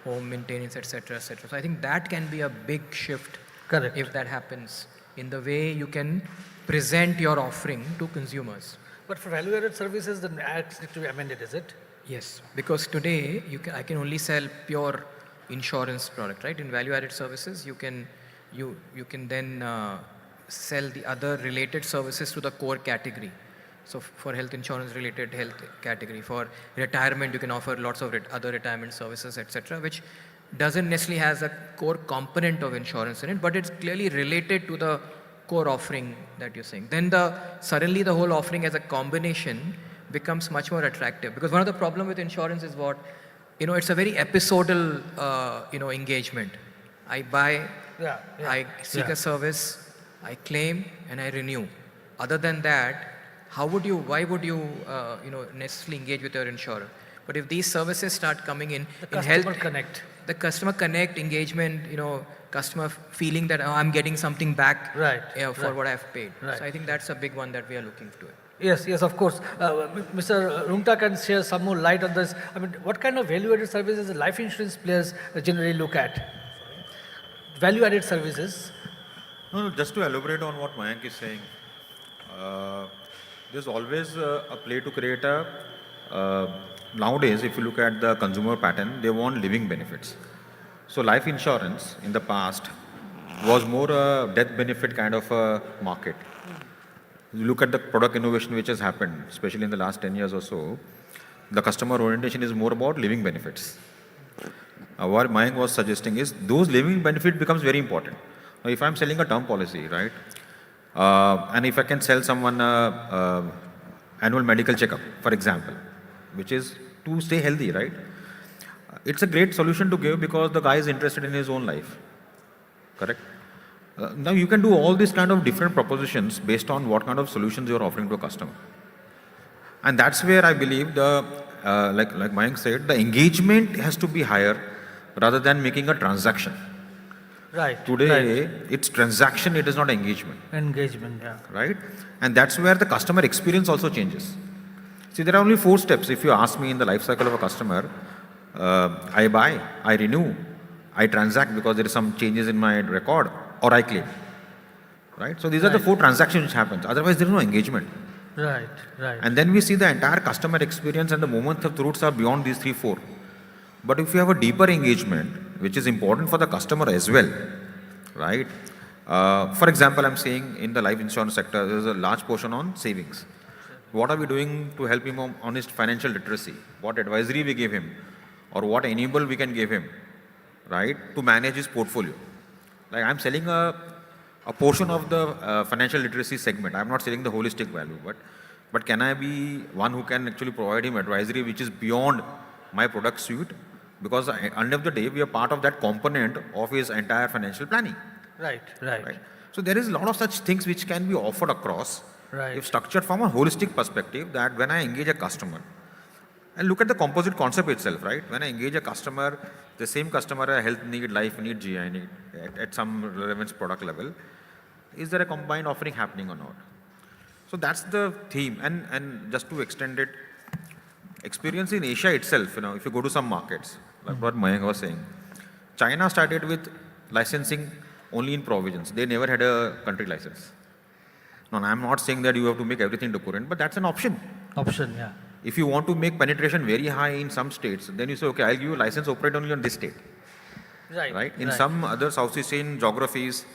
home maintenance, etc., etc. So I think that can be a big shift if that happens in the way you can present your offering to consumers. But for value-added services, the act needs to be amended, is it? Yes, because today I can only sell pure insurance product, right? In value-added services, you can then sell the other related services to the core category. So for health insurance related health category, for retirement, you can offer lots of other retirement services, etc., which doesn't necessarily has a core component of insurance in it, but it's clearly related to the core offering that you're saying. Then suddenly the whole offering as a combination becomes much more attractive, because one of the problem with insurance is what, it's a very episodal, engagement. I buy, I seek a service, I claim, and I renew. Other than that, why would you, necessarily engage with your insurer? But if these services start coming in health, connect. The customer connect, engagement, customer feeling that I'm getting something back for what I've paid. So I think that's a big one that we are looking to. Yes, of course. Mr. Rungta can share some more light on this. I mean, what kind of value-added services life insurance players generally look at? Value-added services? No, just to elaborate on what Mayank is saying, there's always a play to create nowadays, if you look at the consumer pattern, they want living benefits. So life insurance in the past was more a death benefit kind of a market. You look at the product innovation which has happened, especially in the last 10 years or so, the customer orientation is more about living benefits. What Mayank was suggesting is those living benefit becomes very important. Now, if I'm selling a term policy, right, and if I can sell someone annual medical checkup, for example, which is to stay healthy, right? It's a great solution to give because the guy is interested in his own life, correct? Now you can do all these kind of different propositions based on what kind of solutions you're offering to a customer. And that's where I believe like Mayank said, the engagement has to be higher rather than making a transaction. Right. Today, right. it's transaction, it is not engagement. Engagement, yeah. Right? And that's where the customer experience also changes. See, there are only 4 steps. If you ask me in the life cycle of a customer, I buy, I renew, I transact because there is some changes in my record, or I claim. Right? So these are the 4 transactions which happens. Otherwise, there is no engagement. Right, right. And then we see the entire customer experience and the moments of truths are beyond these 3, 4. But if you have a deeper engagement, which is important for the customer as well, right? For example, I'm saying in the life insurance sector, there's a large portion on savings. What are we doing to help him on his financial literacy? What advisory we give him? Or what enable we can give him, right? To manage his portfolio. Like I'm selling a portion of the financial literacy segment. I'm not selling the holistic value, but can I be one who can actually provide him advisory which is beyond my product suite? Because at the end of the day, we are part of that component of his entire financial planning. Right. So there is a lot of such things which can be offered across if structured from a holistic perspective, that when I engage a customer, and look at the composite concept itself, right? When I engage a customer, the same customer, a health need, life need, GI need, at some relevance product level, is there a combined offering happening or not? So that's the theme. And just to extend it, experience in Asia itself, if you go to some markets, like what Mayank was saying, China started with licensing only in provisions. They never had a country license. Now, I'm not saying that you have to make everything current, but that's an option. Option, yeah. If you want to make penetration very high in some states, then you say, okay, I'll give you a license, operate only on this state. Right. In some other Southeast Asian geographies,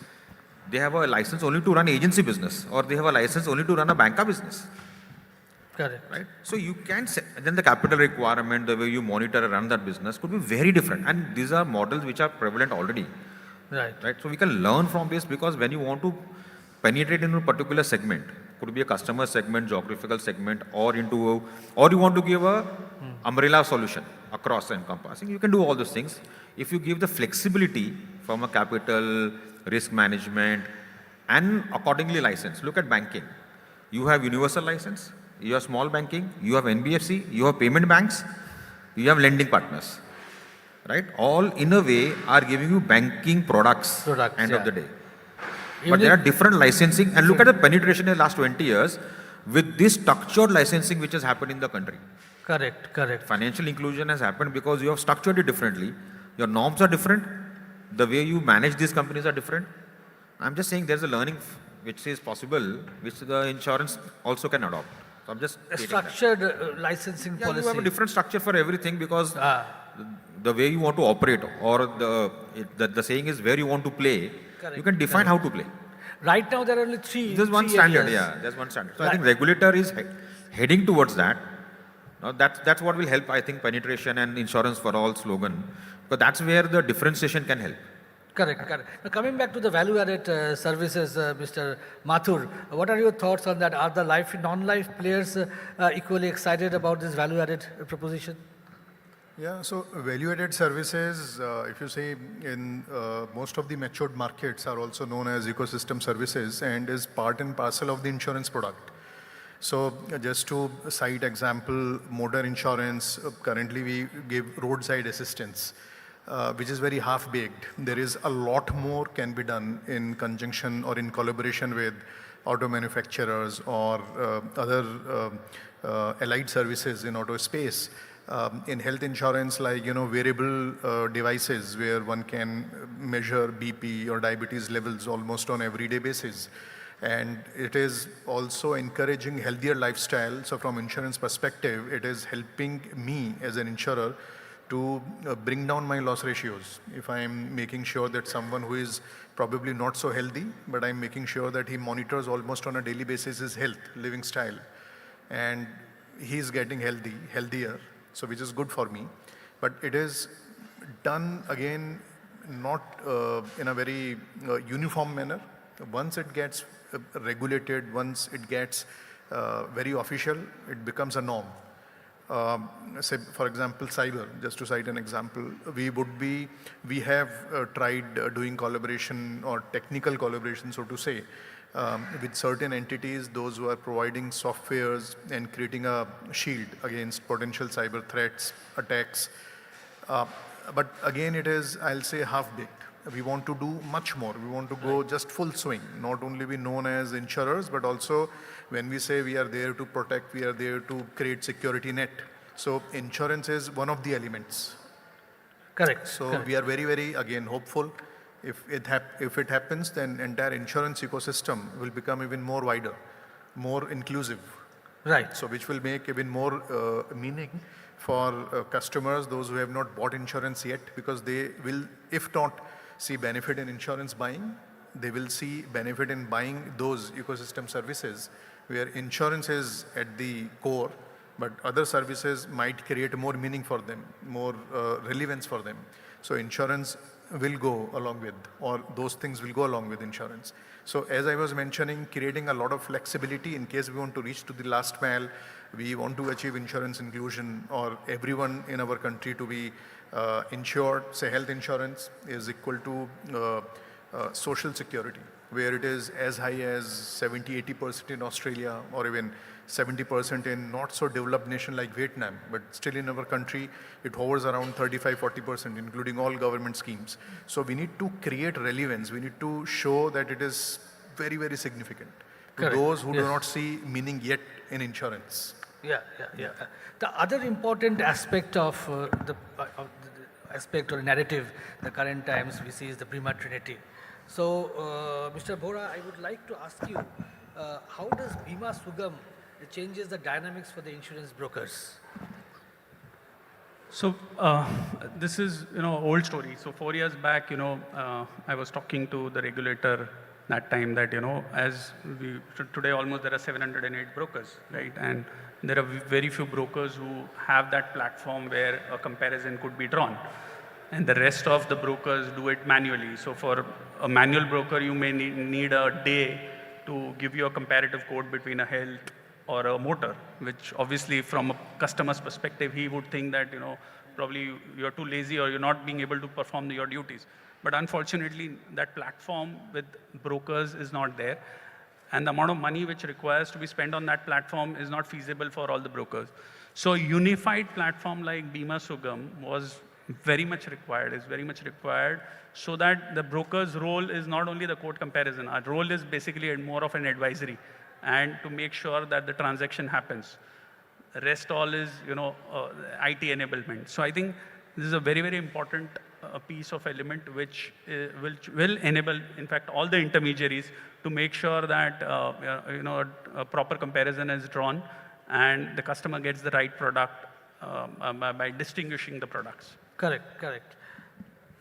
they have a license only to run agency business, or they have a license only to run a banca business. Correct. Right? So you can say, then the capital requirement, the way you monitor and run that business could be very different. And these are models which are prevalent already. Right. So we can learn from this, because when you want to penetrate into a particular segment, could be a customer segment, geographical segment, or you want to give a umbrella solution across encompassing, you can do all those things. If you give the flexibility from a capital, risk management, and accordingly license. Look at banking. You have universal license, you have small banking, you have NBFC, you have payment banks, you have lending partners. Right? All in a way are giving you banking products end of the day. But there are different licensing, and look at the penetration in the last 20 years with this structured licensing which has happened in the country. Correct. Financial inclusion has happened because you have structured it differently. Your norms are different. The way you manage these companies are different. I'm just saying there's a learning which is possible, which the insurance also can adopt. So I'm just a structured licensing policy. You have a different structure for everything, because the way you want to operate, or the saying is where you want to play. Correct. You can define how to play. Right now there are only three. There's one standard, there's one standard. So I think regulator is heading towards that. Now that's what will help, I think, penetration and insurance for all slogan. But that's where the differentiation can help. Correct. Now coming back to the value-added services, Mr. Mathur, what are your thoughts on that? Are the non-life players equally excited about this value-added proposition? Yeah, so value-added services, if you say in most of the matured markets, are also known as ecosystem services and is part and parcel of the insurance product. So just to cite example, motor insurance, currently we give roadside assistance, which is very half-baked. There is a lot more can be done in conjunction or in collaboration with auto manufacturers or other allied services in auto space. In health insurance, like, wearable devices where one can measure BP or diabetes levels almost on everyday basis. And it is also encouraging healthier lifestyle. So from insurance perspective, it is helping me as an insurer to bring down my loss ratios. If I'm making sure that someone who is probably not so healthy, but I'm making sure that he monitors almost on a daily basis his health, living style, and he's getting healthier. So which is good for me, but it is done again not in a very uniform manner. Once it gets regulated, once it gets very official, it becomes a norm. Say for example, cyber, just to cite an example, we have tried doing collaboration or technical collaboration, so to say, with certain entities, those who are providing softwares and creating a shield against potential cyber threats, attacks. But again, it is, I'll say, half-baked. We want to do much more. We want to go just full swing, not only be known as insurers, but also when we say we are there to protect, we are there to create security net. So insurance is one of the elements. Correct. So correct. we are very, very, again, hopeful. If it happens, then entire insurance ecosystem will become even more wider, more inclusive. Right. So which will make even more meaning for customers, those who have not bought insurance yet, because they will, if not see benefit in insurance buying, they will see benefit in buying those ecosystem services where insurance is at the core, but other services might create more meaning for them, more relevance for them. So insurance will go along with, or those things will go along with insurance. So as I was mentioning, creating a lot of flexibility in case we want to reach to the last mile, we want to achieve insurance inclusion, or everyone in our country to be insured. Say health insurance is equal to social security, where it is as high as 70-80% in Australia, or even 70% in not so developed nation like Vietnam, but still in our country, it hovers around 35-40%, including all government schemes. So we need to create relevance. We need to show that it is very, very significant to Correct. those who do Yes. not see meaning yet in insurance. Yeah. The other important aspect of the aspect or narrative the current times we see is the Prima Trinity. So, Mr. Bora, I would like to ask you, how does Bima Sugam changes the dynamics for the insurance brokers? So this is, old story. So 4 years back, I was talking to the regulator that time that, as we, today almost there are 708 brokers, right? And there are very few brokers who have that platform where a comparison could be drawn. And the rest of the brokers do it manually. So for a manual broker, you may need a day to give you a comparative quote between a health or a motor, which obviously from a customer's perspective, he would think that, probably you're too lazy or you're not being able to perform your duties. But unfortunately, that platform with brokers is not there. And the amount of money which requires to be spent on that platform is not feasible for all the brokers. So a unified platform like Bima Sugam was very much required, is very much required, so that the broker's role is not only the quote comparison. Our role is basically more of an advisory and to make sure that the transaction happens. The rest all is, IT enablement. So I think this is a very, very important piece of element which will enable, in fact, all the intermediaries to make sure that, a proper comparison is drawn and the customer gets the right product by distinguishing the products. Correct.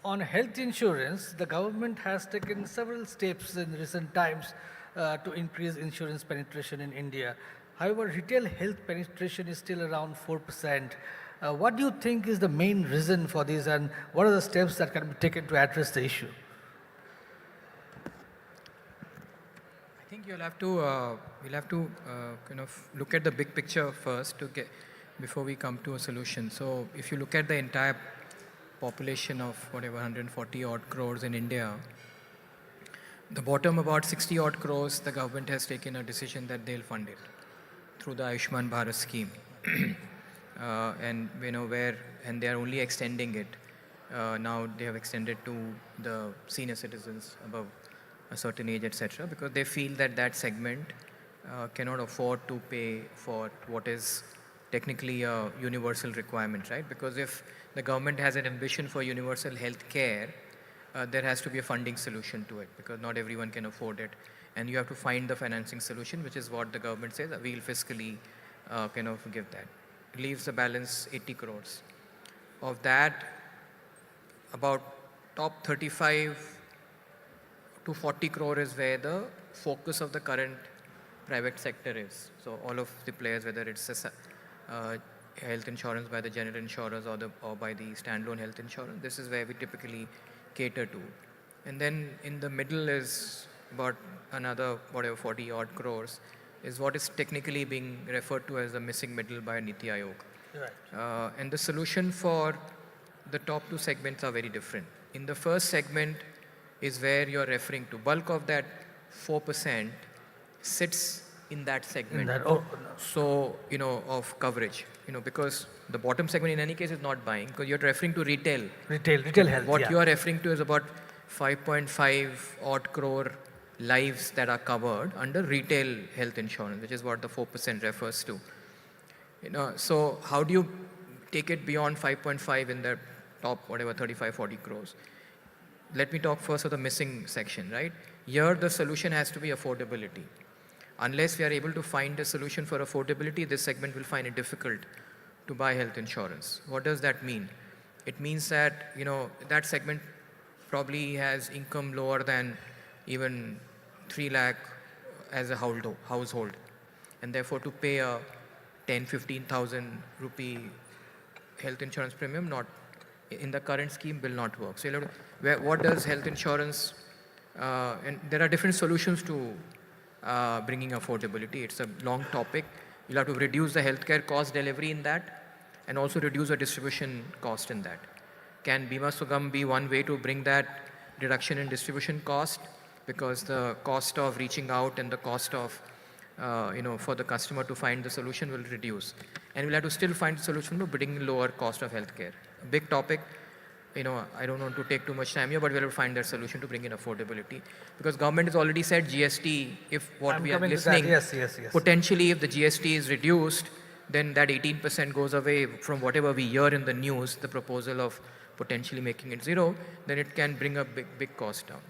On health insurance, the government has taken several steps in recent times to increase insurance penetration in India. However, retail health penetration is still around 4%. What do you think is the main reason for this, and what are the steps that can be taken to address the issue? I think we'll have to kind of look at the big picture first before we come to a solution. So if you look at the entire population of whatever 140 odd crores in India, the bottom about 60 odd crores, the government has taken a decision that they'll fund it through the Ayushman Bharat scheme. And they are only extending it. Now they have extended to the senior citizens above a certain age, etc., because they feel that that segment cannot afford to pay for what is technically a universal requirement, right? Because if the government has an ambition for universal health care, there has to be a funding solution to it, because not everyone can afford it. And you have to find the financing solution, which is what the government says, we'll fiscally kind of give that. It leaves the balance 80 crores. Of that, about top 35 to 40 crore is where the focus of the current private sector is. So all of the players, whether it's health insurance by the general insurers or by the standalone health insurance, this is where we typically cater to. And then in the middle is about another 40 odd crores is what is technically being referred to as the missing middle by Niti Aayog. Right. And the solution for the top two segments are very different. In the first segment is where you're referring to. Bulk of that 4% sits in that segment. Oh, So, of coverage, because the bottom segment in any case is not buying, because you're referring to retail. Retail health. What yeah. you are referring to is about 5.5 odd crore lives that are covered under retail health insurance, which is what the 4% refers to. So how do you take it beyond 5.5 in the top, whatever, 35, 40 crores? Let me talk first of the missing section, right? Here, the solution has to be affordability. Unless we are able to find a solution for affordability, this segment will find it difficult to buy health insurance. What does that mean? It means that, that segment probably has income lower than even 3 lakh as a household. And therefore, to pay a 10, 15,000 rupee health insurance premium, not in the current scheme, will not work. So, what does health insurance, and there are different solutions to bringing affordability. It's a long topic. You'll have to reduce the healthcare cost delivery in that, and also reduce the distribution cost in that. Can Bima Sugam be one way to bring that reduction in distribution cost? Because the cost of reaching out and the cost of, for the customer to find the solution will reduce. And we'll have to still find a solution to bring lower cost of healthcare. A big topic. I don't want to take too much time here, but we'll have to find that solution to bring in affordability. Because government has already said GST, if what I'm we are coming to listening, that. Yes. potentially if the GST is reduced, then that 18% goes away from whatever we hear in the news, the proposal of potentially making it zero, then it can bring a big cost down.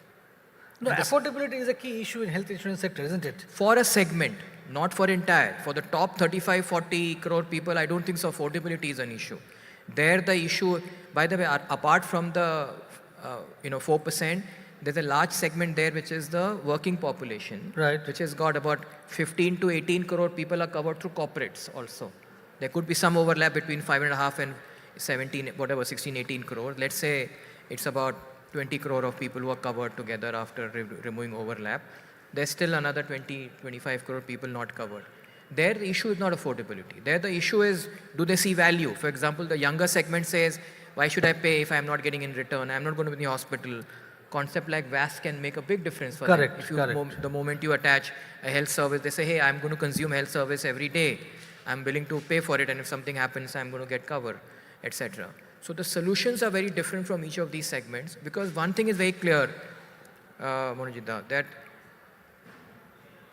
No, affordability is a key issue in health insurance sector, isn't it? For a segment, not for entire. For the top 35, 40 crore people, I don't think so affordability is an issue. There the issue, by the way, apart from the 4%, there's a large segment there which is the working population, right, which has got about 15 to 18 crore people are covered through corporates also. There could be some overlap between 5.5 and 17, whatever, 16, 18 crore. Let's say it's about 20 crore of people who are covered together after removing overlap. There's still another 20, 25 crore people not covered. There, the issue is not affordability. There, the issue is, do they see value? For example, the younger segment says, why should I pay if I'm not getting in return? I'm not going to be in the hospital. Concept like VAS can make a big difference for them. If you, the moment you attach a health service, they say, hey, I'm going to consume health service every day. I'm willing to pay for it, and if something happens, I'm going to get cover, etc. So the solutions are very different from each of these segments, because one thing is very clear, Monojita, that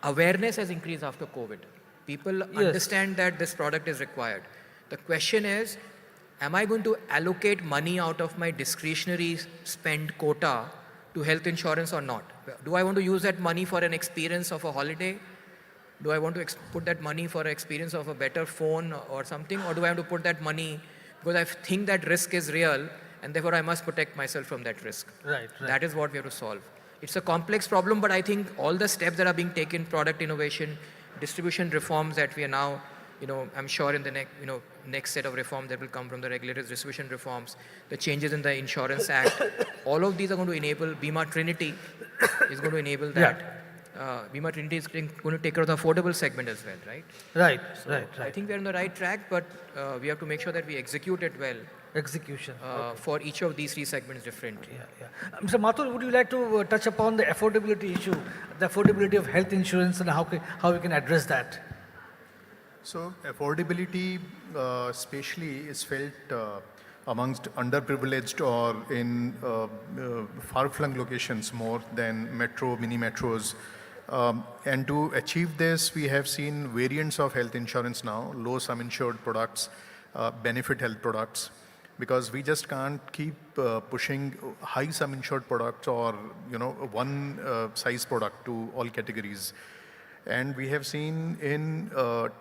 awareness has increased after COVID. People understand that this product is required. The question is, am I going to allocate money out of my discretionary spend quota to health insurance or not? Do I want to use that money for an experience of a holiday? Do I want to put that money for an experience of a better phone or something? Or do I want to put that money because I think that risk is real and therefore I must protect myself from that risk? Right. That is what we have to solve. It's a complex problem, but I think all the steps that are being taken, product innovation, distribution reforms that we are now, I'm sure in the next set of reforms that will come from the regulators, distribution reforms, the changes in the Insurance Act, all of these are going to enable, Bima Trinity is going to enable that. Bima Trinity is going to take care of the affordable segment as well, right? Right, so right. I think we're on the right track, but we have to make sure that we execute it well. Execution. For each of these three segments differently. Mr. Mathur, would you like to touch upon the affordability issue, the affordability of health insurance and how we can address that? So affordability especially is felt amongst underprivileged or in far-flung locations more than metro, mini metros. And to achieve this, we have seen variants of health insurance now, low sum insured products, benefit health products, because we just can't keep pushing high sum insured products or one size product to all categories. And we have seen in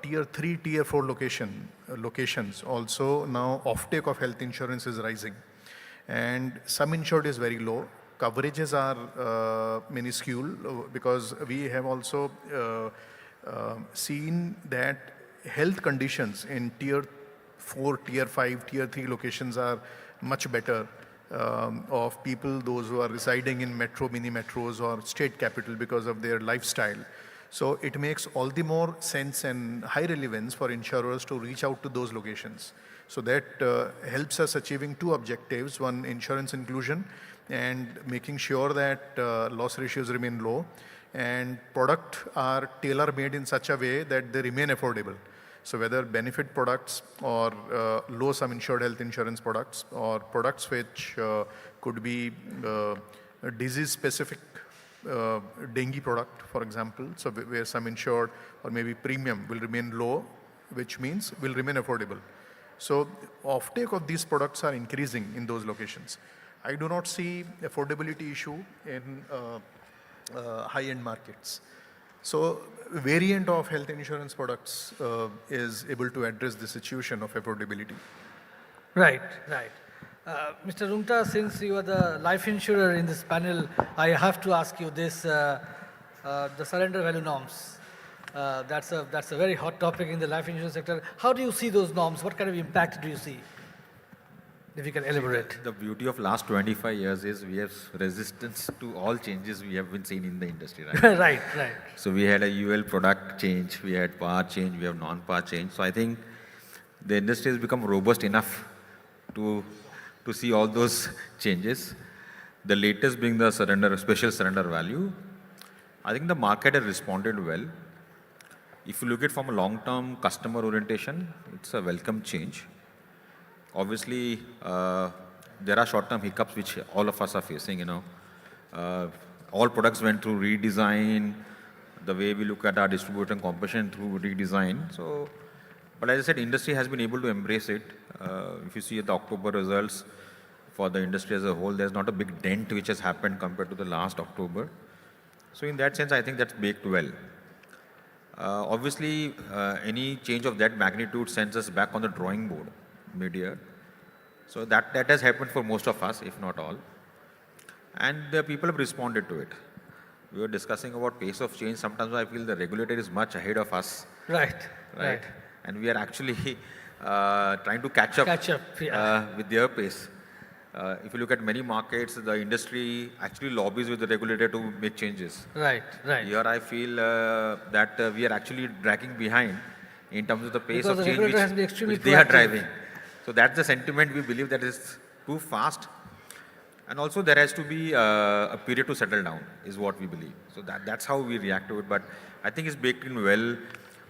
tier 3, tier 4 locations also now offtake of health insurance is rising. And sum insured is very low. Coverages are minuscule because we have also seen that health conditions in tier 4, tier 5, tier 3 locations are much better of people, those who are residing in metro, mini metros or state capital because of their lifestyle. So it makes all the more sense and high relevance for insurers to reach out to those locations. So that helps us achieving two objectives: one, insurance inclusion, and making sure that loss ratios remain low, and products are tailor-made in such a way that they remain affordable. So whether benefit products or low sum insured health insurance products or products which could be disease-specific dengue product, for example, so where sum insured or maybe premium will remain low, which means will remain affordable. So offtake of these products are increasing in those locations. I do not see affordability issue in high-end markets. So variant of health insurance products is able to address the situation of affordability. Right, right. Mr. Rungta, since you are the life insurer in this panel, I have to ask you this, the surrender value norms. That's a very hot topic in the life insurance sector. How do you see those norms? What kind of impact do you see? If you can elaborate. The beauty of last 25 years is we have resistance to all changes we have been seeing in the industry, right? Right, right. So we had a UL product change, we had par change, we have non-par change. So I think the industry has become robust enough to see all those changes. The latest being the special surrender value. I think the market has responded well. If you look at from a long-term customer orientation, it's a welcome change. Obviously, there are short-term hiccups which all of us are facing, all products went through redesign, the way we look at our distributor and competition through redesign. So, but as I said, industry has been able to embrace it. If you see the October results for the industry as a whole, there's not a big dent which has happened compared to the last October. So in that sense, I think that's baked well. Obviously, any change of that magnitude sends us back on the drawing board mid-year. So that has happened for most of us, if not all. And the people have responded to it. We were discussing about pace of change. Sometimes I feel the regulator is much ahead of us. Right. Right. And we are actually trying to catch up, with their pace. If you look at many markets, the industry actually lobbies with the regulator to make changes. Right, right. Here I feel that we are actually dragging behind in terms of the pace because of the change has been extremely which they are proactive. driving. So that's the sentiment we believe that is too fast. And also there has to be a period to settle down is what we believe. So that's how we react to it. But I think it's baked in well.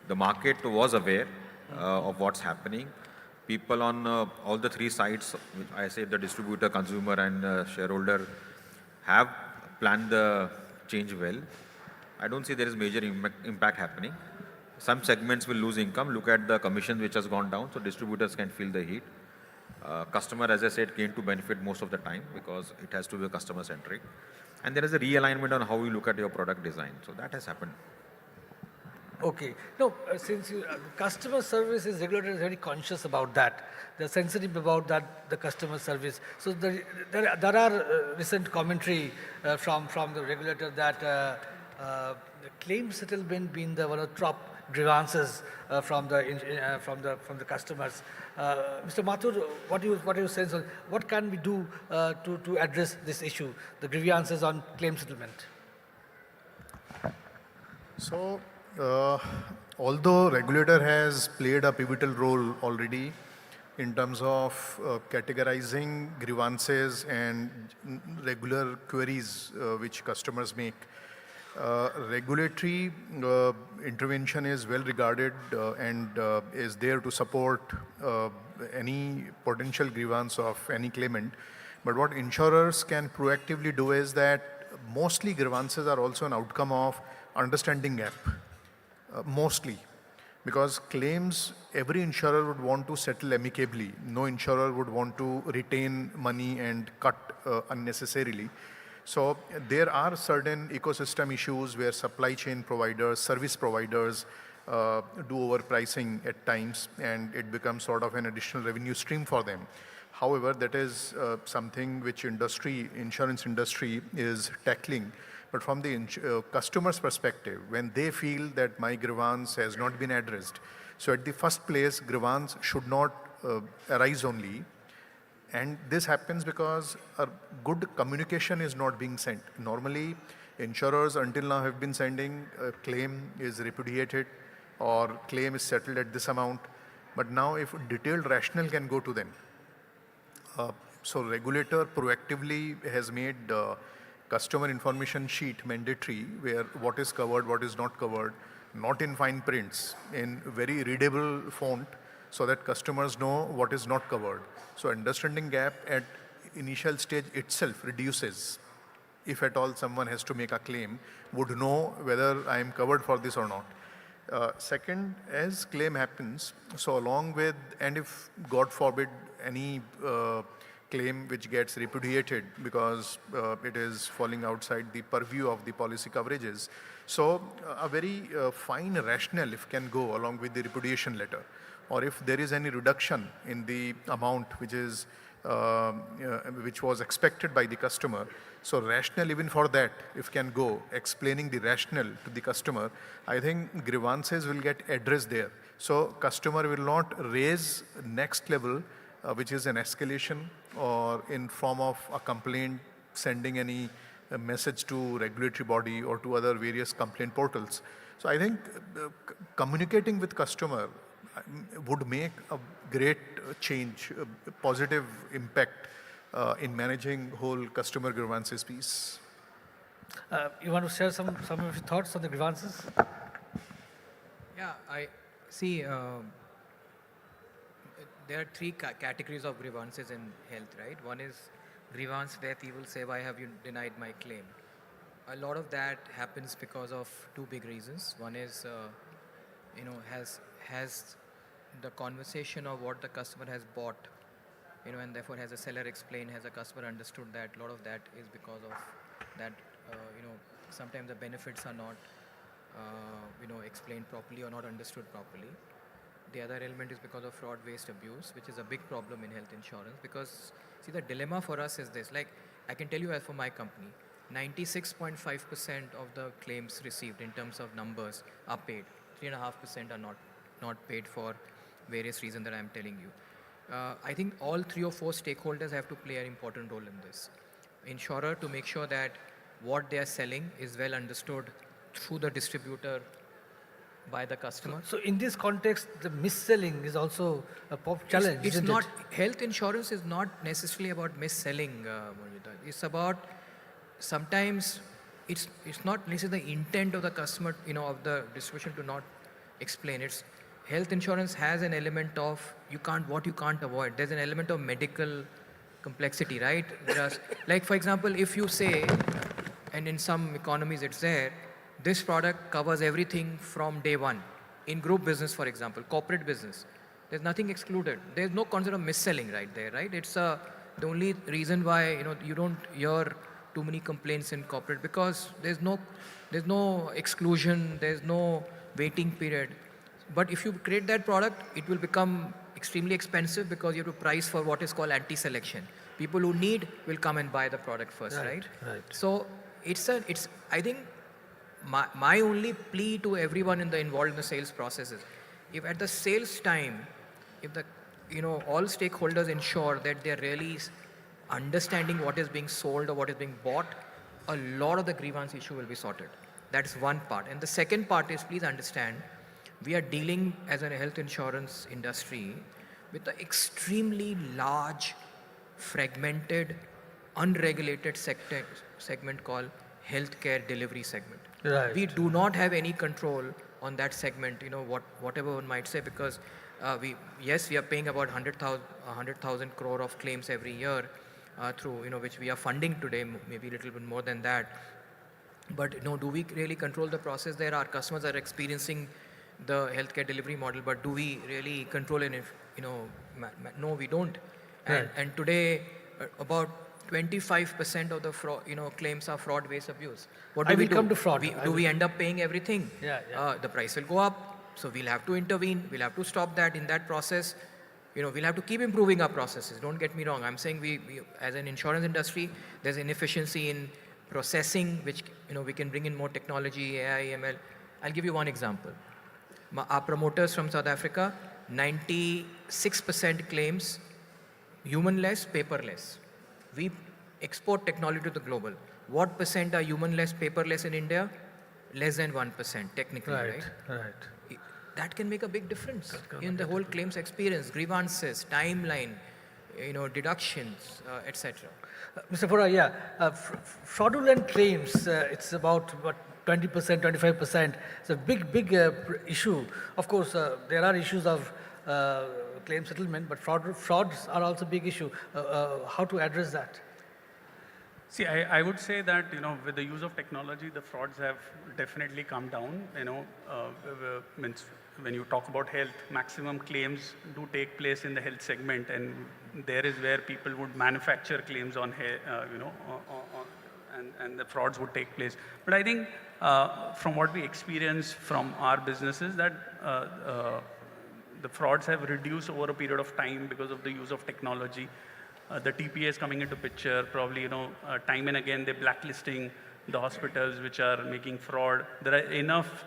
The market was aware of what's happening. People on all the three sides, I say the distributor, consumer and shareholder, have planned the change well. I don't see there is major impact happening. Some segments will lose income. Look at the commission which has gone down, so distributors can feel the heat. Customer, as I said, gain to benefit most of the time because it has to be customer-centric. And there is a realignment on how you look at your product design. So that has happened. Okay. No, since customer service is regulator is very conscious about that. They're sensitive about that, the customer service. So there are recent commentary from the regulator that the claim settlement being the one of the top grievances from the customers. Mr. Mathur, what are your sense on what can we do to address this issue, the grievances on claim settlement? So, although regulator has played a pivotal role already in terms of categorizing grievances and regular queries which customers make, regulatory intervention is well regarded and is there to support any potential grievance of any claimant. But what insurers can proactively do is that mostly grievances are also an outcome of understanding gap. Mostly, because claims every insurer would want to settle amicably. No insurer would want to retain money and cut unnecessarily. So there are certain ecosystem issues where supply chain providers, service providers do overpricing at times, and it becomes sort of an additional revenue stream for them. However, that is something which insurance industry is tackling. But from the customer's perspective, when they feel that my grievance has not been addressed, so at the first place, grievance should not arise only. And this happens because a good communication is not being sent. Normally, insurers until now have been sending a claim is repudiated or claim is settled at this amount. But now if detailed rationale can go to them. So regulator proactively has made customer information sheet mandatory, where what is covered, what is not covered, not in fine prints, in very readable font, so that customers know what is not covered. So understanding gap at initial stage itself reduces. If at all someone has to make a claim, would know whether I am covered for this or not. Second, as claim happens, so along with, and if God forbid any claim which gets repudiated because it is falling outside the purview of the policy coverages, so a very fine rationale if can go along with the repudiation letter, or if there is any reduction in the amount which is which was expected by the customer. So rationale even for that, if can go, explaining the rationale to the customer, I think grievances will get addressed there. So customer will not raise next level, which is an escalation or in form of a complaint, sending any message to regulatory body or to other various complaint portals. So I think communicating with customer would make a great change, a positive impact in managing whole customer grievances piece. You want to share some of your thoughts on the grievances? Yeah, I see. There are three categories of grievances in health, right? One is grievance where people say, why have you denied my claim? A lot of that happens because of two big reasons. One is, has the conversation of what the customer has bought, and therefore has a seller explained, has a customer understood that. A lot of that is because of that, sometimes the benefits are not, explained properly or not understood properly. The other element is because of fraud, waste, abuse, which is a big problem in health insurance. Because, see, the dilemma for us is this. Like, I can tell you as for my company, 96.5% of the claims received in terms of numbers are paid. 3.5% are not paid for various reasons that I'm telling you. I think all 3 or 4 stakeholders have to play an important role in this. Insurer to make sure that what they are selling is well understood through the distributor by the customer. So in this context, the mis-selling is also a challenge, It's isn't not, it? health insurance is not necessarily about mis-selling, Monjita. It's about, sometimes it's not necessarily the intent of the customer, of the distribution to not explain. It's health insurance has an element of what you can't avoid. There's an element of medical complexity, right? Like, for example, if you say, and in some economies it's there, this product covers everything from day one. In group business, for example, corporate business, there's nothing excluded. There's no concept of mis-selling right there, right? It's the only reason why you don't hear too many complaints in corporate, because there's no exclusion, there's no waiting period. But if you create that product, it will become extremely expensive because you have to price for what is called anti-selection. People who need will come and buy the product first, right? Right. So I think my only plea to everyone involved in the sales process is, if at the sales time, if all stakeholders ensure that they're really understanding what is being sold or what is being bought, a lot of the grievance issue will be sorted. That's one part. And the second part is, please understand, we are dealing as a health insurance industry with an extremely large, fragmented, unregulated segment called healthcare delivery segment. Right. We do not have any control on that segment, whatever one might say, because we are paying about 100,000 crore of claims every year through, which we are funding today, maybe a little bit more than that. But do we really control the process there? Our customers are experiencing the healthcare delivery model, but do we really control it? No, we don't. Right. And today, about 25% of the claims are fraud, waste, abuse. What do we do? Come to fraud. Do we end up paying everything? Yeah. The price will go up, so we'll have to intervene. We'll have to stop that. In that process, we'll have to keep improving our processes. Don't get me wrong. I'm saying we as an insurance industry, there's inefficiency in processing, which we can bring in more technology, AI, ML. I'll give you one example. Our promoters from South Africa, 96% claims humanless, paperless. We export technology to the global. What percent are humanless, paperless in India? Less than 1%, technically, right? Right. That can make a big difference in the whole claims experience, grievances, timeline, deductions, etc. Mr. Vora, yeah, fraudulent claims, it's about what 20%, 25%. It's a big issue. Of course, there are issues of claim settlement, but frauds are also a big issue. How to address that? See, I would say that, with the use of technology, the frauds have definitely come down. Means when you talk about health, maximum claims do take place in the health segment, and there is where people would manufacture claims on, and the frauds would take place. But I think from what we experience from our businesses, that the frauds have reduced over a period of time because of the use of technology. The TPA coming into picture, probably, time and again, they're blacklisting the hospitals which are making fraud. There are enough,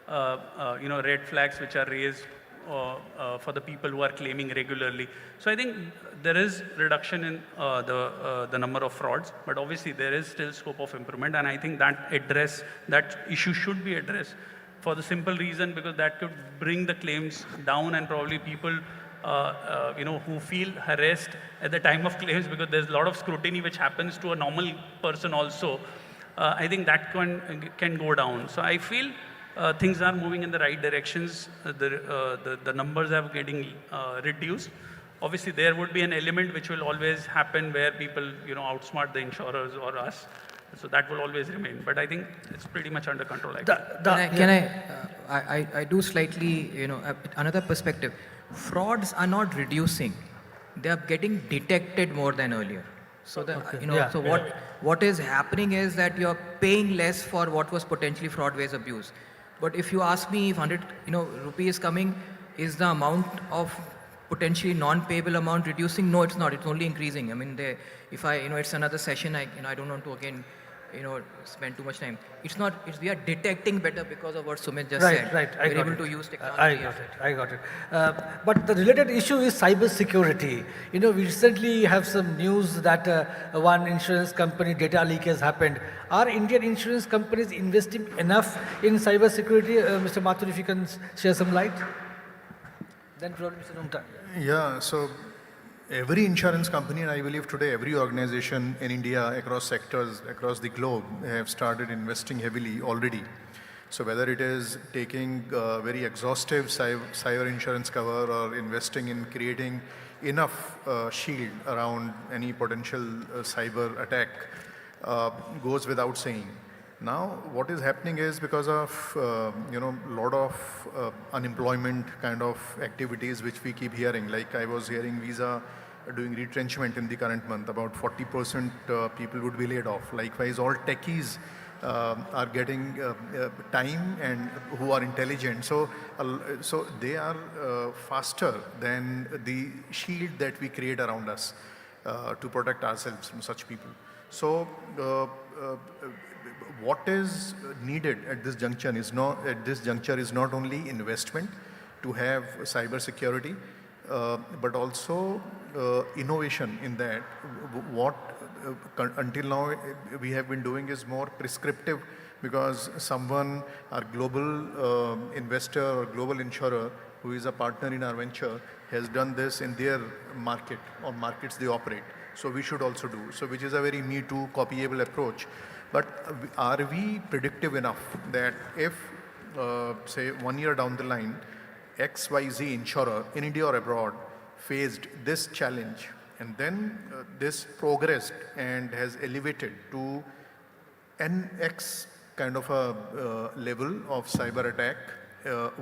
red flags which are raised for the people who are claiming regularly. So I think there is reduction in the number of frauds, but obviously there is still scope of improvement, and I think that issue should be addressed for the simple reason because that could bring the claims down, and probably people who feel harassed at the time of claims because there's a lot of scrutiny which happens to a normal person also. I think that can go down. So I feel things are moving in the right directions. The numbers are getting reduced. Obviously, there would be an element which will always happen where people, outsmart the insurers or us. So that will always remain. But I think it's pretty much under control. I do slightly, another perspective. Frauds are not reducing; they are getting detected more than earlier. So what is happening is that you're paying less for what was potentially fraud-based abuse. But if you ask me if 100 rupee is coming, is the amount of potentially non-payable amount reducing? No, it's not. It's only increasing. I mean, if it's another session. I don't want to again, spend too much time. It's not. We are detecting better because of what Sumit just said. Right. We're able to use technology. I got it. But the related issue is cyber security. We recently have some news that one insurance company data leak has happened. Are Indian insurance companies investing enough in cyber security? Mr. Mathur, if you can share some light. Then probably Mr. Numta. Yeah, so every insurance company, and I believe today every organization in India, across sectors, across the globe, have started investing heavily already. So whether it is taking very exhaustive cyber insurance cover or investing in creating enough shield around any potential cyber attack goes without saying. Now, what is happening is because of, lot of unemployment kind of activities which we keep hearing. Like I was hearing Visa doing retrenchment in the current month. About 40% people would be laid off. Likewise, all techies are getting time and who are intelligent. So they are faster than the shield that we create around us to protect ourselves from such people. So what is needed at this juncture is not only investment to have cyber security, but also innovation in that. What until now we have been doing is more prescriptive, because someone, our global investor or global insurer who is a partner in our venture, has done this in their market or markets they operate. So we should also do so, which is a very me too copyable approach. But are we predictive enough that if, say, 1 year down the line, XYZ insurer in India or abroad faced this challenge, and then this progressed and has elevated to an X kind of a level of cyber attack,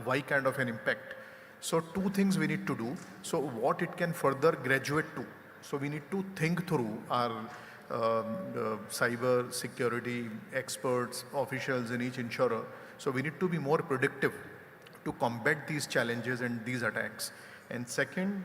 Y kind of an impact. So two things we need to do. So what it can further graduate to. So we need to think through our cyber security experts, officials in each insurer. So we need to be more predictive to combat these challenges and these attacks. And second,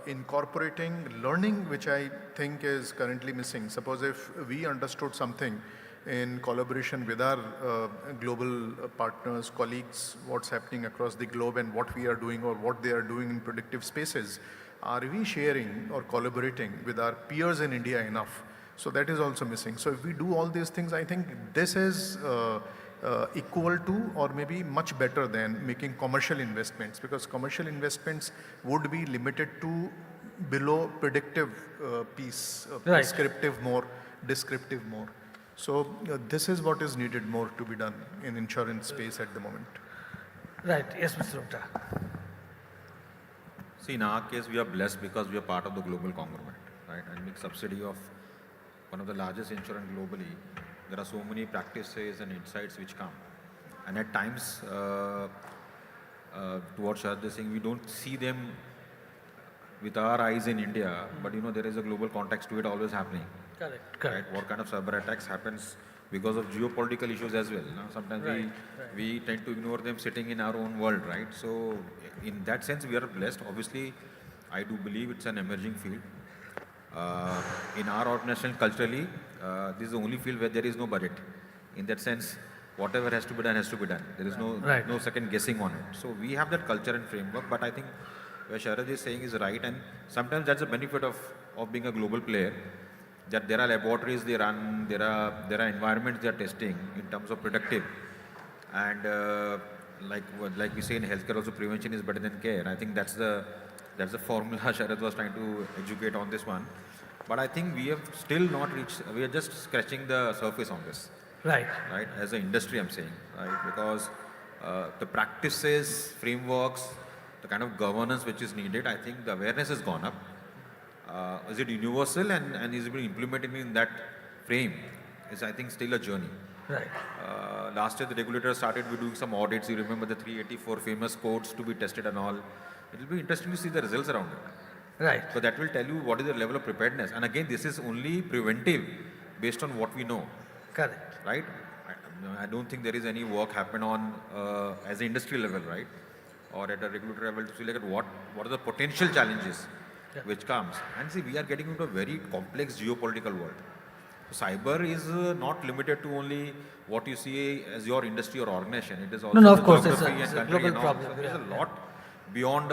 incorporating learning, which I think is currently missing. Suppose if we understood something in collaboration with our global partners, colleagues, what's happening across the globe and what we are doing or what they are doing in predictive spaces, are we sharing or collaborating with our peers in India enough? So that is also missing. So if we do all these things, I think this is equal to or maybe much better than making commercial investments, because commercial investments would be limited to below predictive piece, Right. prescriptive more, descriptive more. So this is what is needed more to be done in insurance space at the moment. Right. Yes, Mr. Rupta. See, in our case, we are blessed because we are part of the global conglomerate, right? And being subsidy of one of the largest insurance globally, there are so many practices and insights which come. And at times, towards other thing, we don't see them with our eyes in India, but there is a global context to it always happening. Correct. Right? What kind of cyber attacks happens because of geopolitical issues as well. Sometimes we tend to ignore them sitting in our own world, right? So in that sense, we are blessed. Obviously, I do believe it's an emerging field. In our organization, culturally, this is the only field where there is no budget. In that sense, whatever has to be done has to be done. There is no second guessing on it. So we have that culture and framework, but I think what Sharad is saying is right, and sometimes that's the benefit of being a global player, that there are laboratories they run, there are environments they are testing in terms of predictive, and like we say in healthcare also, prevention is better than care. I think that's the formula Sharad was trying to educate on this one. But I think we have still not reached, we are just scratching the surface on this. Right. Right, as an industry I'm saying, right, because the practices, frameworks, the kind of governance which is needed, I think the awareness has gone up. Is it universal and is it being implemented in that frame is I think still a journey. Right. Last year the regulator started with doing some audits. You remember the 384 famous codes to be tested and all. It will be interesting to see the results around it. Right. So that will tell you what is the level of preparedness. And again, this is only preventive based on what we know. Correct. Right? I don't think there is any work happen on as an industry level, right? Or at a regulatory level to see like what are the potential challenges which comes. And see, we are getting into a very complex geopolitical world. So cyber is not limited to only what you see as your industry or organization. It is also No, the of course, geography it's and a country global and all. problem. So there is a lot beyond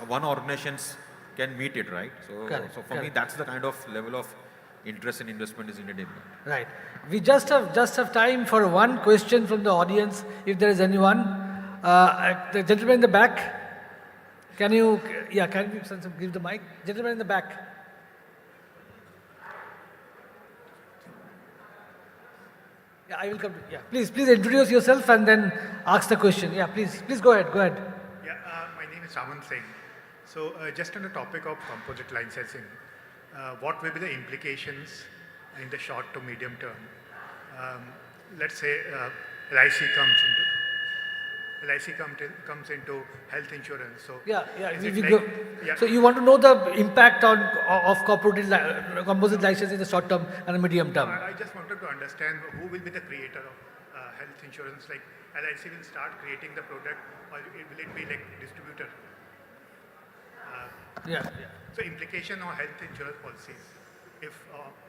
one organization's can meet it, right? So, Correct, so for me, that's the kind of level of interest and investment is needed in that. Right. We just have time for one question from the audience, if there is anyone. The gentleman in the back, can you give the mic? Gentleman in the back. Yeah, I will come. Please introduce yourself and then ask the question. Yeah, please go ahead. Yeah, my name is Raman Singh. So just on the topic of composite licensing, what will be the implications in the short to medium term? Let's say LIC comes into health insurance. So So you want to know the impact of composite license in the short term and the medium term? I just wanted to understand who will be the creator of health insurance. Like LIC will start creating the product, or will it be like distributor? So implication on health insurance policies.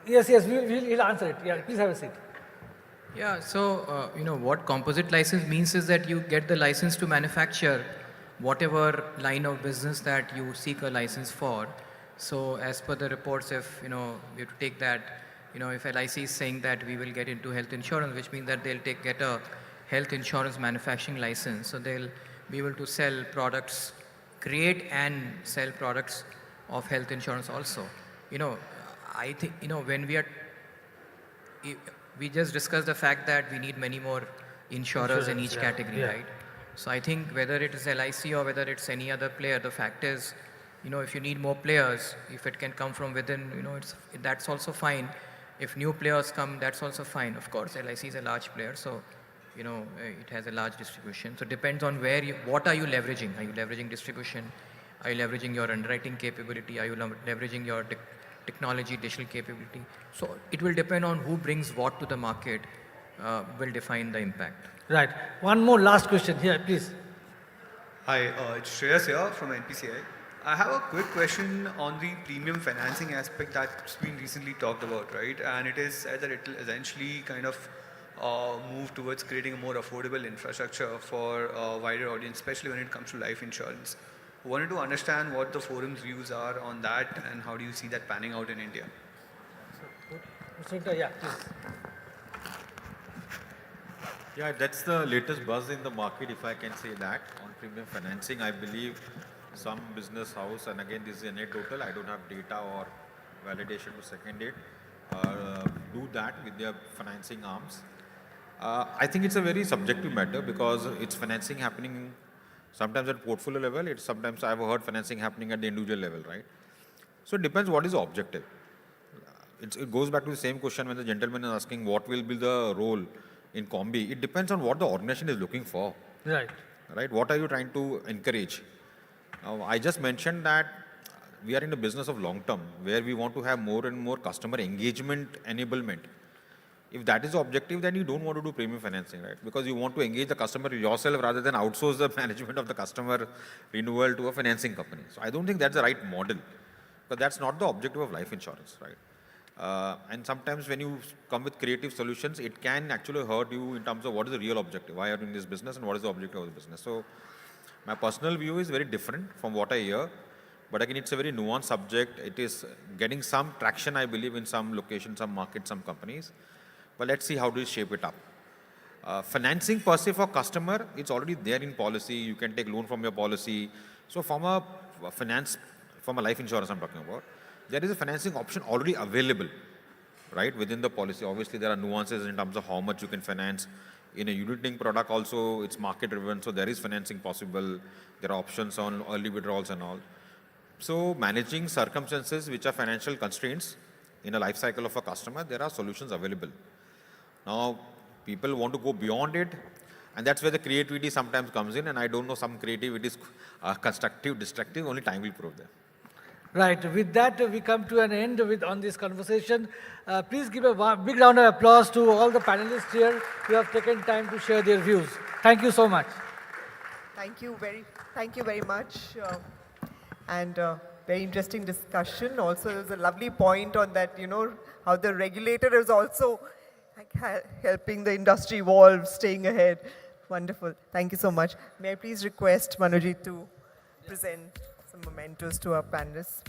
Yes, we'll answer it. Yeah, please have a seat. Yeah, so what composite license means is that you get the license to manufacture whatever line of business that you seek a license for. So as per the reports, if we have to take that, if LIC is saying that we will get into health insurance, which means that they'll get a health insurance manufacturing license. So they'll be able to sell products, create and sell products of health insurance also. I think, when we just discussed the fact that we need many more insurers in each category, right? So I think whether it is LIC or whether it's any other player, the fact is, if you need more players, if it can come from within, that's also fine. If new players come, that's also fine. Of course, LIC is a large player, so it has a large distribution. So it depends on what are you leveraging? Are you leveraging distribution? Are you leveraging your underwriting capability? Are you leveraging your technology, digital capability? So it will depend on who brings what to the market, will define the impact. Right. One more last question here, please. Hi, it's Shreyas here from NPCI. I have a quick question on the premium financing aspect that's been recently talked about, right? And it is said that it will essentially kind of move towards creating a more affordable infrastructure for a wider audience, especially when it comes to life insurance. I wanted to understand what the forum's views are on that and how do you see that panning out in India? Yeah, please. Yeah, that's the latest buzz in the market, if I can say that, on premium financing. I believe some business house, and again this is anecdotal, I don't have data or validation to second it, do that with their financing arms. I think it's a very subjective matter because it's financing happening sometimes at portfolio level, it's sometimes I've heard financing happening at the individual level, right? So it depends what is the objective. It goes back to the same question when the gentleman is asking what will be the role in Combi. It depends on what the organization is looking for. Right. Right? What are you trying to encourage? I just mentioned that we are in the business of long term, where we want to have more and more customer engagement enablement. If that is the objective, then you don't want to do premium financing, right? Because you want to engage the customer yourself rather than outsource the management of the customer renewal to a financing company. So I don't think that's the right model, but that's not the objective of life insurance, right? And sometimes when you come with creative solutions, it can actually hurt you in terms of what is the real objective, why are you in this business and what is the objective of the business. So my personal view is very different from what I hear, but again, it's a very nuanced subject. It is getting some traction, I believe, in some locations, some markets, some companies. But let's see how do you shape it up. Financing per se for customer, it's already there in policy. You can take loan from your policy. So from a life insurance I'm talking about, there is a financing option already available, right, within the policy. Obviously, there are nuances in terms of how much you can finance. In a unit-linked product also, it's market-driven, so there is financing possible. There are options on early withdrawals and all. So managing circumstances which are financial constraints in a life cycle of a customer, there are solutions available. Now, people want to go beyond it, and that's where the creativity sometimes comes in, and I don't know, some creativity is constructive, destructive, only time will prove that. Right. With that, we come to an end on this conversation. Please give a big round of applause to all the panelists here who have taken time to share their views. Thank you so much. Thank you very much. And very interesting discussion. Also, there's a lovely point on that, how the regulator is also helping the industry evolve, staying ahead. Wonderful. Thank you so much. May I please request Manojit to present some mementos to our panelists.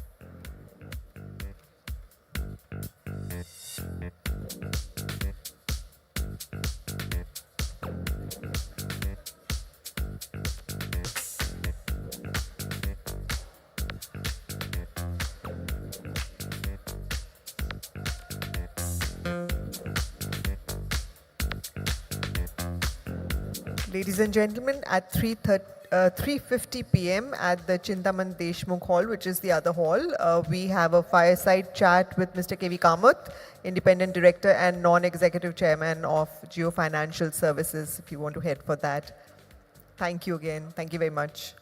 Ladies and gentlemen, at 3:50 p.m. at the Chintaman Deshmukh Hall, which is the other hall, we have a fireside chat with Mr. K.V. Kamath, Independent Director and Non-Executive Chairman of Geo Financial Services, if you want to head for that. Thank you again. Thank you very much.